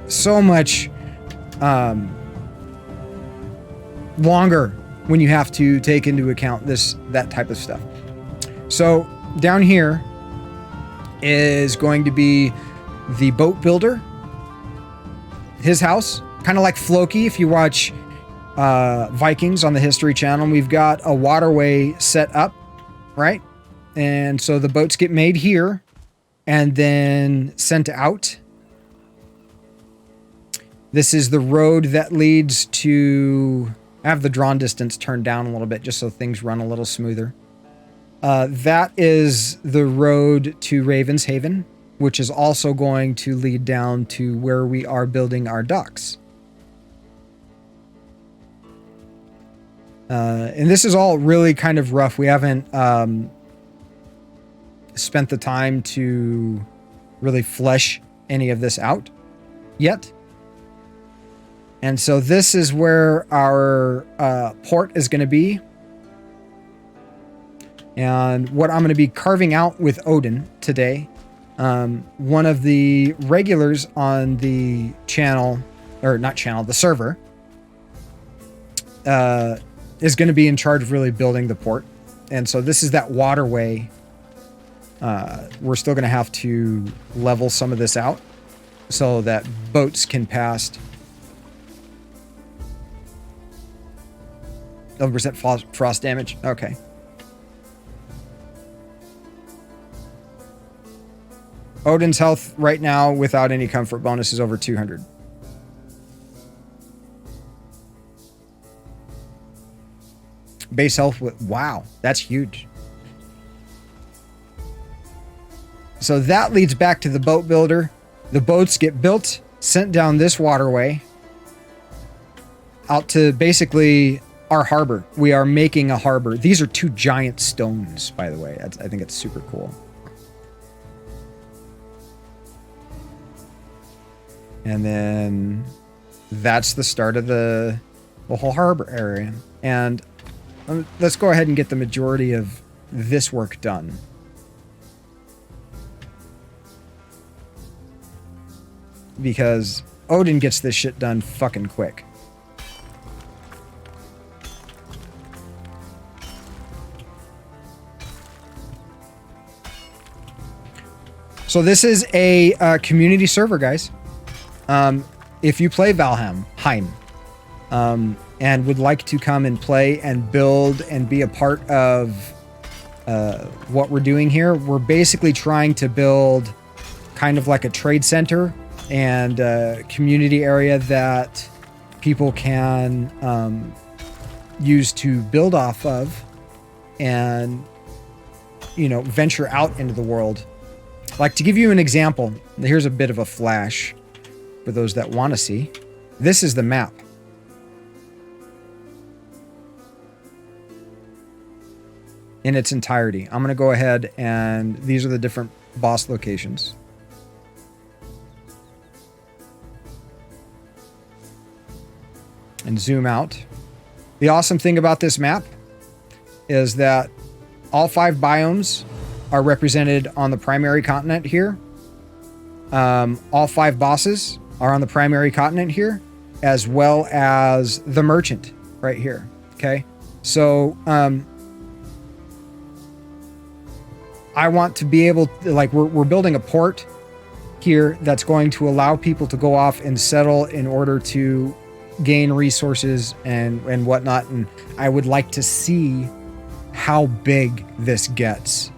A: so much longer when you have to take into account that type of stuff. So down here is going to be the boat builder, his house, kind of like Floki. If you watch Vikings on the History Channel, we've got a waterway set up, right? And so the boats get made here and then sent out. This is the road that leads to... I have the drawn distance turned down a little bit just so things run a little smoother. That is the road to Raven's Haven, which is also going to lead down to where we are building our docks. And this is all really kind of rough. We haven't spent the time to really flesh any of this out yet. And so this is where our port is going to be. And what I'm going to be carving out with Odin today. One of the regulars on the channel, or not channel, the server, is going to be in charge of really building the port. And so this is that waterway. We're still going to have to level some of this out so that boats can pass. 11% frost damage. Okay. Odin's health right now without any comfort bonus is over 200. Base health with... Wow, that's huge. So that leads back to the boat builder. The boats get built, sent down this waterway out to basically our harbor. We are making a harbor. These are 2 giant stones, by the way. I think it's super cool. And then that's the start of the whole harbor area. And let's go ahead and get the majority of this work done. Because Odin gets this shit done fucking quick. So this is a community server, guys. If you play Valheim, and would like to come and play and build and be a part of what we're doing here, we're basically trying to build kind of like a trade center and a community area that people can use to build off of and, you know, venture out into the world. Like, to give you an example, here's a bit of a flash for those that want to see. This is the map. In its entirety. I'm going to go ahead and these are the different boss locations. And zoom out. The awesome thing about this map is that all 5 biomes are represented on the primary continent here. All 5 bosses are on the primary continent here, as well as the merchant right here. Okay. So, I want to be able to, like, we're building a port here that's going to allow people to go off and settle in order to gain resources and whatnot. And I would like to see how big this gets.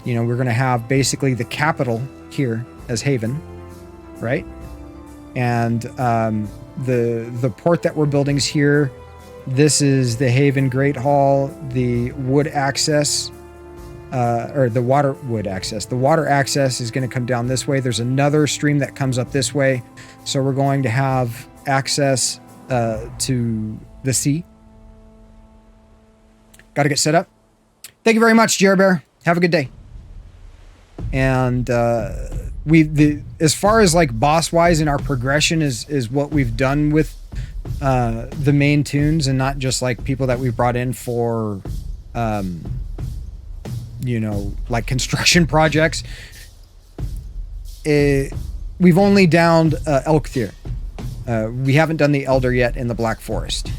A: You know, we're going to have basically the capital here as Haven, right? And the port that we're building is here. This is the Haven Great Hall, the wood access, or the water wood access. The water access is going to come down this way. There's another stream that comes up this way. So we're going to have access to the sea. Got to get set up. Thank you very much, Jer Bear. Have a good day. And as far as like boss wise in our progression is what we've done with the main tunes, and not just like people that we brought in for you know, like construction projects. We've only downed Elkthir. We haven't done the Elder yet in the Black Forest.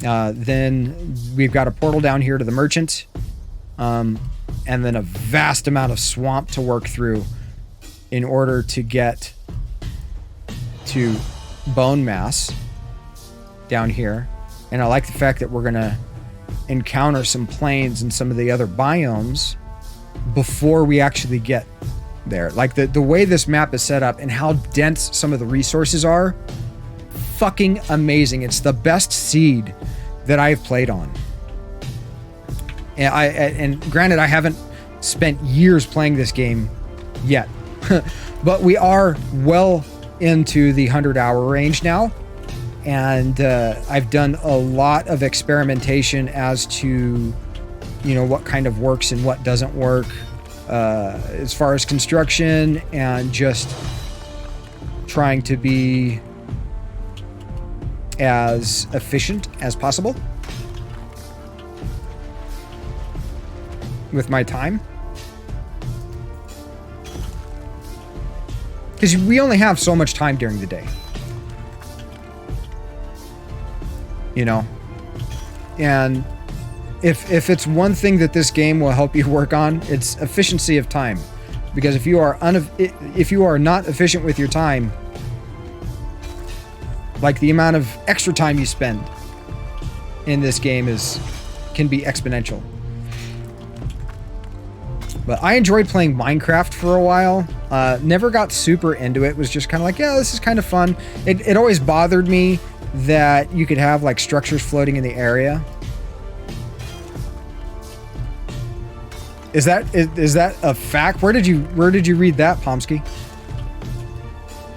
A: Then we've got a portal down here to the merchant. And then a vast amount of swamp to work through in order to get to Bone Mass down here. And I like the fact that we're going to encounter some plains and some of the other biomes before we actually get there. Like the way this map is set up and how dense some of the resources are, fucking amazing. It's the best seed that I've played on. And granted, I haven't spent years playing this game yet, but we are well into the 100-hour range now. And I've done a lot of experimentation as to, you know, what kind of works and what doesn't work as far as construction, and just trying to be as efficient as possible with my time. Because we only have so much time during the day. You know? And if it's one thing that this game will help you work on, it's efficiency of time. Because if you are not efficient with your time, like the amount of extra time you spend in this game can be exponential. But I enjoyed playing Minecraft for a while. Never got super into it. Was just kind of like, yeah, this is kind of fun. It always bothered me that you could have like structures floating in the area. Is that a fact? Where did you read that, Pomsky?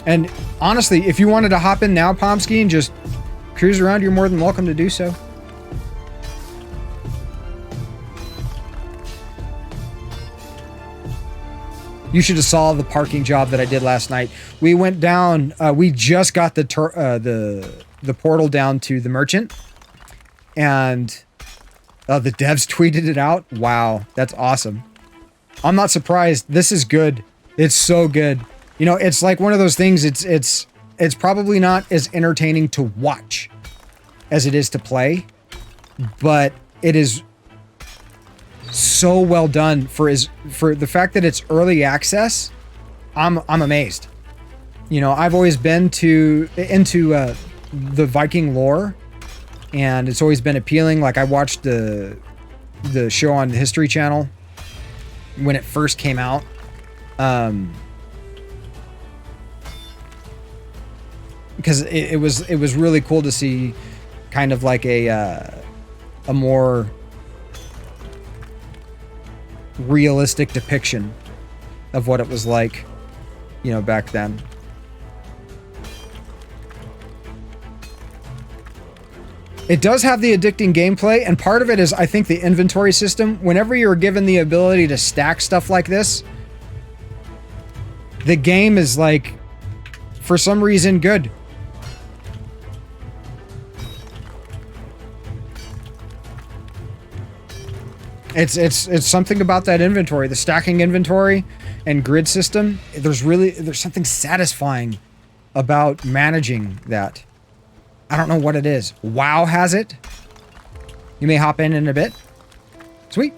A: And honestly, if you wanted to hop in now, Pomsky, and just cruise around, you're more than welcome to do so. You should have saw the parking job that I did last night. We went down. We just got the portal down to the merchant, and the devs tweeted it out. Wow, that's awesome. I'm not surprised. This is good. It's so good. You know, it's like one of those things. It's probably not as entertaining to watch as it is to play, but it is so well done for the fact that it's early access. I'm amazed. You know, I've always been into the Viking lore, and it's always been appealing. Like, I watched the show on the History Channel when it first came out. Because it was really cool to see kind of like a more realistic depiction of what it was like, you know, back then. It does have the addicting gameplay, and part of it is, I think, the inventory system. Whenever you're given the ability to stack stuff like this, the game is, like, for some reason, good. It's something about that inventory, the stacking inventory and grid system. There's something satisfying about managing that. I don't know what it is. WoW has it. You may hop in a bit. Sweet.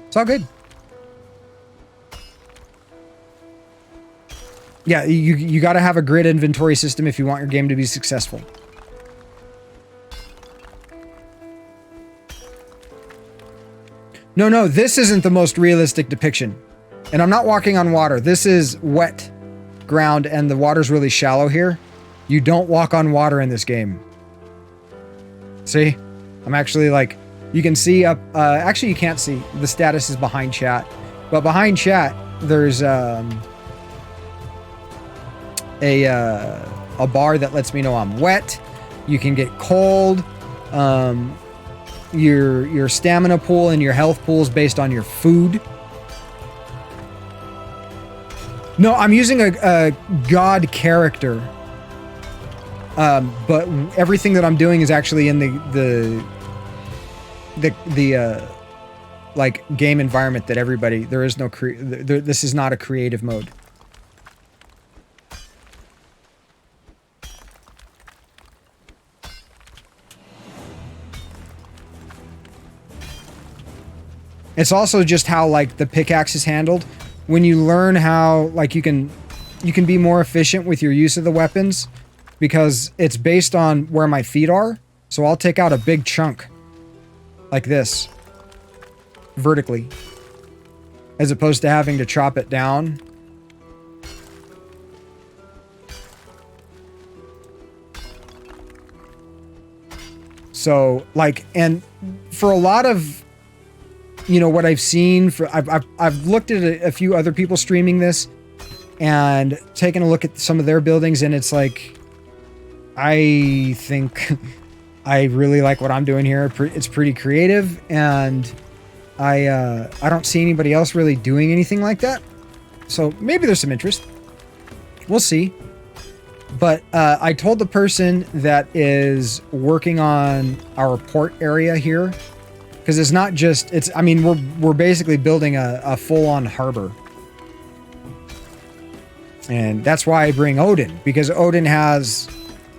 A: It's all good. Yeah, you got to have a grid inventory system if you want your game to be successful. No, this isn't the most realistic depiction. And I'm not walking on water. This is wet ground, and the water's really shallow here. You don't walk on water in this game. See? I'm actually, like, you can see up, actually you can't see. The status is behind chat. But behind chat, there's a bar that lets me know I'm wet. You can get cold. Your stamina pool and your health pool is based on your food. No, I'm using a god character. But everything that I'm doing is actually in the like game environment that everybody, there is no this is not a creative mode. It's also just how, like, the pickaxe is handled. When you learn how, like, you can be more efficient with your use of the weapons, because it's based on where my feet are. So I'll take out a big chunk like this vertically, as opposed to having to chop it down. So, like, and for a lot of, you know, what I've seen, I've looked at a few other people streaming this and taken a look at some of their buildings, and it's like, I think I really like what I'm doing here. It's pretty creative, and I don't see anybody else really doing anything like that. So maybe there's some interest. We'll see. But I told the person that is working on our port area here, because it's not just, I mean, we're basically building a full-on harbor. And that's why I bring Odin, because Odin has,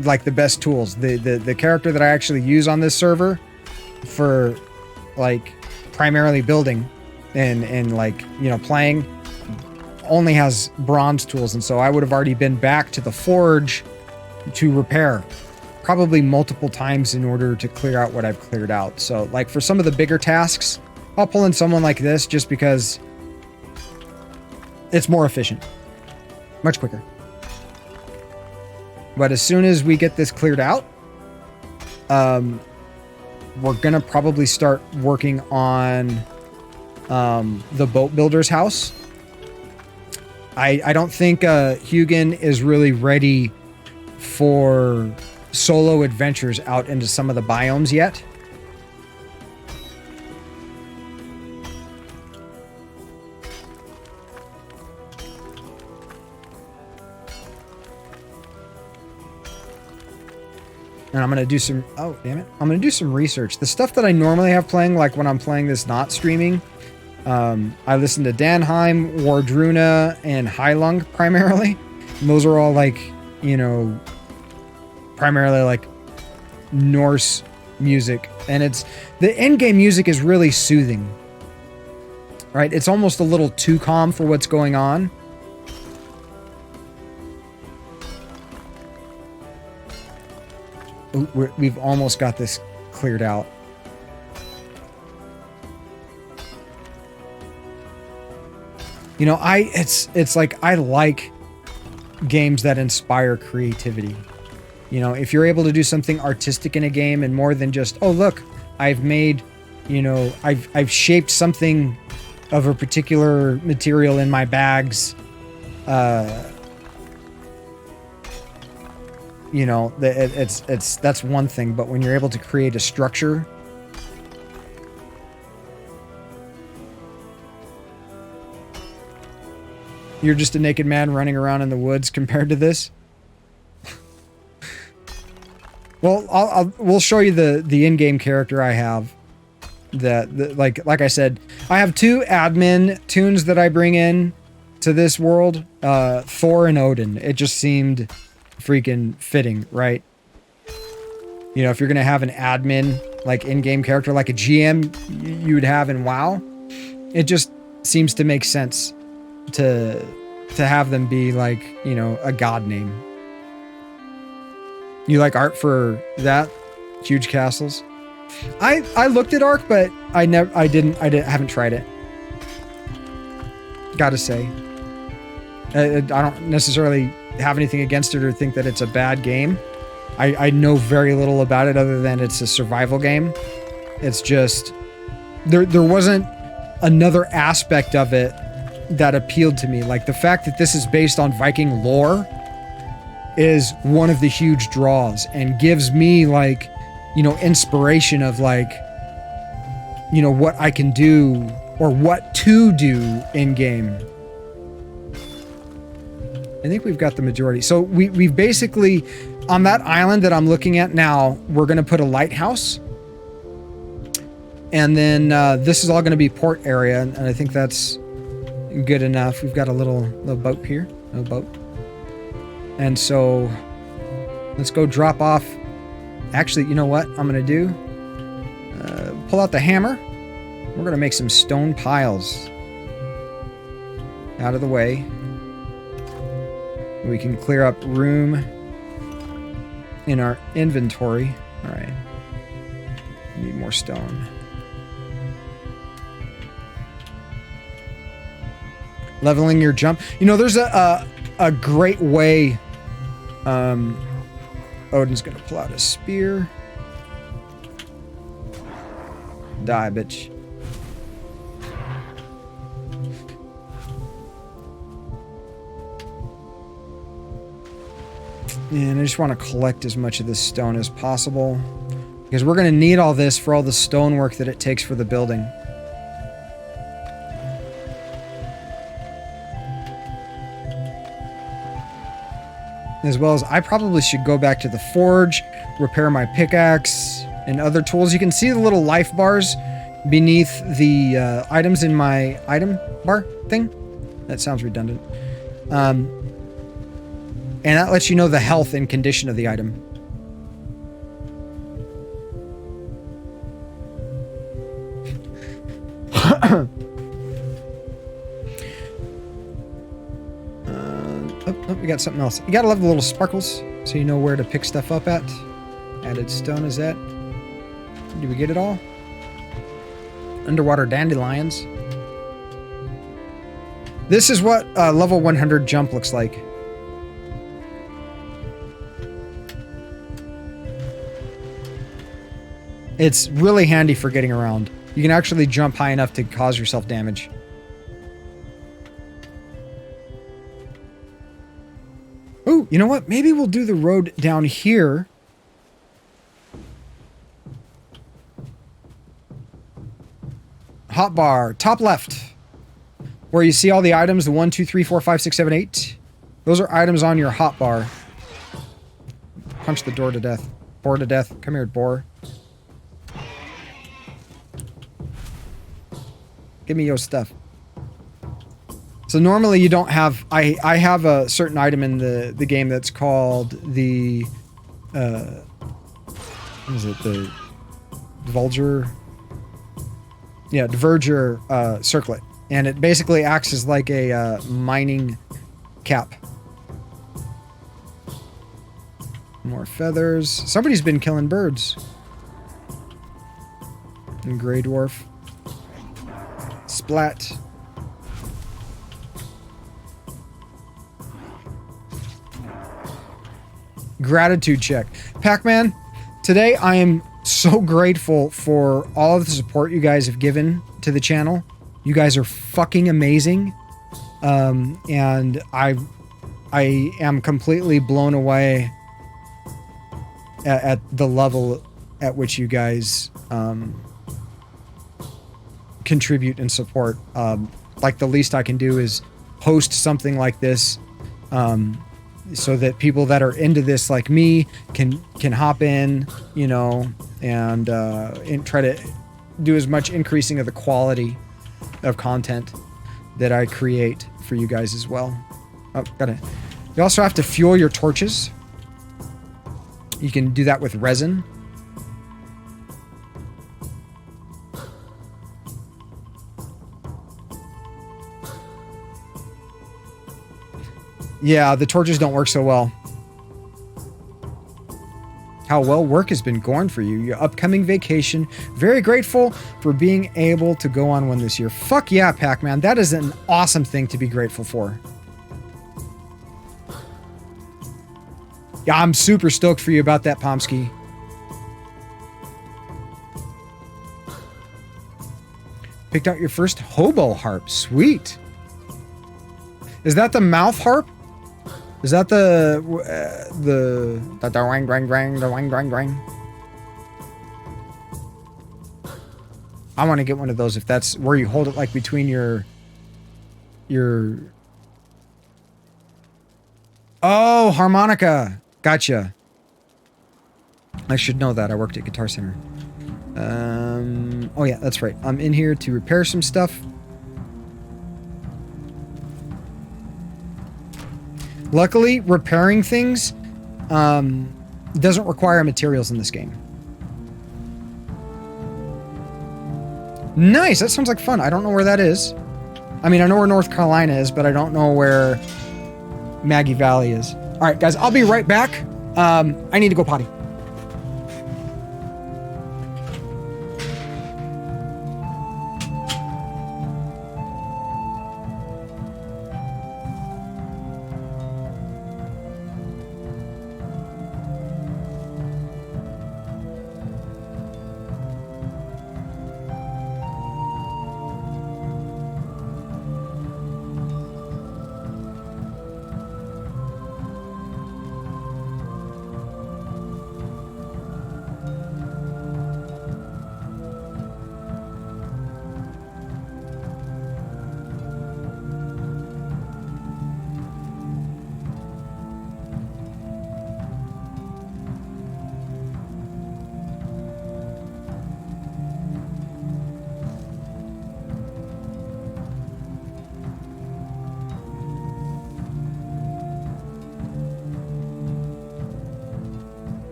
A: like, the best tools. The character that I actually use on this server for, like, primarily building and like, you know, playing, only has bronze tools. And so I would have already been back to the forge to repair probably multiple times in order to clear out what I've cleared out. So, like, for some of the bigger tasks, I'll pull in someone like this just because it's more efficient, much quicker. But as soon as we get this cleared out, we're gonna probably start working on the boat builder's house. I don't think Hugin is really ready for solo adventures out into some of the biomes yet. And I'm going to do some, oh, damn it. I'm going to do some research. The stuff that I normally have playing, like when I'm playing this not streaming, I listen to Danheim, Wardruna, and Heilung primarily. And those are all like, you know, primarily like Norse music. And it's, the in-game music is really soothing, right? It's almost a little too calm for what's going on. We've almost got this cleared out. You know, it's like I like games that inspire creativity. You know, if you're able to do something artistic in a game and more than just, oh look, I've made, you know, I've shaped something of a particular material in my bags. You know, that's one thing, but when you're able to create a structure, you're just a naked man running around in the woods compared to this. Well, we'll show you the in-game character I have. Like I said, I have 2 admin tunes that I bring in to this world, Thor and Odin. It just seemed freaking fitting, right? You know, if you're gonna have an admin like in-game character, like a GM you would have in WoW, it just seems to make sense to have them be like, you know, a god name. You like art for that? Huge castles. I looked at Ark, but I haven't tried it. Gotta say, I don't necessarily have anything against it or think that it's a bad game. I know very little about it other than it's a survival game. It's just there wasn't another aspect of it that appealed to me. Like the fact that this is based on Viking lore is one of the huge draws and gives me like, you know, inspiration of like, you know, what I can do or what to do in game. I think we've got the majority. So we've basically, on that island that I'm looking at now, we're going to put a lighthouse. And then this is all going to be port area. And I think that's good enough. We've got a little boat here. A boat. And so let's go drop off. Actually, you know what I'm going to do? Pull out the hammer. We're going to make some stone piles out of the way. We can clear up room in our inventory. All right. Need more stone. Leveling your jump. You know, there's a great way. Odin's gonna pull out a spear. Die, bitch. And I just want to collect as much of this stone as possible, because we're going to need all this for all the stonework that it takes for the building. As well as I probably should go back to the forge, repair my pickaxe and other tools. You can see the little life bars beneath the items in my item bar thing. That sounds redundant. And that lets you know the health and condition of the item. Oh, we got something else. You gotta love the little sparkles, so you know where to pick stuff up at. Added stone is that. Did we get it all? Underwater dandelions. This is what level 100 jump looks like. It's really handy for getting around. You can actually jump high enough to cause yourself damage. Ooh, you know what? Maybe we'll do the road down here. Hotbar, top left. Where you see all the items, the 1, 2, 3, 4, 5, 6, 7, 8. Those are items on your hotbar. Punch the door to death. Boar to death. Come here, boar. Give me your stuff. So normally you don't have... I have a certain item in the game that's called the... what is it? The Divulger... Yeah, Diverger circlet. And it basically acts as like a mining cap. More feathers. Somebody's been killing birds. And Grey Dwarf. Splat. Gratitude check. Pac-Man, today I am so grateful for all of the support you guys have given to the channel. You guys are fucking amazing. And I am completely blown away at the level at which you guys contribute and support. Like the least I can do is host something like this, so that people that are into this like me can hop in, you know, and try to do as much increasing of the quality of content that I create for you guys as well. Oh, got it. You also have to fuel your torches. You can do that with resin. Yeah, the torches don't work so well. How well work has been going for you. Your upcoming vacation. Very grateful for being able to go on one this year. Fuck yeah, Pac-Man. That is an awesome thing to be grateful for. Yeah, I'm super stoked for you about that, Pomsky. Picked out your first hobo harp. Sweet. Is that the mouth harp? Is that the wang wang wang, the wang wang wang? I want to get one of those if that's where you hold it like between your Oh, harmonica. Gotcha. I should know that. I worked at Guitar Center. Oh yeah, that's right. I'm in here to repair some stuff. Luckily, repairing things doesn't require materials in this game. Nice, that sounds like fun. I don't know where that is. I mean, I know where North Carolina is, but I don't know where Maggie Valley is. All right, guys, I'll be right back. I need to go potty.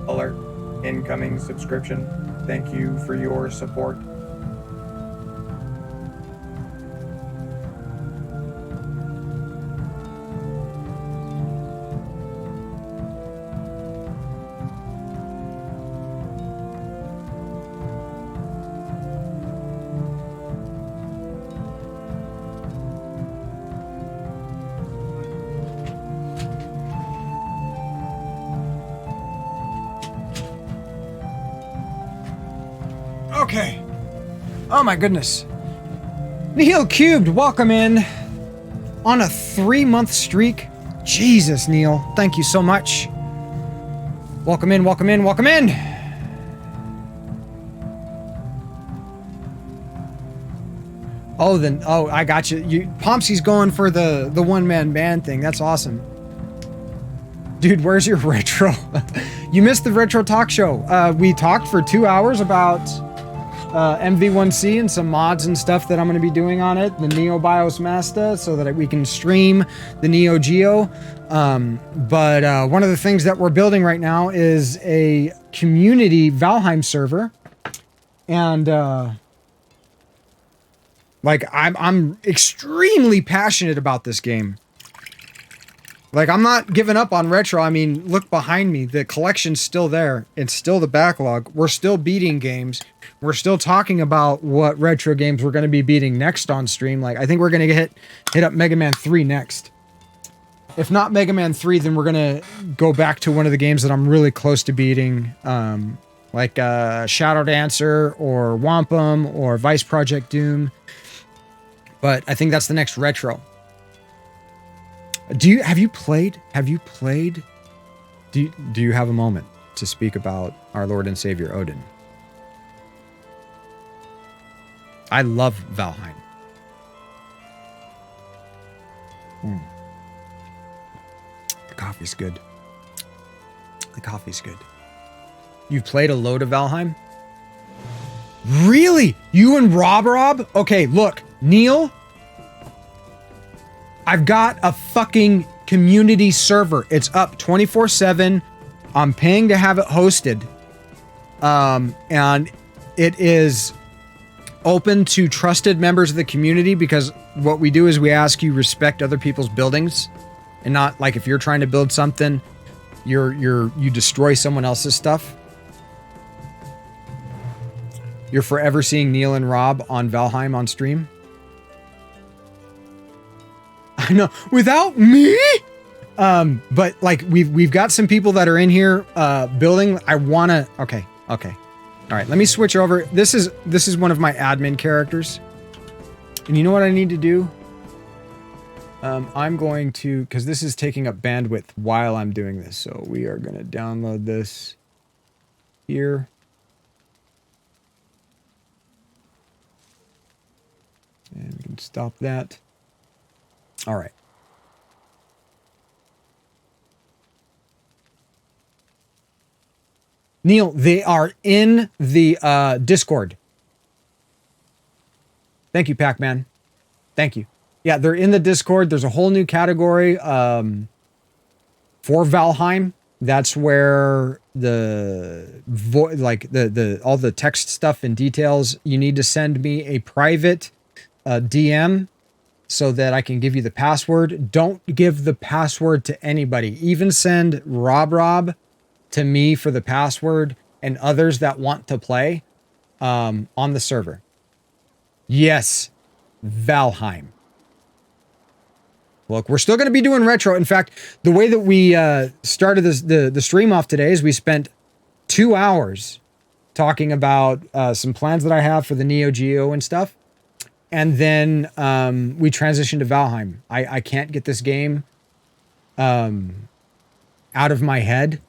E: Alert. Incoming subscription. Thank you for your support.
A: Okay. Oh my goodness. Neil Cubed, welcome in. On a 3-month streak. Jesus, Neil. Thank you so much. Welcome in, welcome in, welcome in. Oh, then, oh, I got you. Pompsey's going for the one-man band thing. That's awesome. Dude, where's your retro? You missed the retro talk show. We talked for 2 hours about MV1C and some mods and stuff that I'm going to be doing on it. The Neo BIOS Master, so that we can stream the Neo Geo. But one of the things that we're building right now is a community Valheim server. And like I'm extremely passionate about this game. Like, I'm not giving up on retro. I mean, look behind me. The collection's still there. It's still the backlog. We're still beating games. We're still talking about what retro games we're going to be beating next on stream. Like, I think we're going to hit up Mega Man 3 next. If not Mega Man 3, then we're going to go back to one of the games that I'm really close to beating. Like Shadow Dancer or Wampum or Vice Project Doom. But I think that's the next retro. Have you played? Do you have a moment to speak about our Lord and Savior Odin? I love Valheim. The coffee's good. The coffee's good. You've played a load of Valheim? Really? You and Rob? Okay, look, Neil, I've got a fucking community server. It's up 24/7. I'm paying to have it hosted. And it is open to trusted members of the community, because what we do is we ask you respect other people's buildings, and not like if you're trying to build something, you destroy someone else's stuff. You're forever seeing Neil and Rob on Valheim on stream. I know, without me. But like we've got some people that are in here building. I wanna. Okay. All right. Let me switch over. This is one of my admin characters, and you know what I need to do? I'm going to, because this is taking up bandwidth while I'm doing this. So we are gonna download this here. And we can stop that. All right. Neil, they are in the Discord. Thank you, Pac-Man. Thank you. Yeah, they're in the Discord. There's a whole new category for Valheim. That's where all the text stuff and details. You need to send me a private DM so that I can give you the password. Don't give the password to anybody. Even send Rob to me for the password and others that want to play on the server. Yes, Valheim. Look, we're still going to be doing retro. In fact, the way that we started the stream off today is we spent 2 hours talking about some plans that I have for the Neo Geo and stuff. And then we transitioned to Valheim. I can't get this game out of my head.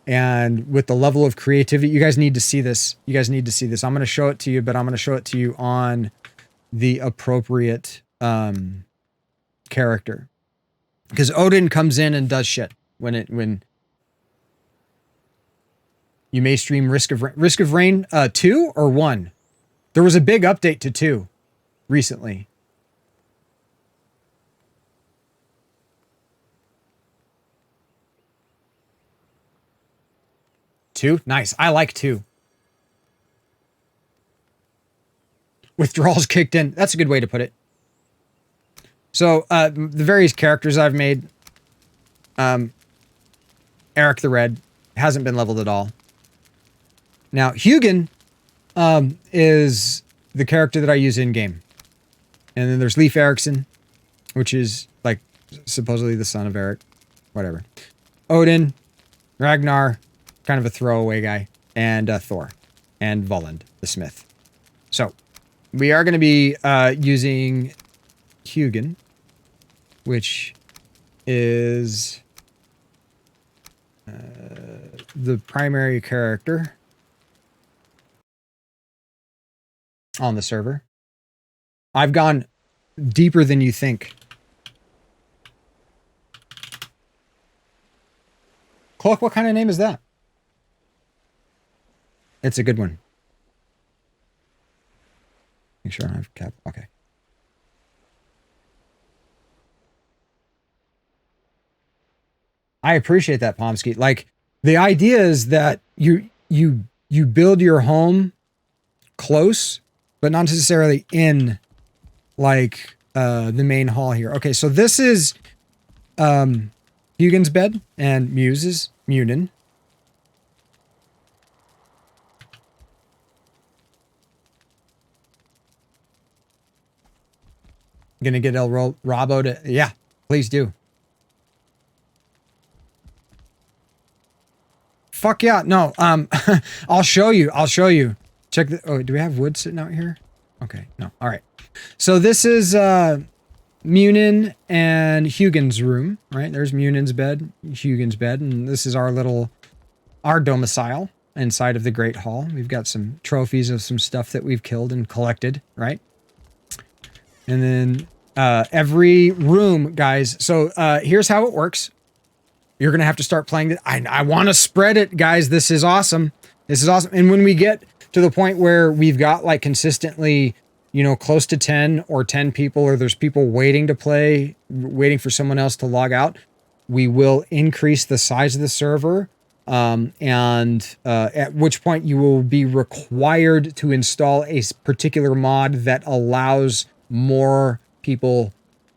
A: And with the level of creativity, you guys need to see this. I'm going to show it to you, but I'm going to show it to you on the appropriate character. Because Odin comes in and does shit when you may stream Risk of Rain 2 or 1. There was a big update to 2 recently. Two? Nice. I like 2. Withdrawals kicked in. That's a good way to put it. So, the various characters I've made. Eric the Red hasn't been leveled at all. Now, Hugin is the character that I use in-game. And then there's Leif Erikson, which is, like, supposedly the son of Eric. Whatever. Odin, Ragnar, kind of a throwaway guy, and Thor, and Volund, the smith. So we are going to be using Hugin, which is the primary character on the server. I've gone deeper than you think. Cloak, what kind of name is that? It's a good one. Make sure I don't have cap. Okay. I appreciate that, Pomsky. Like, the idea is that you build your home close, but not necessarily in like the main hall here. Okay, so this is Hugin's bed and Muse's Munin. Gonna get El Rabo to, yeah, please do. Fuck yeah, no, I'll show you. Check the, oh, do we have wood sitting out here? Okay, no, all right. So this is Munin and Hugin's room, right? There's Munin's bed, Hugin's bed, and this is our domicile inside of the Great Hall. We've got some trophies of some stuff that we've killed and collected, right? And then every room, guys. So here's how it works. You're going to have to start playing it. I want to spread it, guys. This is awesome. This is awesome. And when we get to the point where we've got like consistently, you know, close to 10 or 10 people, or there's people waiting to play, waiting for someone else to log out, we will increase the size of the server. At which point you will be required to install a particular mod that allows more people,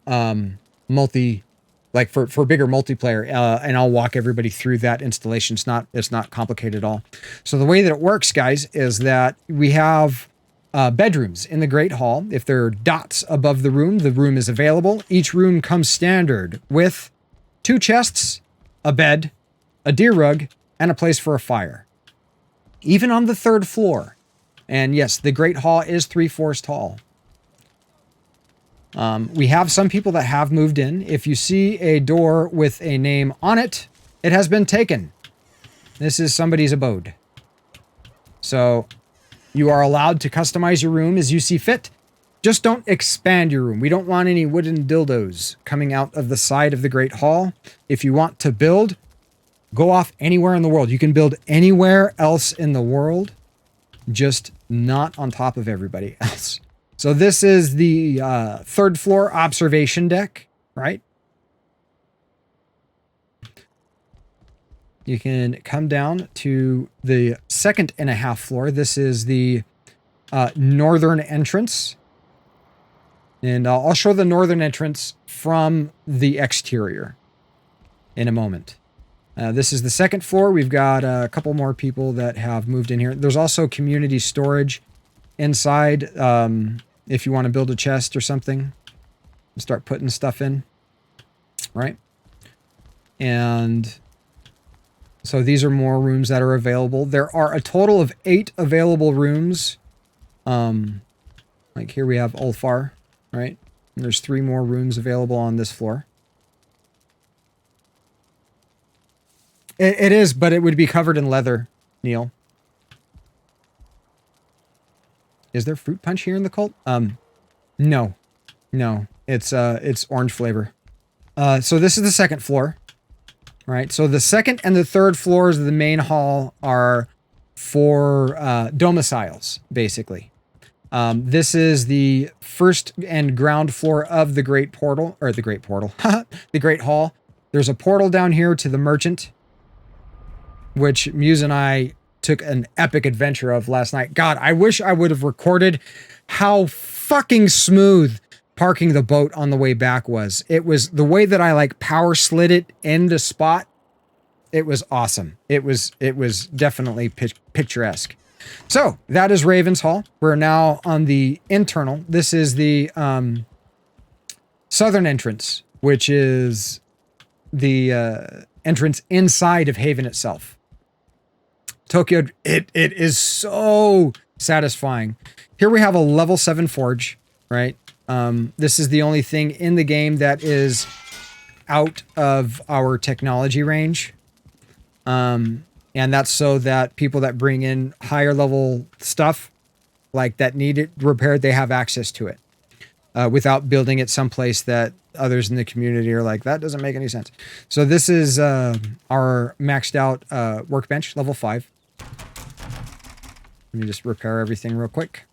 A: like for bigger multiplayer, and I'll walk everybody through that installation. It's not complicated at all. So the way that it works, guys, is that we have bedrooms in the Great Hall. If there are dots above the room is available. Each room comes standard with 2 chests, a bed, a deer rug, and a place for a fire. Even on the 3rd floor. And yes, the Great Hall is 3 floors tall. We have some people that have moved in. If you see a door with a name on it, it has been taken. This is somebody's abode. So you are allowed to customize your room as you see fit. Just don't expand your room. We don't want any wooden dildos coming out of the side of the Great Hall. If you want to build, go off anywhere in the world. You can build anywhere else in the world, just not on top of everybody else. So this is the 3rd floor observation deck, right? You can come down to the 2.5 floor. This is the northern entrance. And I'll show the northern entrance from the exterior in a moment. This is the 2nd floor. We've got a couple more people that have moved in here. There's also community storage inside. If you want to build a chest or something and start putting stuff in, right? And so these are more rooms that are available. There are a total of 8 available rooms. Like here we have Ulfar, right? And there's 3 more rooms available on this floor. It is, but it would be covered in leather, Neil. Is there fruit punch here in the cult? No. It's orange flavor. So this is the 2nd floor, right? So the 2nd and the 3rd floors of the main hall are for domiciles, basically. This is the 1st and ground floor of the Great Portal, or the Great Portal, the Great Hall. There's a portal down here to the Merchant, which Muse and I took an epic adventure of last night. God, I wish I would have recorded how fucking smooth parking the boat on the way back was. It was the way that I like power slid it in the spot. It was awesome. It was definitely picturesque. So that is Raven's Hall. We're now on the internal. This is the southern entrance, which is the entrance inside of Haven itself. Tokyo, it is so satisfying. Here we have a level 7 forge, right? This is the only thing in the game that is out of our technology range. And that's so that people that bring in higher level stuff, like that need it repaired, they have access to it without building it someplace that others in the community are like, that doesn't make any sense. So this is our maxed out workbench, level 5. Let me just repair everything real quick.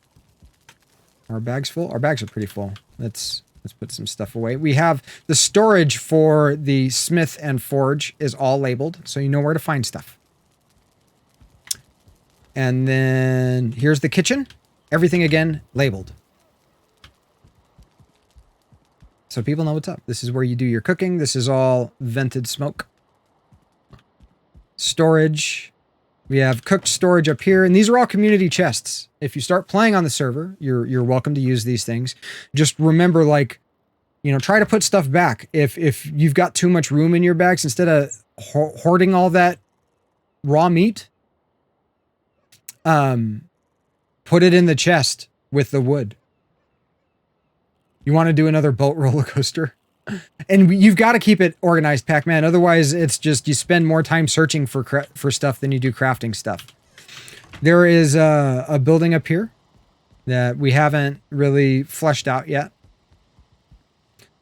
A: Our bag's full. Our bags are pretty full. Let's put some stuff away. We have the storage for the smith and forge is all labeled, so you know where to find stuff. And then here's the kitchen. Everything again labeled. So people know what's up. This is where you do your cooking. This is all vented smoke. Storage. We have cooked storage up here, and these are all community chests. If you start playing on the server, you're welcome to use these things. Just remember, like, you know, try to put stuff back. If you've got too much room in your bags, instead of hoarding all that raw meat, put it in the chest with the wood. You want to do another boat roller coaster? And you've got to keep it organized, Pac-Man. Otherwise, it's just you spend more time searching for stuff than you do crafting stuff. There is a building up here that we haven't really fleshed out yet.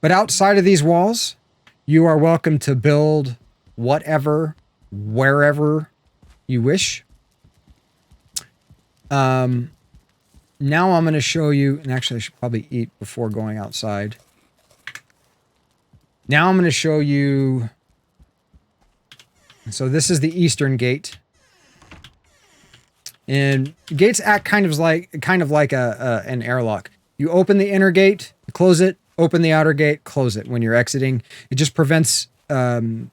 A: But outside of these walls, you are welcome to build whatever, wherever you wish. Now I'm going to show you, and actually I should probably eat before going outside. Now I'm going to show you. So this is the eastern gate. And gates act kind of like an airlock. You open the inner gate, close it, open the outer gate, close it when you're exiting. It just prevents you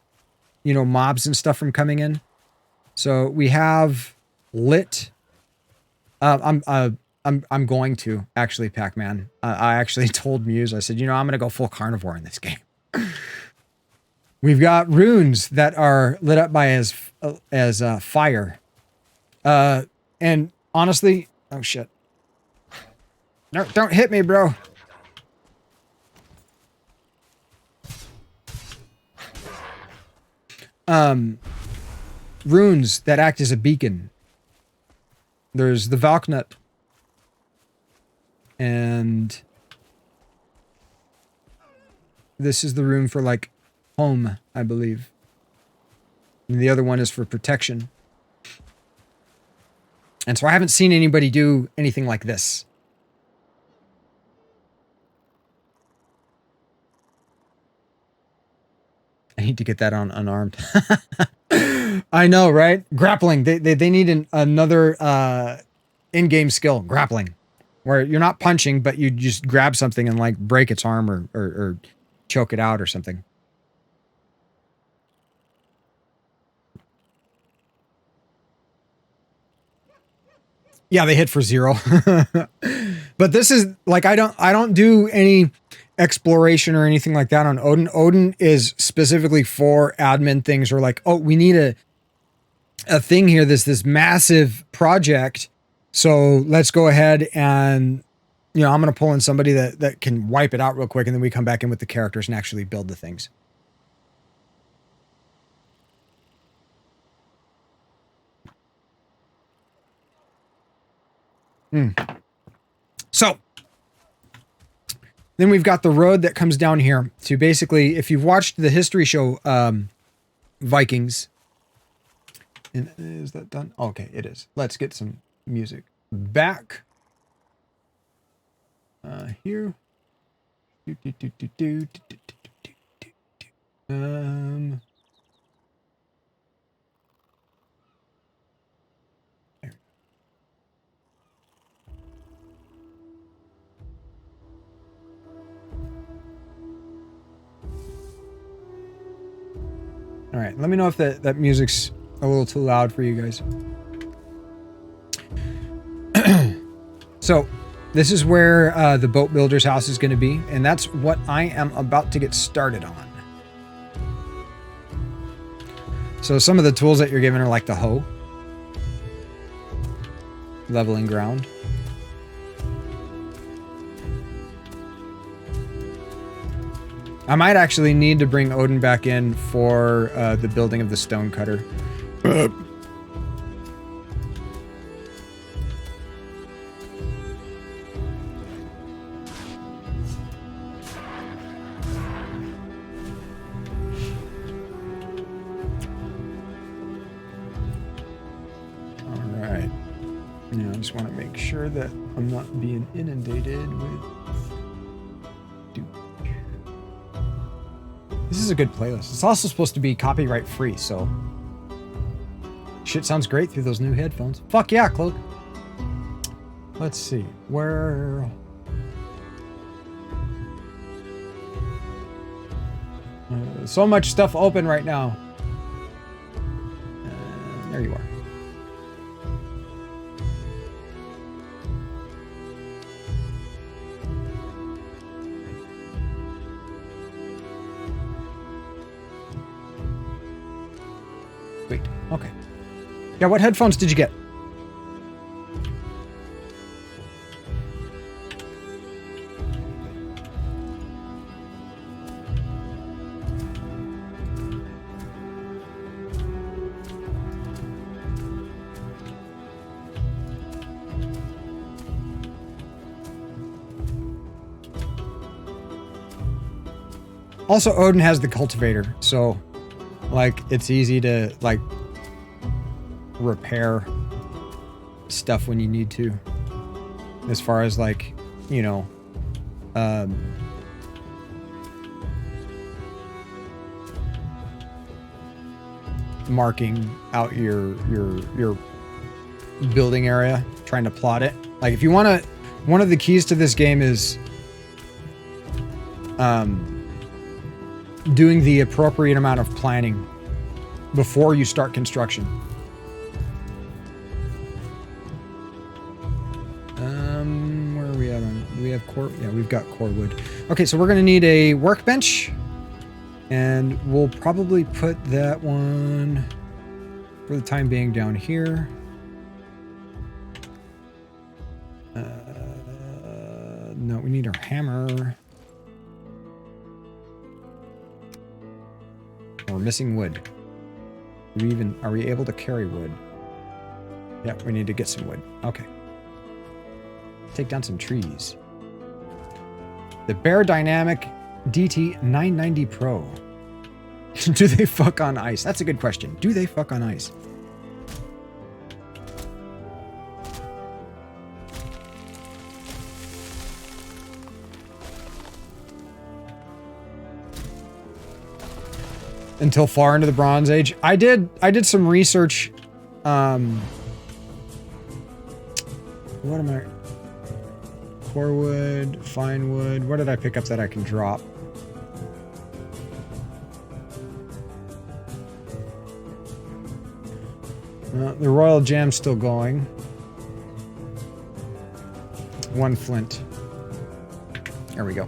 A: know, mobs and stuff from coming in. So we have lit. I'm going to actually, Pac-Man. I actually told Muse, I said, you know, I'm going to go full carnivore in this game. We've got runes that are lit up by as fire. And honestly, oh shit. No, don't hit me, bro. Runes that act as a beacon. There's the Valknut. And this is the rune for, like, home, I believe. And the other one is for protection. And so I haven't seen anybody do anything like this. I need to get that on unarmed. I know, right? Grappling. They need another in-game skill. Grappling. Where you're not punching, but you just grab something and, like, break its arm or choke it out or something. Yeah, they hit for 0. But this is like, I don't do any exploration or anything like that on Odin. Odin is specifically for admin things, or like, oh, we need a thing here, this massive project. So let's go ahead and, you know, I'm going to pull in somebody that can wipe it out real quick, and then we come back in with the characters and actually build the things. So then we've got the road that comes down here to basically, if you've watched the history show Vikings, and is that done? Okay, it is. Let's get some music back here. All right, let me know if that music's a little too loud for you guys. So this is where the boat builder's house is going to be, and that's what I am about to get started on. So some of the tools that you're given are like the hoe. leveling ground. I might actually need to bring Odin back in for the building of the stone cutter. Alright. Now I just want to make sure that I'm not being inundated with... This is a good playlist. It's also supposed to be copyright free, so... Shit sounds great through those new headphones. Fuck yeah, Cloak! Let's see. Where... so much stuff open right now. There you are. Wait, okay. Yeah, what headphones did you get? Also, Odin has the cultivator, so like it's easy to like repair stuff when you need to, as far as like, you know, marking out your building area, trying to plot it. Like if you want to, one of the keys to this game is doing the appropriate amount of planning before you start construction. Where are we at on? Do we have core? Yeah, we've got core wood. Okay, so we're gonna need a workbench, and we'll probably put that one for the time being down here. No, we need our hammer. We're missing wood. Are we able to carry wood? Yeah, we need to get some wood. Okay. Take down some trees. The Bear Dynamic DT 990 Pro. Do they fuck on ice? That's a good question. Do they fuck on ice? Until far into the Bronze Age. I did some research. What am I? Core wood, fine wood. What did I pick up that I can drop? The Royal Jam's still going. One flint. There we go.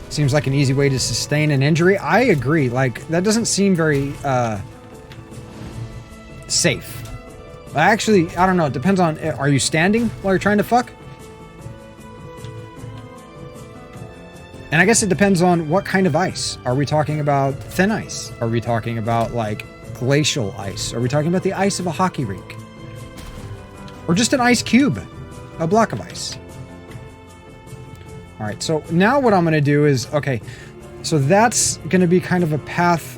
A: Seems like an easy way to sustain an injury. I agree. Like, that doesn't seem very safe. Actually, I don't know. It depends on... Are you standing while you're trying to fuck? And I guess it depends on what kind of ice. Are we talking about thin ice? Are we talking about, like, glacial ice? Are we talking about the ice of a hockey rink? Or just an ice cube? A block of ice? All right, so now what I'm going to do is, okay, so that's going to be kind of a path,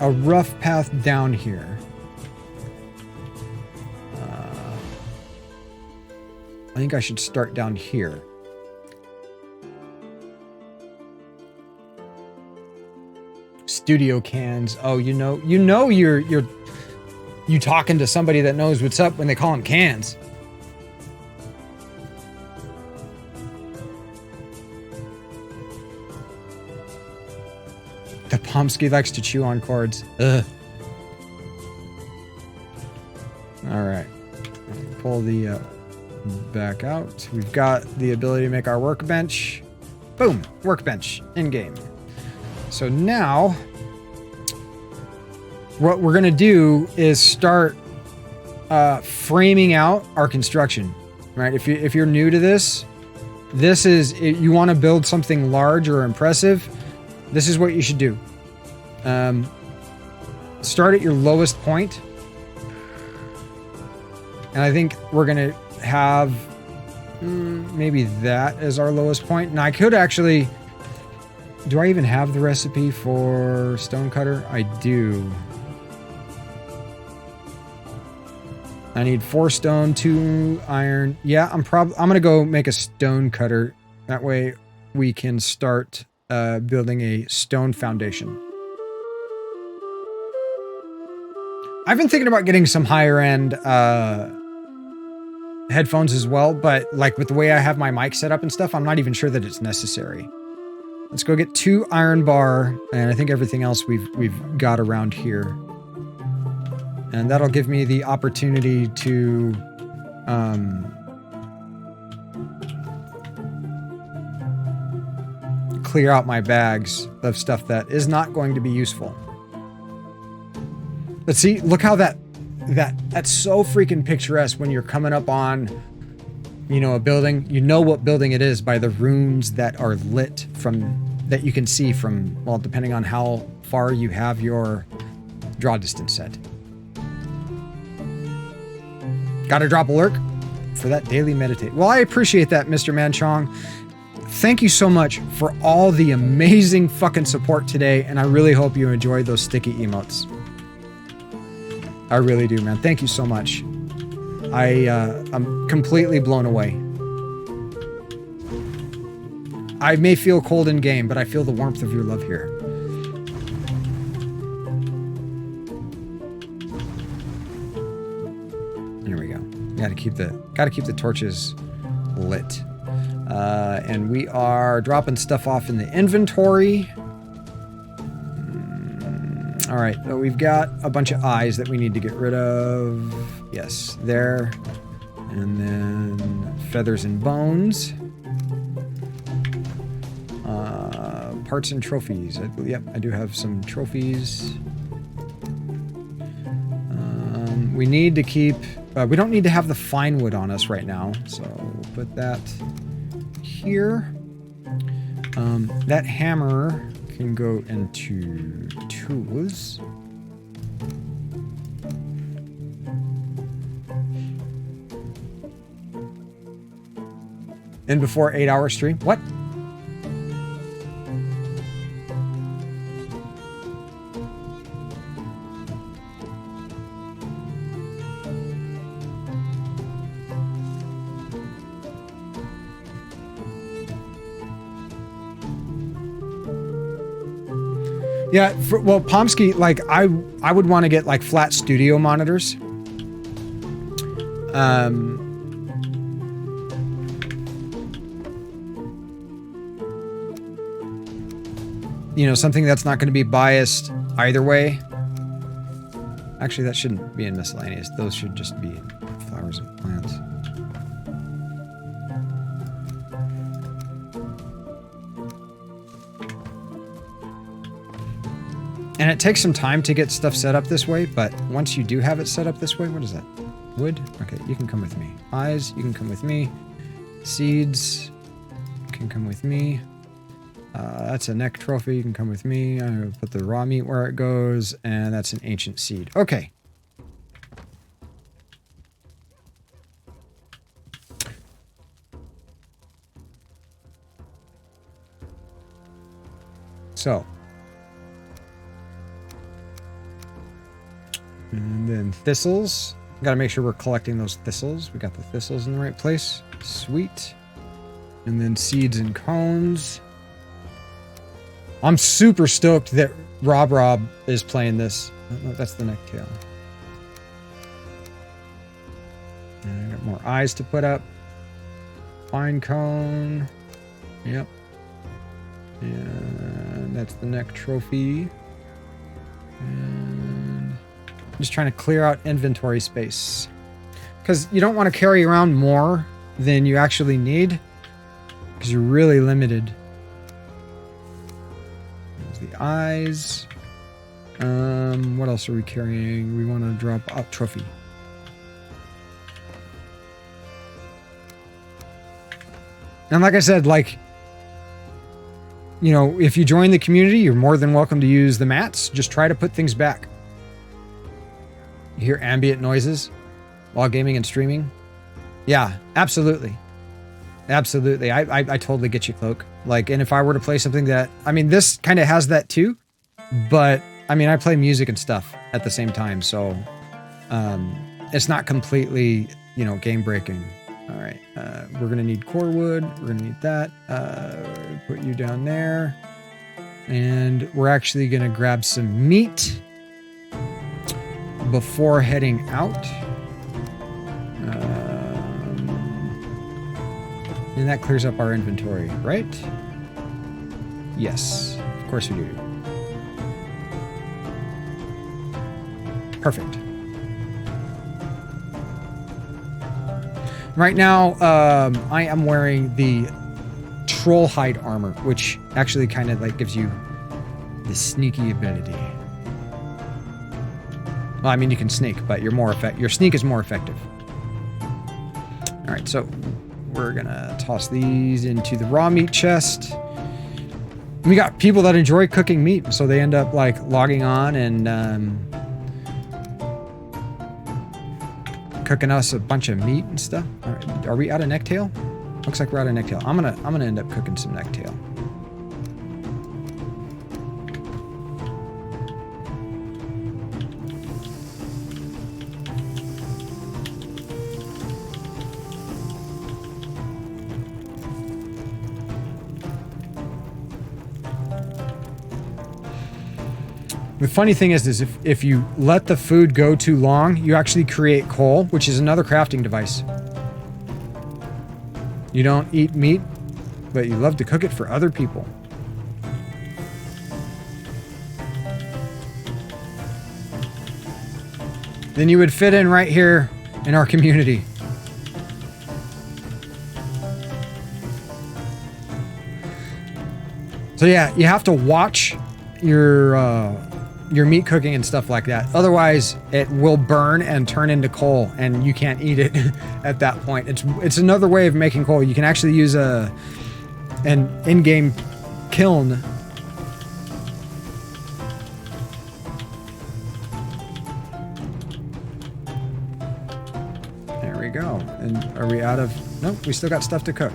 A: a rough path down here. I think I should start down here. Studio cans. Oh, you talking to somebody that knows what's up when they call them cans. The Pomsky likes to chew on cords. Ugh. All right. Pull the back out. We've got the ability to make our workbench. Boom. Workbench in game. So now what we're going to do is start framing out our construction, right? If you're new to this, this is, you want to build something large or impressive, this is what you should do. Start at your lowest point. And I think we're going to have maybe that as our lowest point. And I could actually, do I even have the recipe for stonecutter? I do. I need 4 stone, 2 iron. Yeah, I'm gonna go make a stone cutter. That way we can start building a stone foundation. I've been thinking about getting some higher end headphones as well, but like with the way I have my mic set up and stuff, I'm not even sure that it's necessary. Let's go get 2 iron bar, and I think everything else we've got around here. And that'll give me the opportunity to clear out my bags of stuff that is not going to be useful. But see, look how that's so freaking picturesque when you're coming up on, you know, a building. You know what building it is by the runes that are lit that you can see from, well, depending on how far you have your draw distance set. Gotta drop a lurk for that daily meditate. Well, I appreciate that, Mr. Manchong. Thank you so much for all the amazing fucking support today, and I really hope you enjoyed those sticky emotes. I really do, man. Thank you so much. I'm completely blown away. I may feel cold in game, but I feel the warmth of your love here. There we go. Gotta keep the torches lit. And we are dropping stuff off in the inventory. All right, so we've got a bunch of eyes that we need to get rid of. Yes, there. And then feathers and bones. Parts and trophies. Yep, I do have some trophies. We need to keep... we don't need to have the fine wood on us right now, so we'll put that here. That hammer can go into tools. And before 8-hour stream. What? Yeah, well, Pomsky, like, I would want to get, like, flat studio monitors. You know, something that's not going to be biased either way. Actually, that shouldn't be in miscellaneous. Those should just be flowers and plants. And it takes some time to get stuff set up this way, but once you do have it set up this way, what is that? Wood? Okay, you can come with me. Eyes, you can come with me. Seeds can come with me. That's a neck trophy, you can come with me. I'm gonna put the raw meat where it goes, and that's an ancient seed. Okay. So. And then thistles. Got to make sure we're collecting those thistles. We got the thistles in the right place. Sweet. And then seeds and cones. I'm super stoked that Rob is playing this. Oh, that's the necktail. And I got more eyes to put up. Pine cone. Yep. And that's the neck trophy. And I'm just trying to clear out inventory space. Because you don't want to carry around more than you actually need. Because you're really limited. There's the eyes. What else are we carrying? We want to drop a trophy. And like I said, like, you know, if you join the community, you're more than welcome to use the mats. Just try to put things back. You hear ambient noises while gaming and streaming? Yeah, absolutely. Absolutely. I totally get you, Cloak. Like, and if I were to play something that, I mean, this kind of has that too, but I mean, I play music and stuff at the same time, so it's not completely, you know, game breaking. All right, we're gonna need core wood. We're gonna need that. Put you down there, and we're actually gonna grab some meat before heading out. And that clears up our inventory, right? Yes, of course we do. Perfect. Right now, I am wearing the troll hide armor, which actually kind of like gives you the sneaky ability. Well, I mean, you can sneak, but you're more effective. Your sneak is more effective. All right, so we're gonna toss these into the raw meat chest. We got people that enjoy cooking meat, so they end up like logging on and cooking us a bunch of meat and stuff. All right, are we out of necktail? Looks like we're out of necktail. I'm gonna end up cooking some necktail. The funny thing is if you let the food go too long, you actually create coal, which is another crafting device. You don't eat meat, but you love to cook it for other people. Then you would fit in right here in our community. So yeah, you have to watch your meat cooking and stuff like that. Otherwise, it will burn and turn into coal, and you can't eat it at that point. It's another way of making coal. You can actually use an in-game kiln. There we go. And are we out of... Nope, we still got stuff to cook.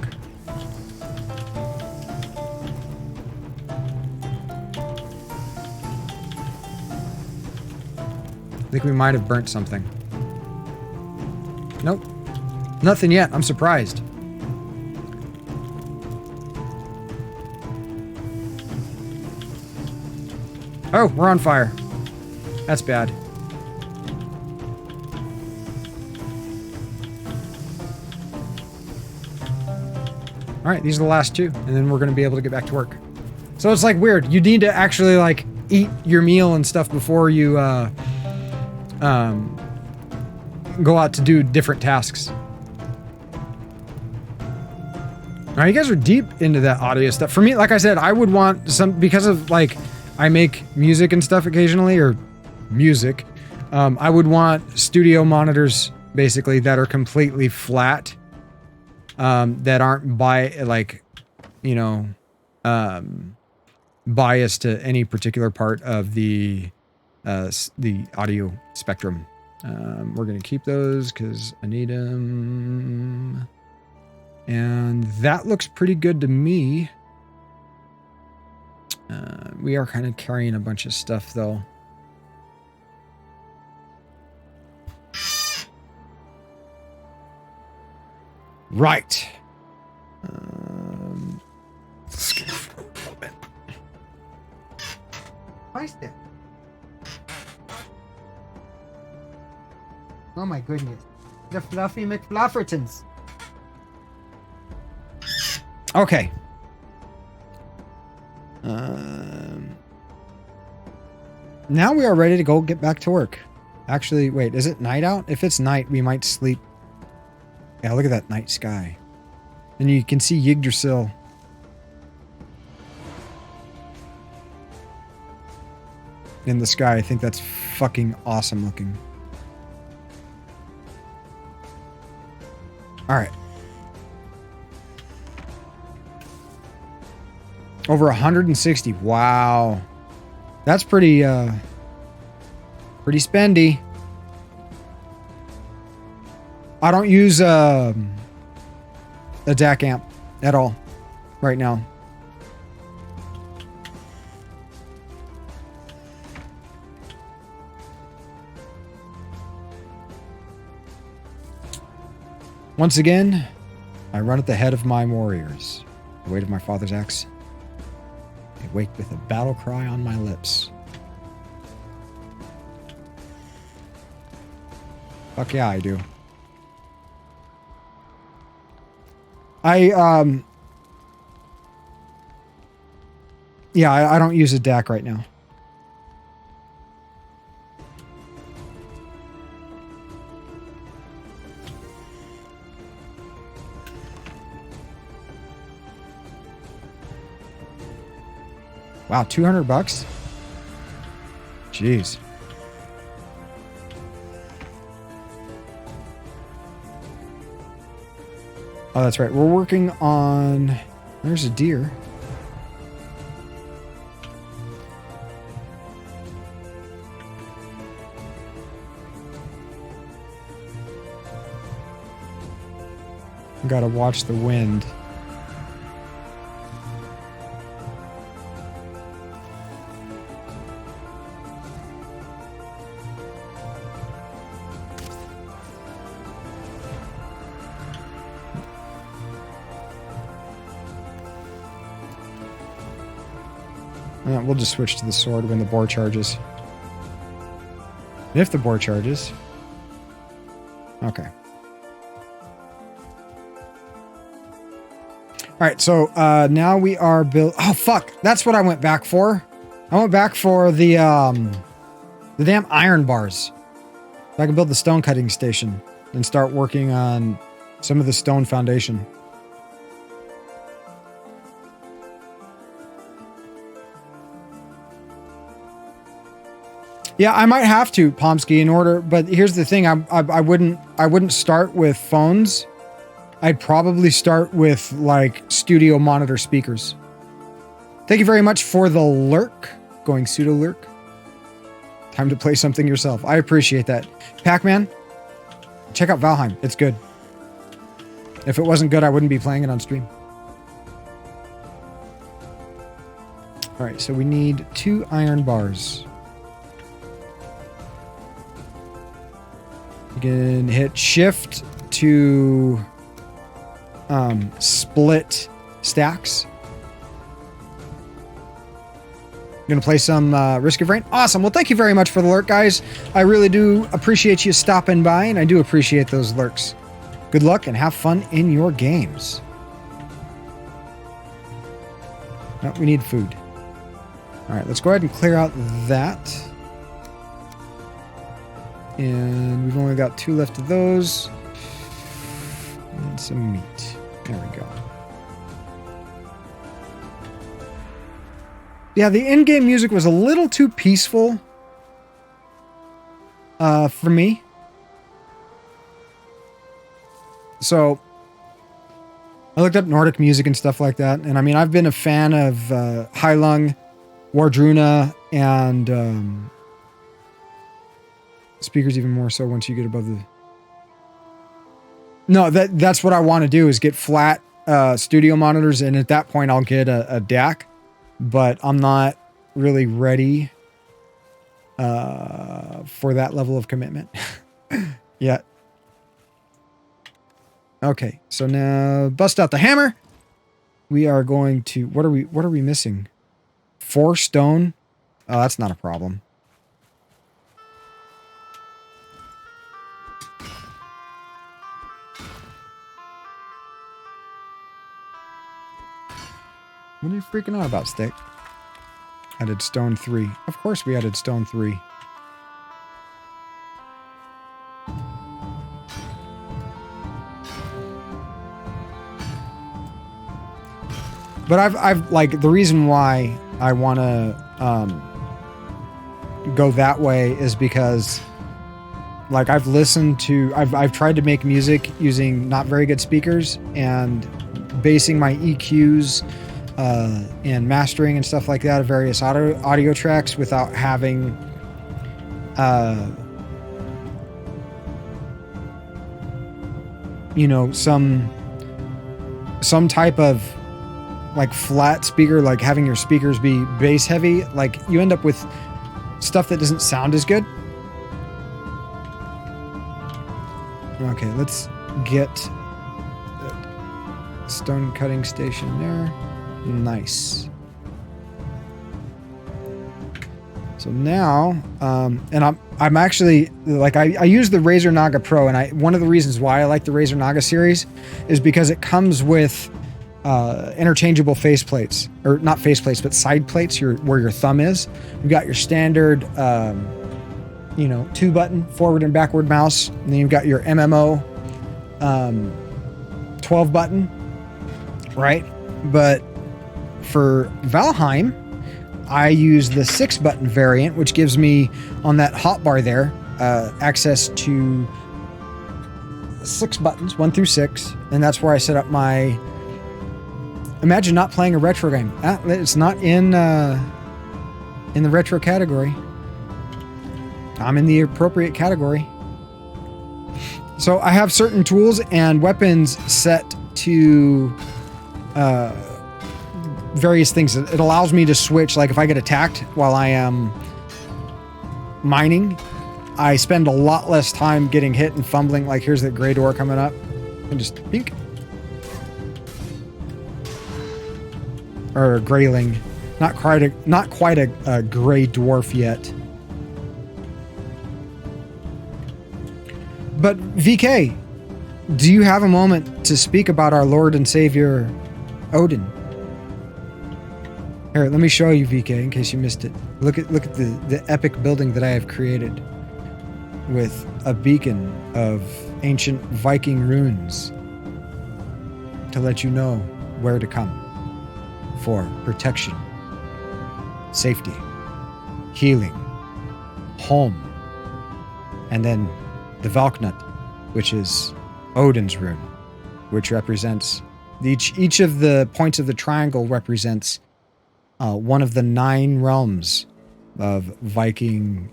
A: I think we might have burnt something. Nope. Nothing yet. I'm surprised. Oh, we're on fire. That's bad. Alright, these are the last two, and then we're going to be able to get back to work. So it's like weird. You need to actually like eat your meal and stuff before you go out to do different tasks. Now you guys are deep into that audio stuff. For me, like I said, I would want some, because of like I make music and stuff occasionally, or music. I would want studio monitors basically that are completely flat, that aren't biased to any particular part of the audio spectrum. We're gonna keep those because I need them. And that looks pretty good to me. We are kind of carrying a bunch of stuff though. Right. Why is that? Oh my goodness. The Fluffy McFluffertons. Okay. Now we are ready to go get back to work. Actually, wait, is it night out? If it's night, we might sleep. Yeah, look at that night sky. And you can see Yggdrasil. in the sky. I think that's fucking awesome looking. All right. Over 160. Wow. That's pretty spendy. I don't use a DAC amp at all right now. Once again, I run at the head of my warriors. The weight of my father's axe. I wake with a battle cry on my lips. Fuck yeah, I do. Yeah, I don't use a DAC right now. Wow, $200? Jeez. Oh, that's right. We're working on... There's a deer. Gotta watch the wind. We'll just switch to the sword when the boar charges. If the boar charges. Okay. Alright, so now we are built. Oh fuck! That's what I went back for. I went back for the damn iron bars. So I can build the stone cutting station and start working on some of the stone foundation. Yeah, I might have to, Pomsky, in order, but here's the thing, I wouldn't start with phones. I'd probably start with like studio monitor speakers. Thank you very much for the lurk, going pseudo lurk. Time to play something yourself. I appreciate that. Pac-Man, check out Valheim. It's good. If it wasn't good, I wouldn't be playing it on stream. All right, so we need 2 iron bars. You can hit shift to split stacks. You're gonna play some Risk of Rain? Awesome. Well, thank you very much for the lurk, guys. I really do appreciate you stopping by, and I do appreciate those lurks. Good luck and have fun in your games. Oh, we need food. All right, let's go ahead and clear out that. And we've only got 2 left of those. And some meat. There we go. Yeah, the in-game music was a little too peaceful for me. So I looked up Nordic music and stuff like that. And I mean, I've been a fan of Heilung, Wardruna, and speakers even more so once you get above the... No, that's what I want to do, is get flat studio monitors, and at that point I'll get a DAC, but I'm not really ready for that level of commitment yet. Okay, so now bust out the hammer. We are going to... What are we missing? 4 stone? Oh, that's not a problem. What are you freaking out about, Stick? Added stone 3. Of course we added stone 3. But I've like, the reason why I want to go that way is because like I've tried to make music using not very good speakers and basing my EQs and mastering and stuff like that of various audio tracks without having you know, some type of like flat speaker, like having your speakers be bass heavy, like you end up with stuff that doesn't sound as good. Okay, let's get the stone cutting station there. Nice. So now, and I'm actually like I use the Razer Naga Pro, and one of the reasons why I like the Razer Naga series is because it comes with interchangeable faceplates, or not faceplates, but side plates. Where your thumb is. You've got your standard, 2-button forward and backward mouse, and then you've got your MMO 12-button, right? But for Valheim, I use the 6-button variant, which gives me on that hotbar there access to 6 buttons, 1 through 6, and that's where I set up my. Imagine not playing a retro game. It's not in the retro category. I'm in the appropriate category. So I have certain tools and weapons set to various things. It allows me to switch. Like if I get attacked while I am mining, I spend a lot less time getting hit and fumbling. Like here's the gray door coming up, and just pink. Or a grayling, not quite a gray dwarf yet. But VK, do you have a moment to speak about our Lord and Savior, Odin? Here, let me show you, VK, in case you missed it. Look at the epic building that I have created with a beacon of ancient Viking runes to let you know where to come for protection, safety, healing, home, and then the Valknut, which is Odin's rune, which represents each of the points of the triangle represents one of the 9 realms of Viking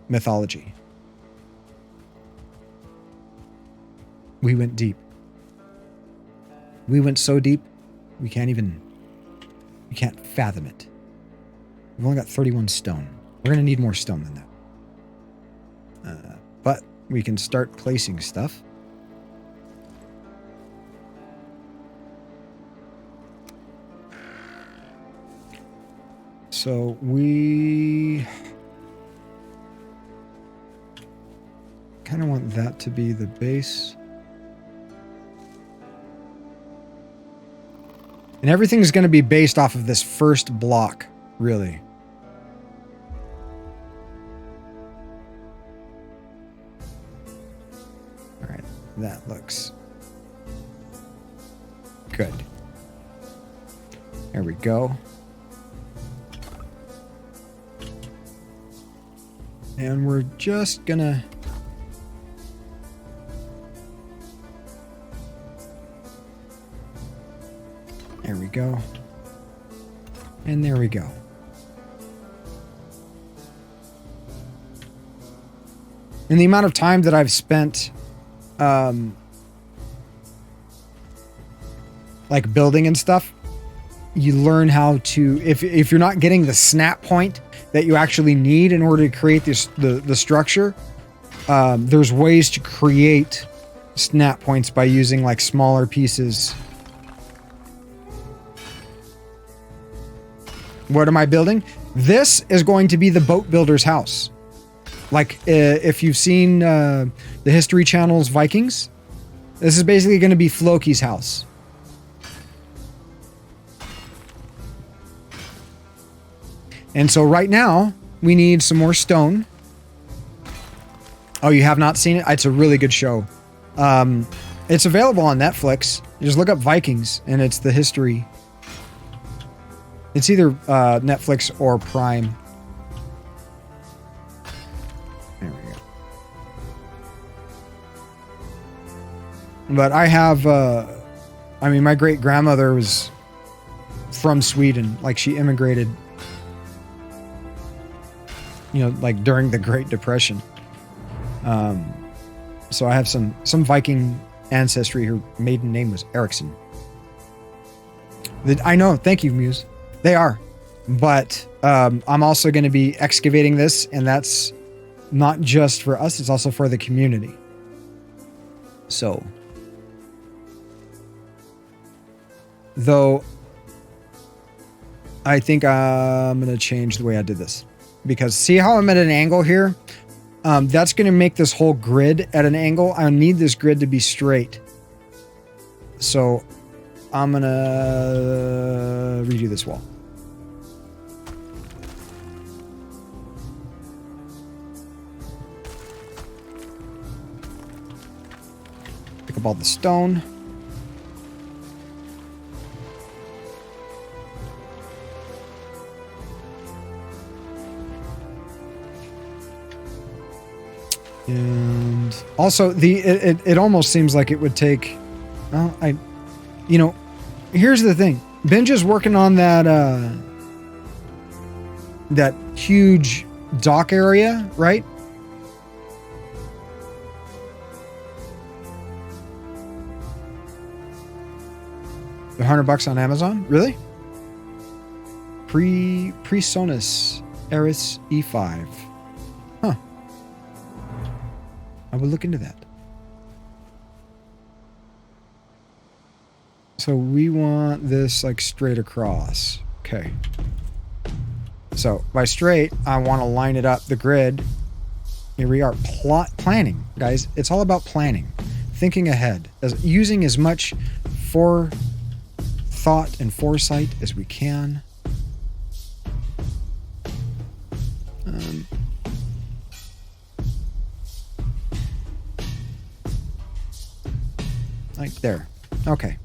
A: mythology. We went deep. We went so deep, we can't fathom it. We've only got 31 stone. We're gonna need more stone than that. But we can start placing stuff. So we kind of want that to be the base. And everything's going to be based off of this first block, really. All right, that looks good. There we go. And we're just gonna there we go. And there we go. And the amount of time that I've spent like building and stuff, you learn how to, if you're not getting the snap point that you actually need in order to create the structure, there's ways to create snap points by using like smaller pieces. What am I building? This is going to be the boat builder's house. Like if you've seen the History Channel's Vikings, this is basically going to be Floki's house. And so right now, we need some more stone. Oh, you have not seen it? It's a really good show. It's available on Netflix. You just look up Vikings, and it's the history. It's either Netflix or Prime. But I have, I mean, my great grandmother was from Sweden. Like, she immigrated, you know, like during the Great Depression. So I have some Viking ancestry. Her maiden name was Ericsson. I know. Thank you, Muse. They are. But I'm also going to be excavating this, and that's not just for us. It's also for the community. So, though, I think I'm going to change the way I did this. Because see how I'm at an angle here? That's going to make this whole grid at an angle. I need this grid to be straight. So I'm going to redo this wall. Pick up all the stone. And also it almost seems like it would take, well, you know, here's the thing. Benj is working on that that huge dock area, right? $100 on Amazon? Really? Presonus Eris E5. Huh. I will look into that. So we want this like straight across. Okay. So by straight, I want to line it up, the grid. Here we are. Planning, guys. It's all about planning. Thinking ahead. Using as much forethought and foresight as we can. Like there. Okay.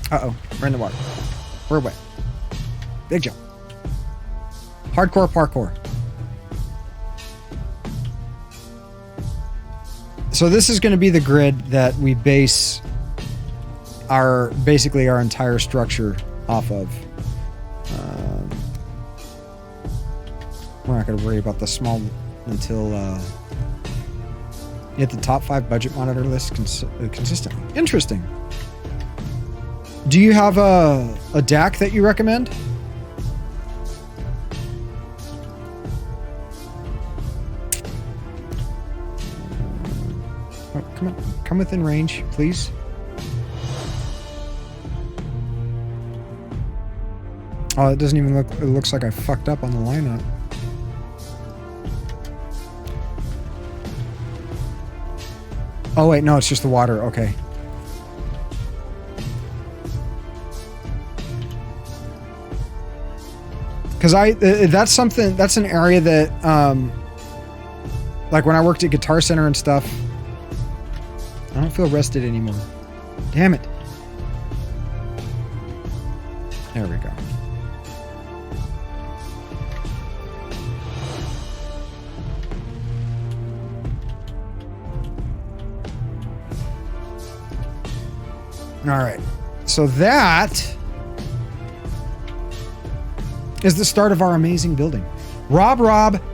A: Uh-oh. We're in the water. We're wet. Big jump. Hardcore parkour. So this is going to be the grid that we base basically our entire structure off of. We're not going to worry about the small until you hit the top 5 budget monitor list consistently. Interesting. Do you have a DAC that you recommend? Oh, come on, come within range, please. Oh, it doesn't even look. It looks like I fucked up on the lineup. Oh wait, no, it's just the water. Okay. Because that's an area that, like when I worked at Guitar Center and stuff, I don't feel rested anymore. Damn it. There we go. All right. So that is the start of our amazing building. Rob,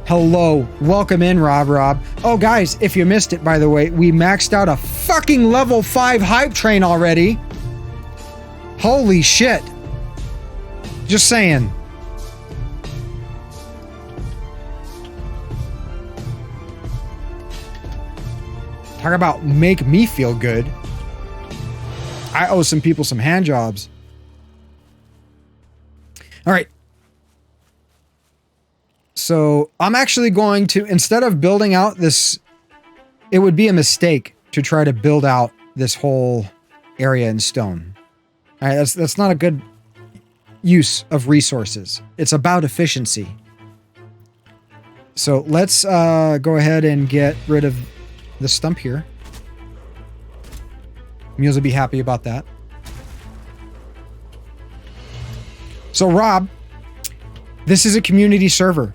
A: hello. Welcome in, Rob. Oh, guys, if you missed it, by the way, we maxed out a fucking level 5 hype train already. Holy shit. Just saying. Talk about make me feel good. I owe some people some hand jobs. All right. So I'm actually going to, instead of building out this, it would be a mistake to try to build out this whole area in stone. All right, that's not a good use of resources. It's about efficiency. So let's go ahead and get rid of the stump here. Mules will be happy about that. So Rob, this is a community server.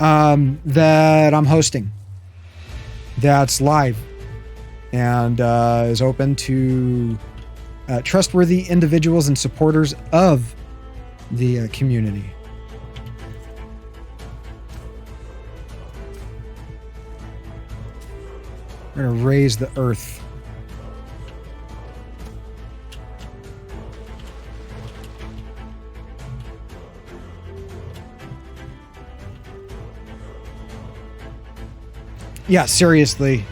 A: that I'm hosting. That's live and is open to trustworthy individuals and supporters of the community. We're going to raise the earth. Yeah, seriously.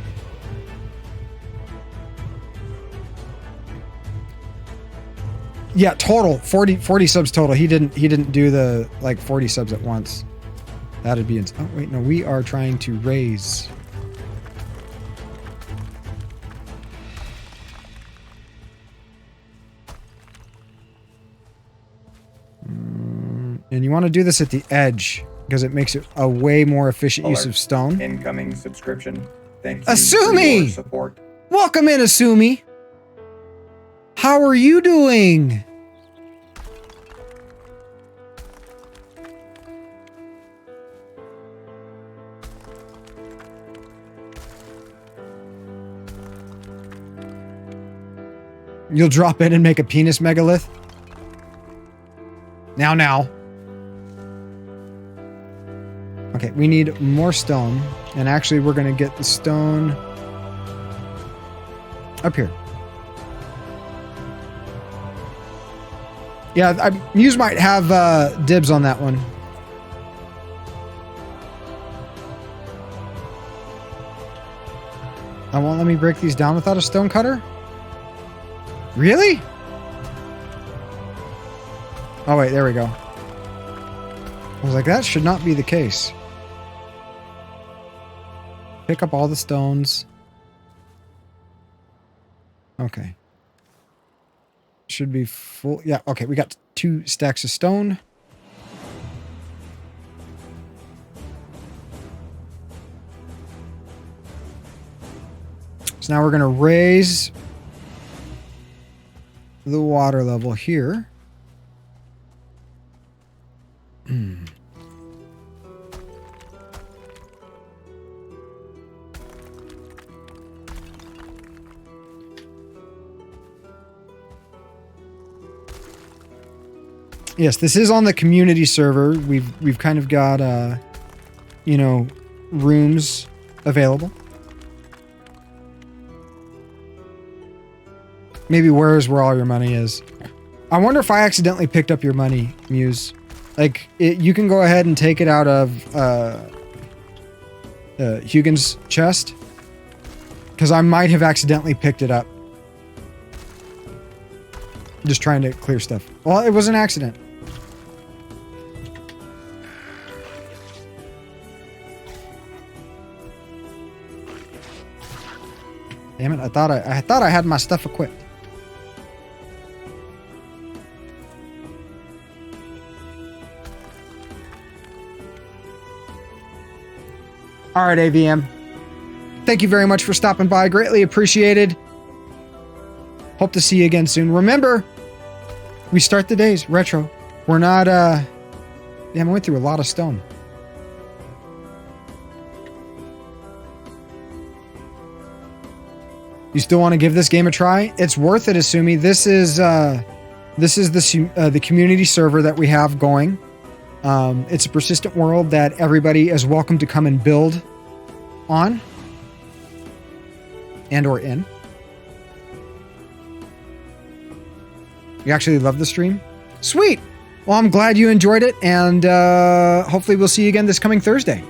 A: Yeah, total 40 subs total. He didn't do the like 40 subs at once. That'd be oh wait, no, we are trying to raise. And you want to do this at the edge because it makes it a way more efficient use of stone.
E: Incoming subscription. Thank you
A: Asumi!
E: for your support.
A: Welcome in, Asumi. How are you doing? You'll drop in and make a penis megalith? Now. Okay, we need more stone. And actually, we're going to get the stone up here. Yeah, Muse might have dibs on that one. I won't let me break these down without a stone cutter? Really? Oh, wait, there we go. I was like, that should not be the case. Pick up all the stones. Okay. Should be full. Yeah, okay, we got 2 stacks of stone. So now we're going to raise the water level here. Yes, this is on the community server. We've kind of got you know, rooms available. Maybe where's where all your money is. I wonder if I accidentally picked up your money, Muse. Like, you can go ahead and take it out of Hugin's chest. Because I might have accidentally picked it up. Just trying to clear stuff. Well, it was an accident. Damn it, I thought I had my stuff equipped. All right, AVM. Thank you very much for stopping by. Greatly appreciated. Hope to see you again soon. Remember, we start the days retro. We're not, damn, I went through a lot of stone. You still want to give this game a try? It's worth it, Asumi. This is the community server that we have going. It's a persistent world that everybody is welcome to come and build on and or in. You actually love the stream? Sweet! Well, I'm glad you enjoyed it, and hopefully we'll see you again this coming Thursday.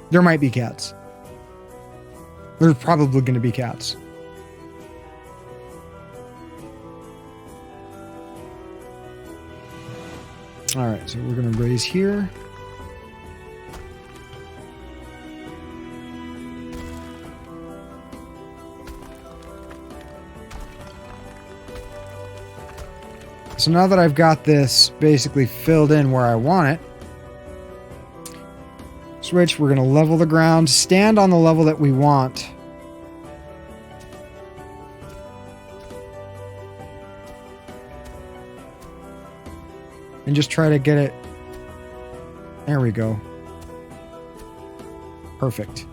A: There might be cats. There's probably going to be cats. All right, so we're going to raise here. So now that I've got this basically filled in where I want it, switch, we're going to level the ground, stand on the level that we want. and just try to get it. There we go. Perfect.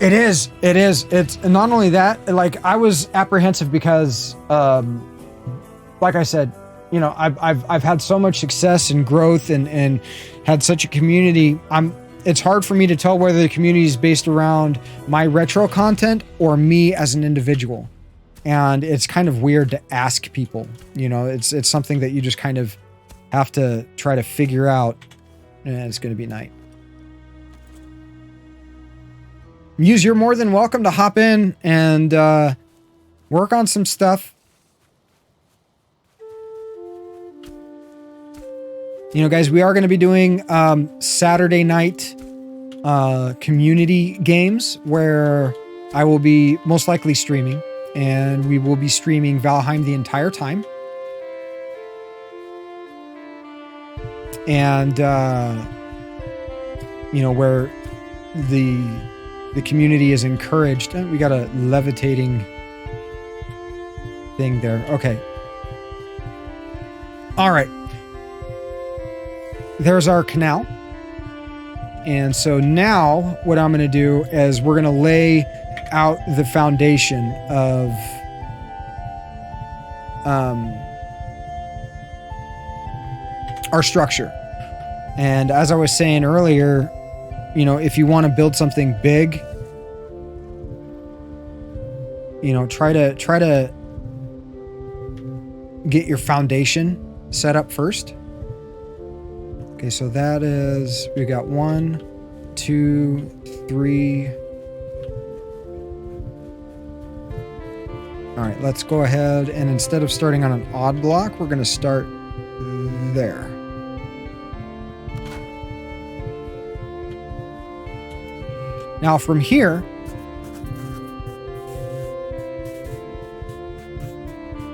A: It is. It is. It's not only that, like I was apprehensive because, like I said, you know, I've had so much success and growth and had such a community. It's hard for me to tell whether the community is based around my retro content or me as an individual. And it's kind of weird to ask people, you know, it's something that you just kind of have to try to figure out. And it's going to be night. Muse, you're more than welcome to hop in and work on some stuff. You know, guys, we are going to be doing Saturday night community games where I will be most likely streaming, and we will be streaming Valheim the entire time. And, you know, where the community is encouraged. We got a levitating thing there. Okay. All right. There's our canal. And so now what I'm going to do is we're going to lay out the foundation of our structure. And as I was saying earlier, you know, if you want to build something big, you know, try to get your foundation set up first. Okay, so that is, we got 1, 2, 3. All right, let's go ahead and instead of starting on an odd block, we're going to start there. Now from here,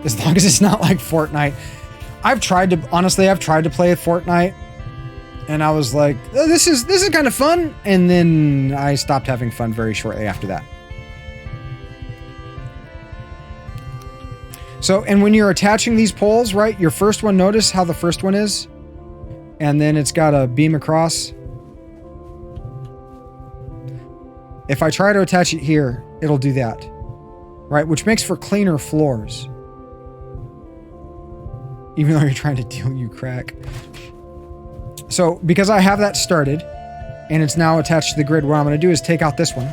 A: as long as it's not like Fortnite, I've tried to play Fortnite, and I was like, oh, this is kind of fun, and then I stopped having fun very shortly after that. So, and when you're attaching these poles, right, your first one, notice how the first one is, and then it's got a beam across. If I try to attach it here, it'll do that, right? Which makes for cleaner floors. Even though you're trying to deal you crack. So because I have that started and it's now attached to the grid, what I'm going to do is take out this one.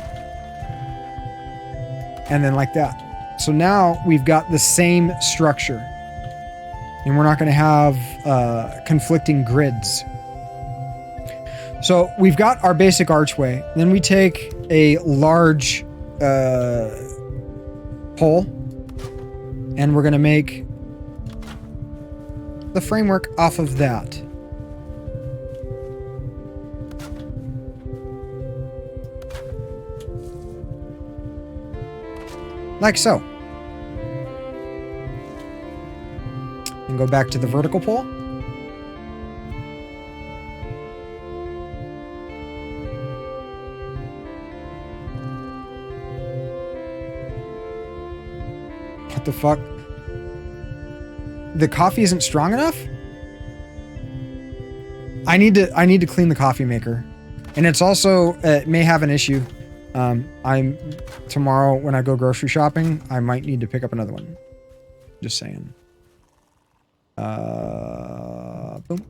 A: And then like that. So now we've got the same structure. And we're not going to have conflicting grids. So we've got our basic archway. Then we take a large pole and we're going to make the framework off of that. Like so. And go back to the vertical pole. What the fuck? The coffee isn't strong enough? I need to clean the coffee maker. And it's also, it may have an issue. Tomorrow when I go grocery shopping, I might need to pick up another one. Just saying. Boom.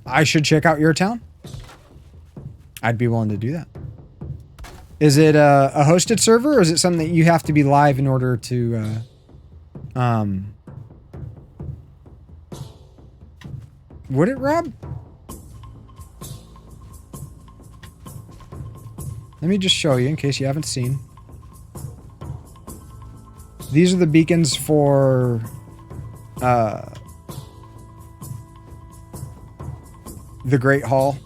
A: I should check out your town. I'd be willing to do that. Is it a hosted server, or is it something that you have to be live in order to would it, Rob? Let me just show you in case you haven't seen. These are the beacons for the Great Hall.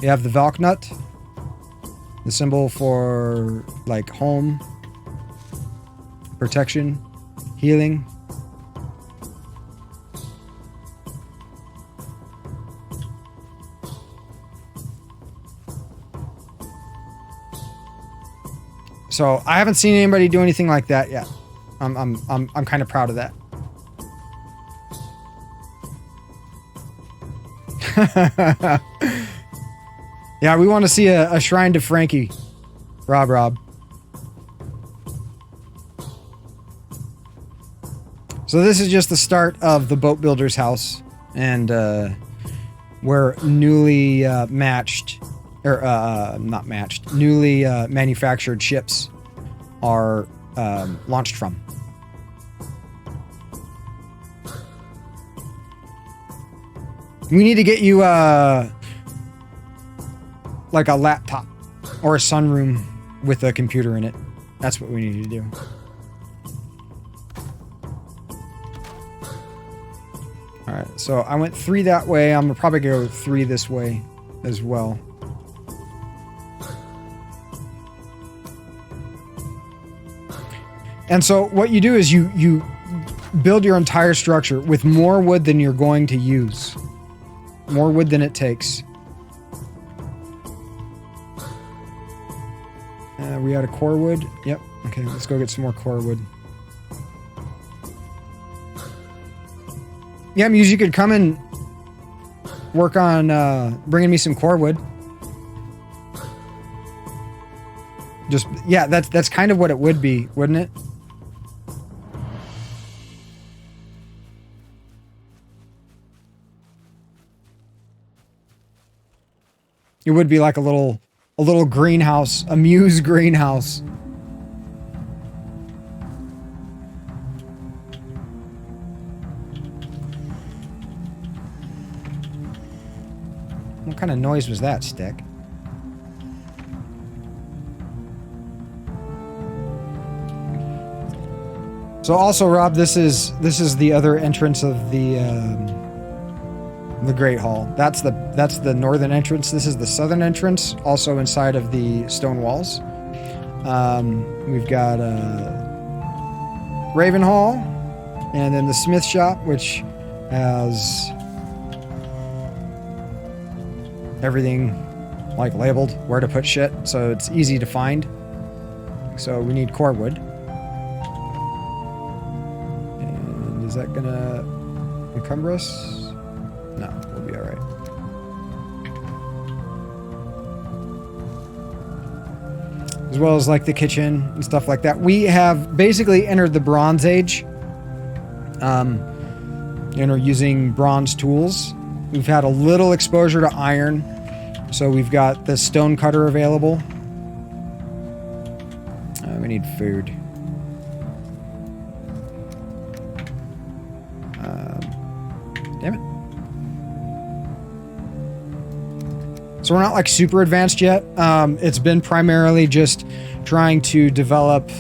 A: You have the Valknut, the symbol for like home protection. Healing. So I haven't seen anybody do anything like that yet. I'm kind of proud of that. Yeah, we want to see a shrine to Frankie. Rob. So this is just the start of the boat builder's house, and where newly newly manufactured ships are launched from. We need to get you like a laptop or a sunroom with a computer in it. That's what we need to do. All right, so I went 3 that way. I'm probably gonna go 3 this way as well. And so what you do is you build your entire structure with more wood than you're going to use. More wood than it takes. We out of core wood? Yep. Okay, let's go get some more core wood. Yeah, Muse, you could come and work on bringing me some core wood. Just, yeah, that's kind of what it would be, wouldn't it? It would be like a little greenhouse, a Muse greenhouse. What kind of noise was that, Stick? So also, Rob, this is the other entrance of the Great Hall. That's the northern entrance. This is the southern entrance, also inside of the stone walls. We've got Raven Hall, and then the Smith Shop, which has everything like labeled where to put shit, so it's easy to find. So we need core wood. And is that gonna encumber us? No, we'll be all right. As well as like the kitchen and stuff like that. We have basically entered the Bronze Age. Using bronze tools. We've had a little exposure to iron, so we've got the stone cutter available. We need food. Damn it. So we're not like super advanced yet. It's been primarily just trying to develop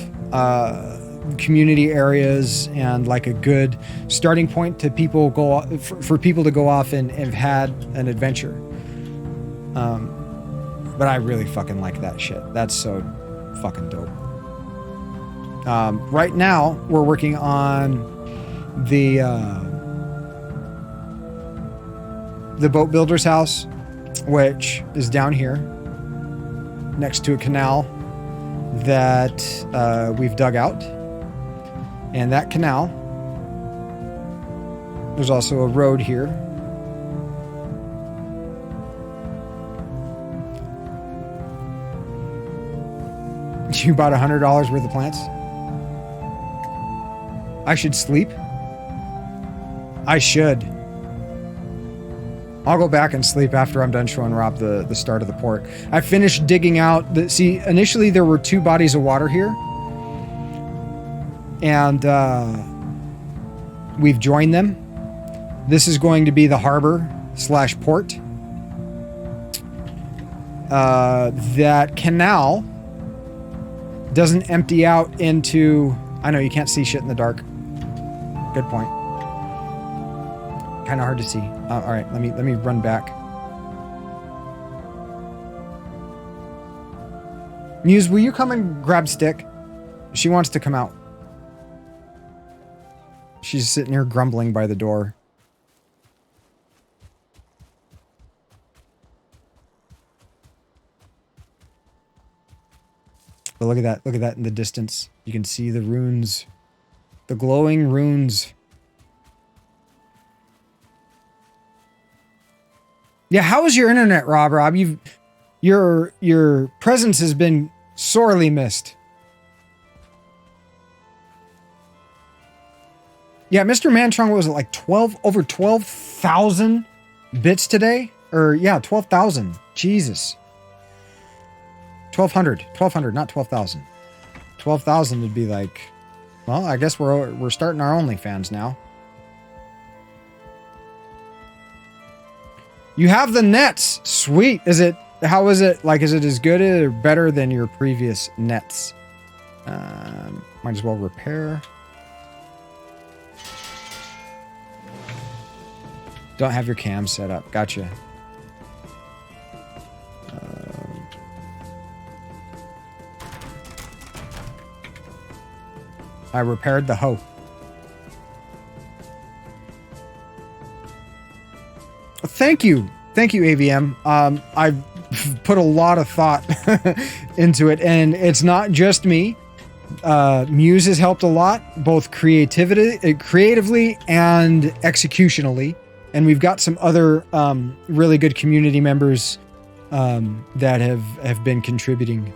A: community areas and like a good starting point to people for people to go off and have had an adventure. But I really fucking like that shit. That's so fucking dope. Right now we're working on the boat builder's house, which is down here next to a canal that we've dug out. And that canal, there's also a road here. You bought $100 worth of plants? I should sleep? I should. I'll go back and sleep after I'm done showing Rob the start of the port. I finished digging out see, initially there were 2 bodies of water here. And we've joined them. This is going to be the harbor/port. That canal doesn't empty out into... I know you can't see shit in the dark. Good point. Kind of hard to see. All right, let me run back. Muse, will you come and grab Stick? She wants to come out. She's sitting here grumbling by the door. But look at that. Look at that in the distance. You can see the runes. The glowing runes. Yeah, how is your internet, Rob? Your presence has been sorely missed. Yeah, Mr. Mantrong, what was it, like over 12,000 bits today? Or yeah, 12,000. Jesus. 1,200, not 12,000. 12,000 would be like, well, I guess we're starting our OnlyFans now. You have the nets. Sweet. How is it? Like, is it as good or better than your previous nets? Might as well repair. Don't have your cam set up. Gotcha. I repaired the hoe. Thank you. Thank you, AVM. I've put a lot of thought into it, and it's not just me. Muse has helped a lot, both creatively and executionally. And we've got some other really good community members that have been contributing.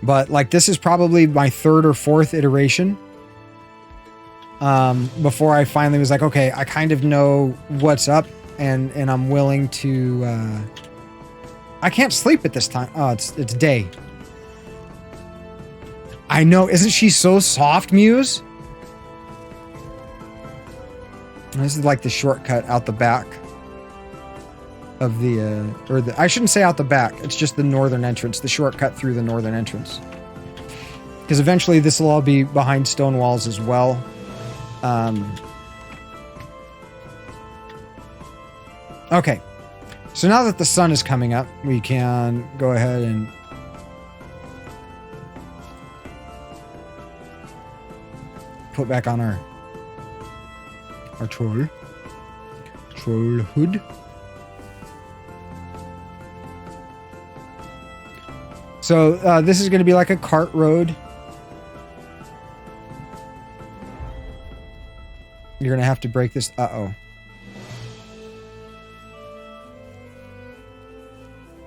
A: But like, this is probably my third or fourth iteration before I finally was like, okay, I kind of know what's up, and I'm willing to. I can't sleep at this time. Oh, it's day. I know, isn't she so soft, Muse? This is like the shortcut out the back of the, I shouldn't say out the back. It's just the northern entrance, the shortcut through the northern entrance. Because eventually this will all be behind stone walls as well. Okay. So now that the sun is coming up, we can go ahead and put back on our troll hood. So this is going to be like a cart road. You're going to have to break this. Uh-oh.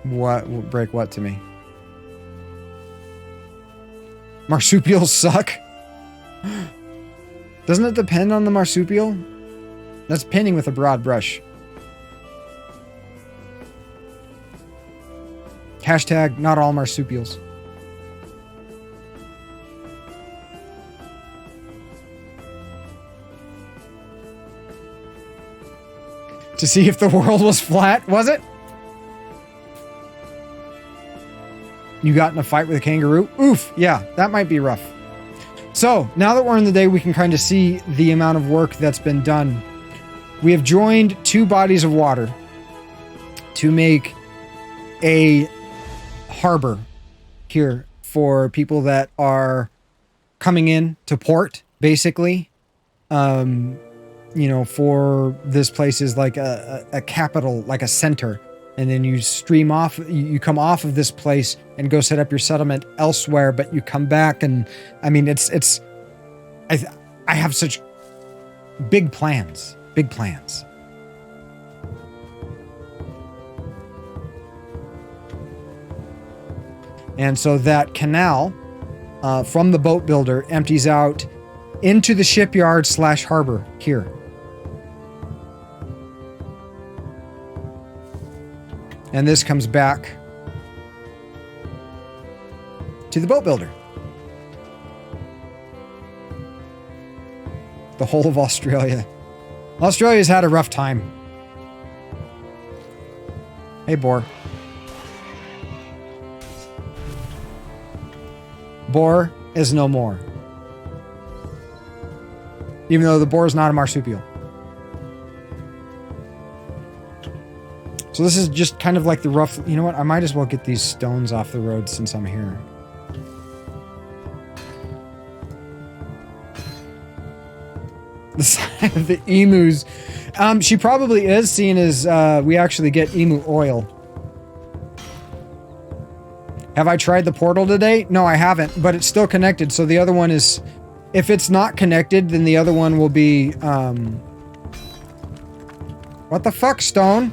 A: What? Break what to me? Marsupials suck? Doesn't it depend on the marsupial? That's pinning with a broad brush. Hashtag not all marsupials. To see if the world was flat, was it? You got in a fight with a kangaroo? Oof, yeah, that might be rough. So, now that we're in the day, we can kind of see the amount of work that's been done. We have joined 2 bodies of water to make a harbor here for people that are coming in to port, basically. You know, for this place is like a capital, like a center. And then you stream off, you come off of this place and go set up your settlement elsewhere, but you come back and, I mean, I have such big plans. Big plans. And so that canal from the boat builder empties out into the shipyard / harbor here. And this comes back to the boat builder. The whole of Australia. Australia's had a rough time. Hey, boar. Boar is no more. Even though the boar is not a marsupial. So this is just kind of like the rough... You know what? I might as well get these stones off the road since I'm here. the side of the emus. She probably is, seeing as we actually get emu oil. Have I tried the portal today? No, I haven't, but it's still connected. So the other one is, if it's not connected, then the other one will be, what the fuck, Stone?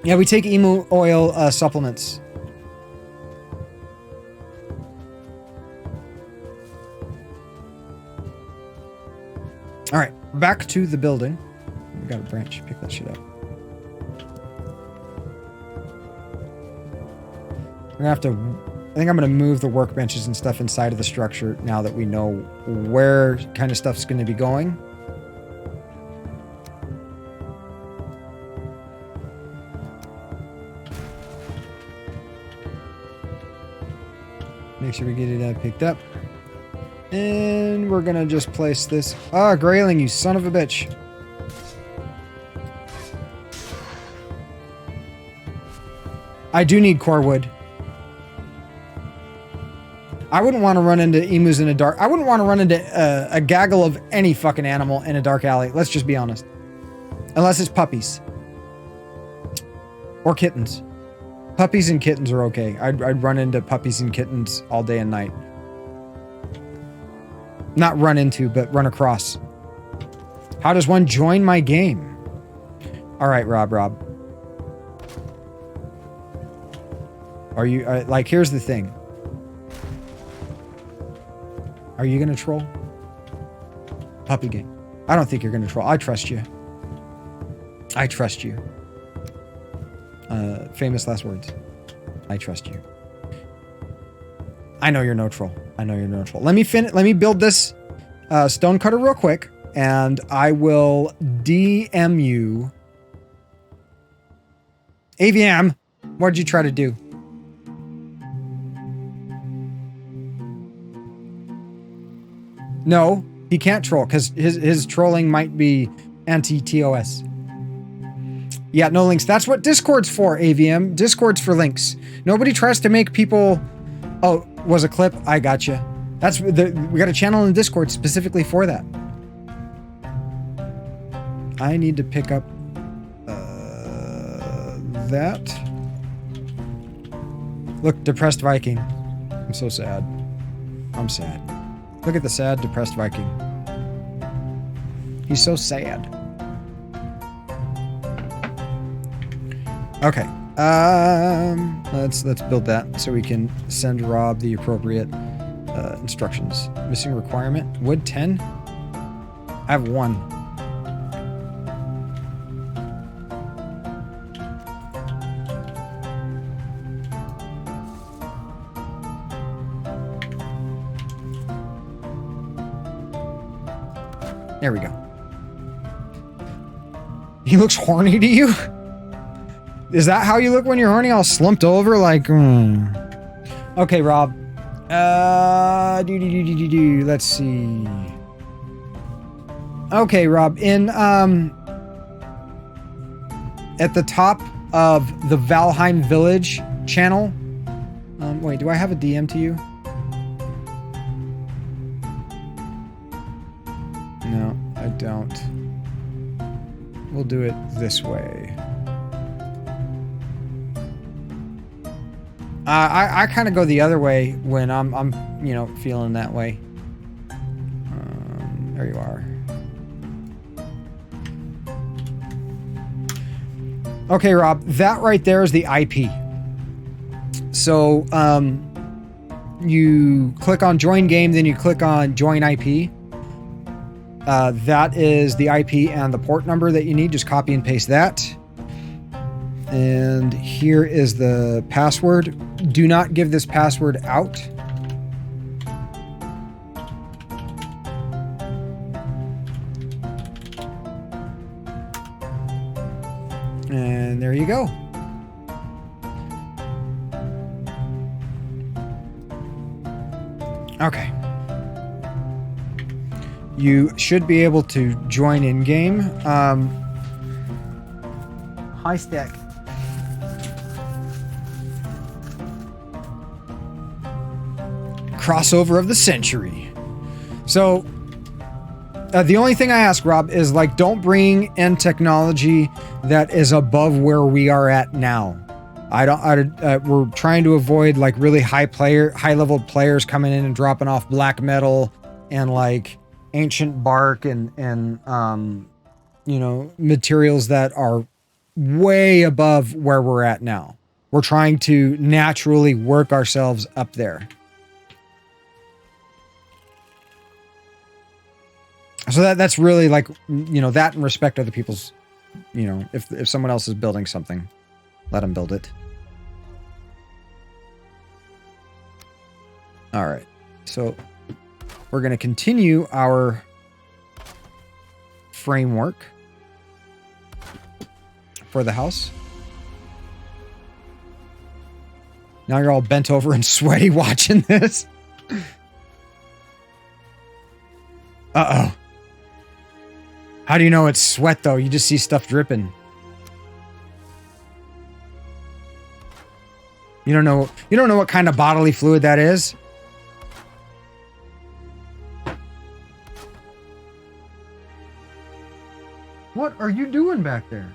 A: Yeah, we take emu oil supplements. All right, back to the building. We got a branch. Pick that shit up. We're gonna have to, I think I'm gonna move the workbenches and stuff inside of the structure now that we know where kind of stuff's gonna be going. Make sure we get it picked up. And we're gonna just place this. Ah, Grayling, you son of a bitch. I do need core wood. I wouldn't want to run into emus in a dark... I wouldn't want to run into a gaggle of any fucking animal in a dark alley. Let's just be honest. Unless it's puppies. Or kittens. Puppies and kittens are okay. I'd run into puppies and kittens all day and night. Not run into, but run across. How does one join my game? All right, Rob. Are you... like, here's the thing. Are you gonna troll? Puppy game. I don't think you're gonna troll. I trust you. I trust you. Famous last words. I trust you. I know you're no troll. I know you're no troll. Let me build this stone cutter real quick, and I will DM you. AVM, what did you try to do? No, he can't troll because his trolling might be anti-TOS. Yeah, no links. That's what Discord's for, AVM. Discord's for links. Nobody tries to make people... Oh, was a clip? I gotcha. We got a channel in Discord specifically for that. I need to pick up that. Look, depressed Viking. I'm so sad. I'm sad. Look at the sad, depressed Viking. He's so sad. Okay. Let's build that so we can send Rob the appropriate instructions. Missing requirement. Wood 10? I have 1. There we go. He looks horny to you? Is that how you look when you're horny? All slumped over like... Okay, Rob. Let's see. Okay, Rob. In, at the top of the Valheim Village channel. Wait, do I have a DM to you? No, I don't. We'll do it this way. I kind of go the other way when I'm you know, feeling that way. There you are. Okay, Rob, that right there is the IP. So, you click on join game, then you click on join IP. That is the IP and the port number that you need. Just copy and paste that. And here is the password. Do not give this password out. And there you go. Okay. You should be able to join in game. Hi, Stack. crossover of the century. So the only thing I ask, Rob, is like, don't bring in technology that is above where we are at now. We're trying to avoid like really high level players coming in and dropping off black metal and like ancient bark and you know, materials that are way above where we're at now. We're trying to naturally work ourselves up there. So that's really like, you know, that and respect other people's, you know, if someone else is building something, let them build it. All right. So we're going to continue our framework for the house. Now you're all bent over and sweaty watching this. Uh-oh. How do you know it's sweat, though? You just see stuff dripping. You don't know what kind of bodily fluid that is? What are you doing back there?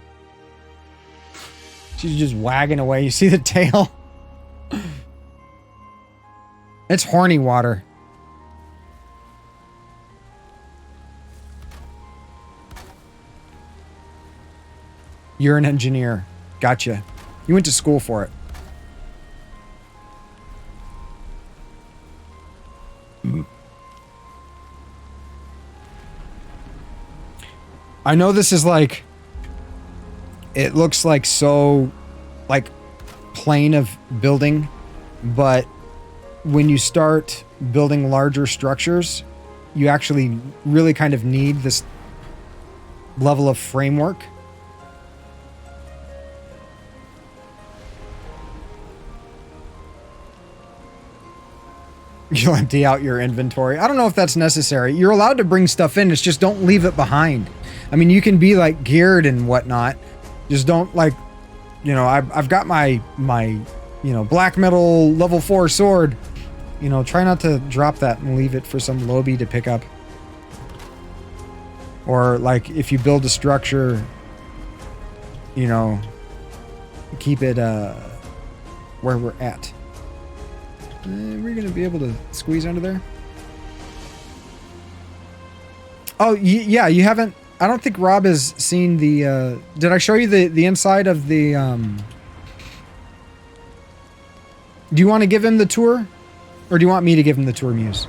A: She's just wagging away. You see the tail? It's horny water. You're an engineer. Gotcha. You went to school for it. I know this is like, it looks like so like plain of building, but when you start building larger structures, you actually really kind of need this level of framework. You'll empty out your inventory. I don't know if that's necessary. You're allowed to bring stuff in. It's just don't leave it behind. I mean, you can be like geared and whatnot. Just don't like, you know, I've got my, you know, black metal level 4 sword. You know, try not to drop that and leave it for some lobby to pick up. Or like if you build a structure, you know, keep it where we're at. We're going to be able to squeeze under there. Oh, yeah, you haven't... I don't think Rob has seen the... did I show you the inside of the... Do you want to give him the tour? Or do you want me to give him the tour, Muse?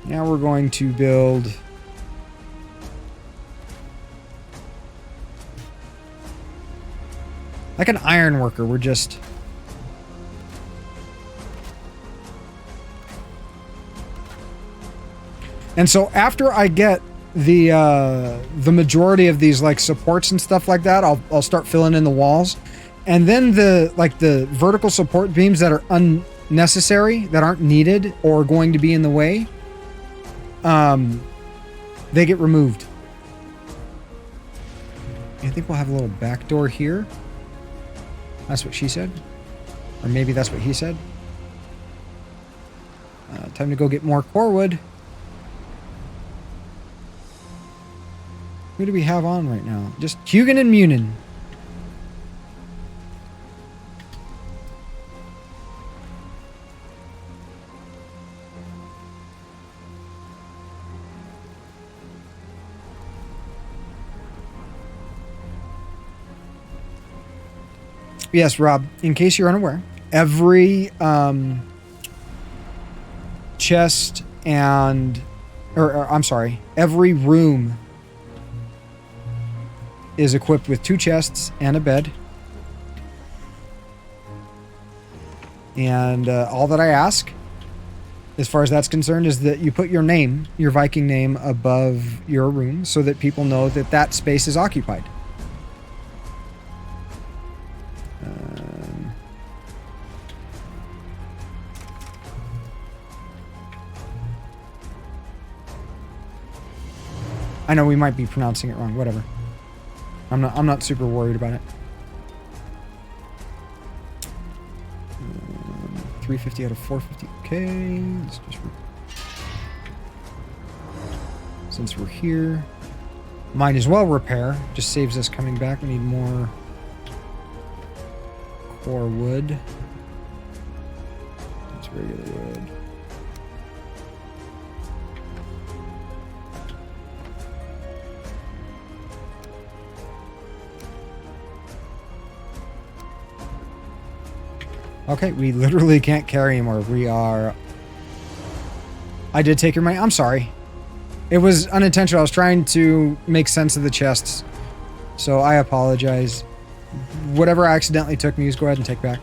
A: Now we're going to build... like an iron worker. We're just... And so after I get the majority of these like supports and stuff like that, I'll start filling in the walls. And then the vertical support beams that are unnecessary, that aren't needed or going to be in the way, they get removed. I think we'll have a little back door here. That's what she said. Or maybe that's what he said. Time to go get more core wood. Who do we have on right now? Just Hugin and Munin. Yes, Rob, in case you're unaware, every chest and... or I'm sorry, every room is equipped with 2 chests and a bed. And all that I ask, as far as that's concerned, is that you put your name, your Viking name, above your room so that people know that that space is occupied. I know we might be pronouncing it wrong. Whatever. I'm not super worried about it. 350 out of 450. Okay, let's just since we're here, might as well repair. Just saves us coming back. We need more core wood. That's regular wood. Okay, we literally can't carry anymore. We are... I did take your money. I'm sorry. It was unintentional. I was trying to make sense of the chests. So I apologize. Whatever I accidentally took, Muse, go ahead and take back.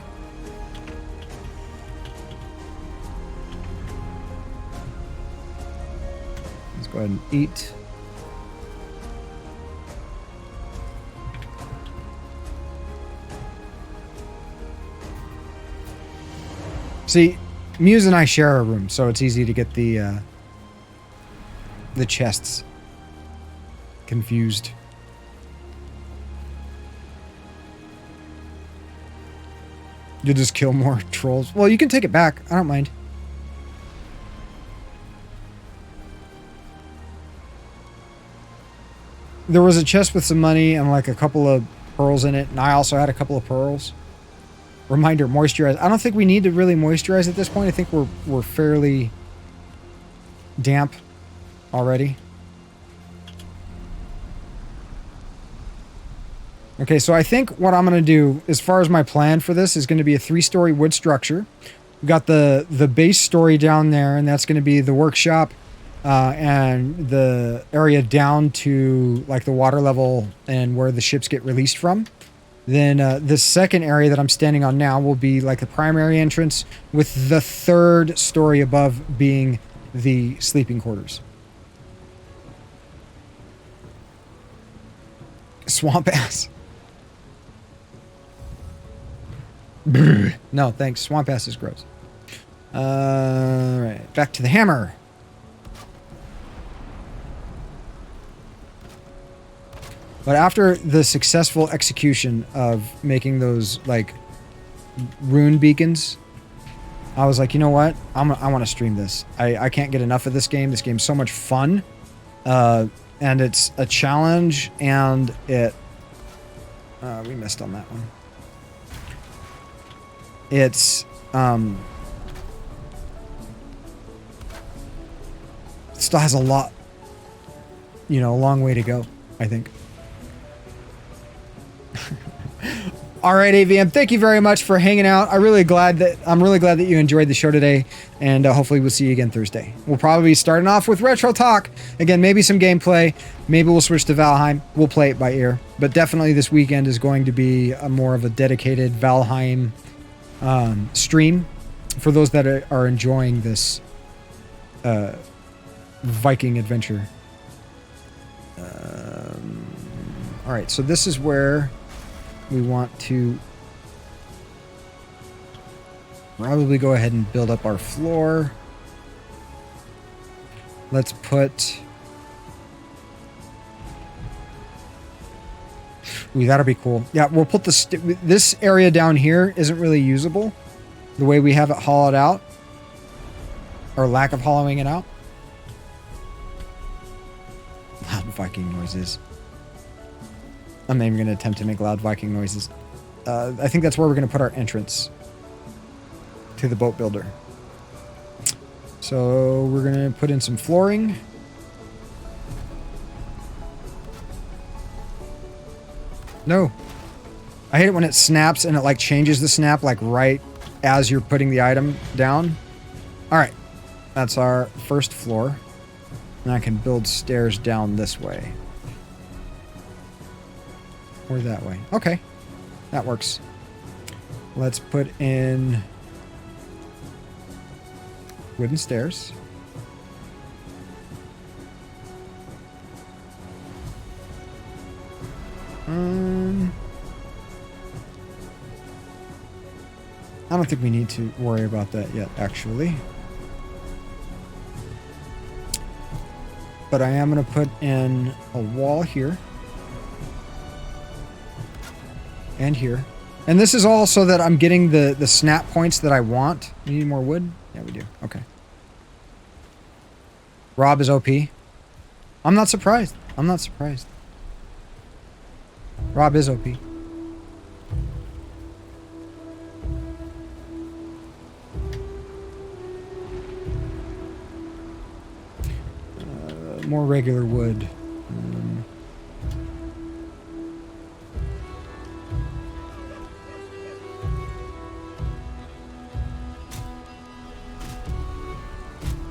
A: Let's go ahead and eat. See, Muse and I share a room, so it's easy to get the chests confused. You'll just kill more trolls. Well, you can take it back. I don't mind. There was a chest with some money and like a couple of pearls in it, and I also had a couple of pearls. Reminder, moisturize. I don't think we need to really moisturize at this point. I think we're fairly damp already. Okay, so I think what I'm going to do, as far as my plan for this, is going to be a 3-story wood structure. We've got the base story down there, and that's going to be the workshop and the area down to like the water level and where the ships get released from. Then the second area that I'm standing on now will be like the primary entrance, with the 3rd story above being the sleeping quarters. Swamp ass. No, thanks. Swamp ass is gross. Alright, back to the hammer. But after the successful execution of making those, like, rune beacons, I was like, you know what? I want to stream this. I can't get enough of this game. This game's so much fun. And it's a challenge, and it... we missed on that one. It's... it still has a lot... you know, a long way to go, I think. All right, AVM, thank you very much for hanging out. I'm really glad that you enjoyed the show today, and hopefully we'll see you again Thursday. We'll probably be starting off with Retro Talk. Again, maybe some gameplay. Maybe we'll switch to Valheim. We'll play it by ear. But definitely this weekend is going to be a more of a dedicated Valheim stream for those that are enjoying this Viking adventure. All right, so this is where we want to probably go ahead and build up our floor. Let's put... ooh, that'll be cool. Yeah, we'll put this area down here isn't really usable the way we have it hollowed out, or lack of hollowing it out. Loud Viking noises. I'm not even going to attempt to make loud Viking noises. I think that's where we're going to put our entrance to the boat builder. So we're going to put in some flooring. No. I hate it when it snaps and it like changes the snap like right as you're putting the item down. All right. That's our first floor. And I can build stairs down this way. Or that way. Okay. That works. Let's put in wooden stairs. I don't think we need to worry about that yet, actually. But I am going to put in a wall here. And here. And this is all so that I'm getting the snap points that I want. We need more wood? Yeah, we do. Okay. Rob is OP. I'm not surprised. I'm not surprised. Rob is OP. More regular wood.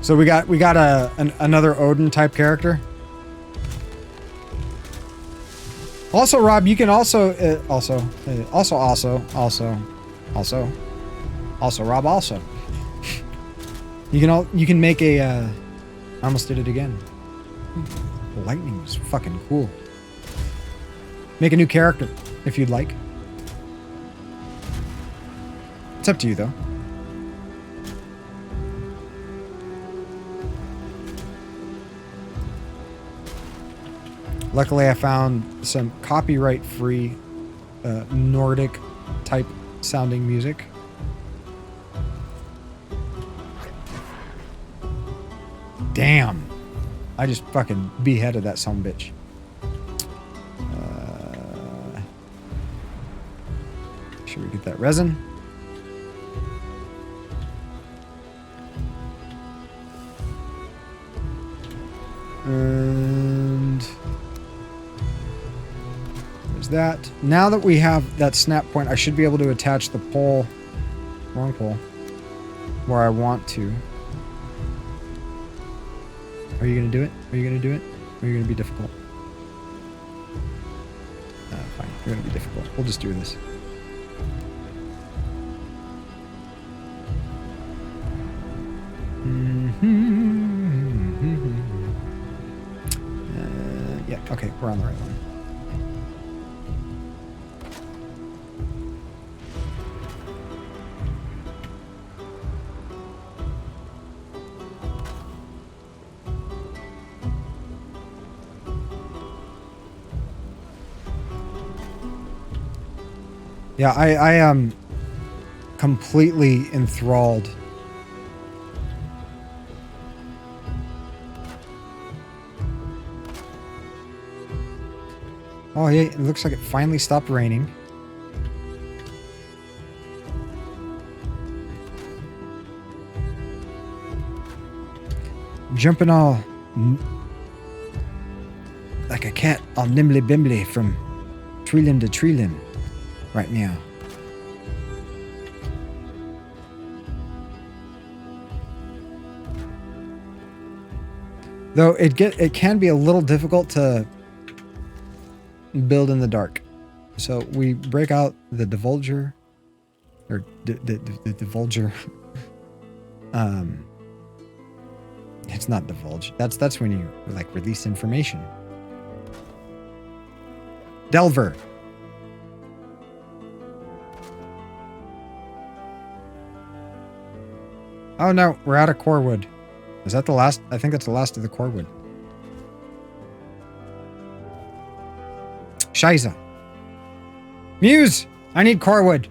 A: So we got another Odin type character. Also, Rob, you can also Rob also. You can make a. I almost did it again. Lightning was fucking cool. Make a new character if you'd like. It's up to you though. Luckily, I found some copyright-free Nordic type sounding music. Damn. I just fucking beheaded that sumbitch. Should we get that resin? And there's that. Now that we have that snap point, I should be able to attach the pole, wrong pole, where I want to. Are you going to do it? Are you going to do it? Or are you going to be difficult? Fine. You're going to be difficult. We'll just do this. Yeah, okay. We're on the right one. Yeah, I am completely enthralled. Oh, yeah, it looks like it finally stopped raining. Jumping all like a cat all nimbly bimbly from tree limb to tree limb right now. Though it can be a little difficult to build in the dark. So we break out the divulger, or the divulger. It's not divulge. That's when you like release information. Delver. Oh no, we're out of core wood. Is that the last? I think that's the last of the core wood. Scheiße. Muse! I need core wood.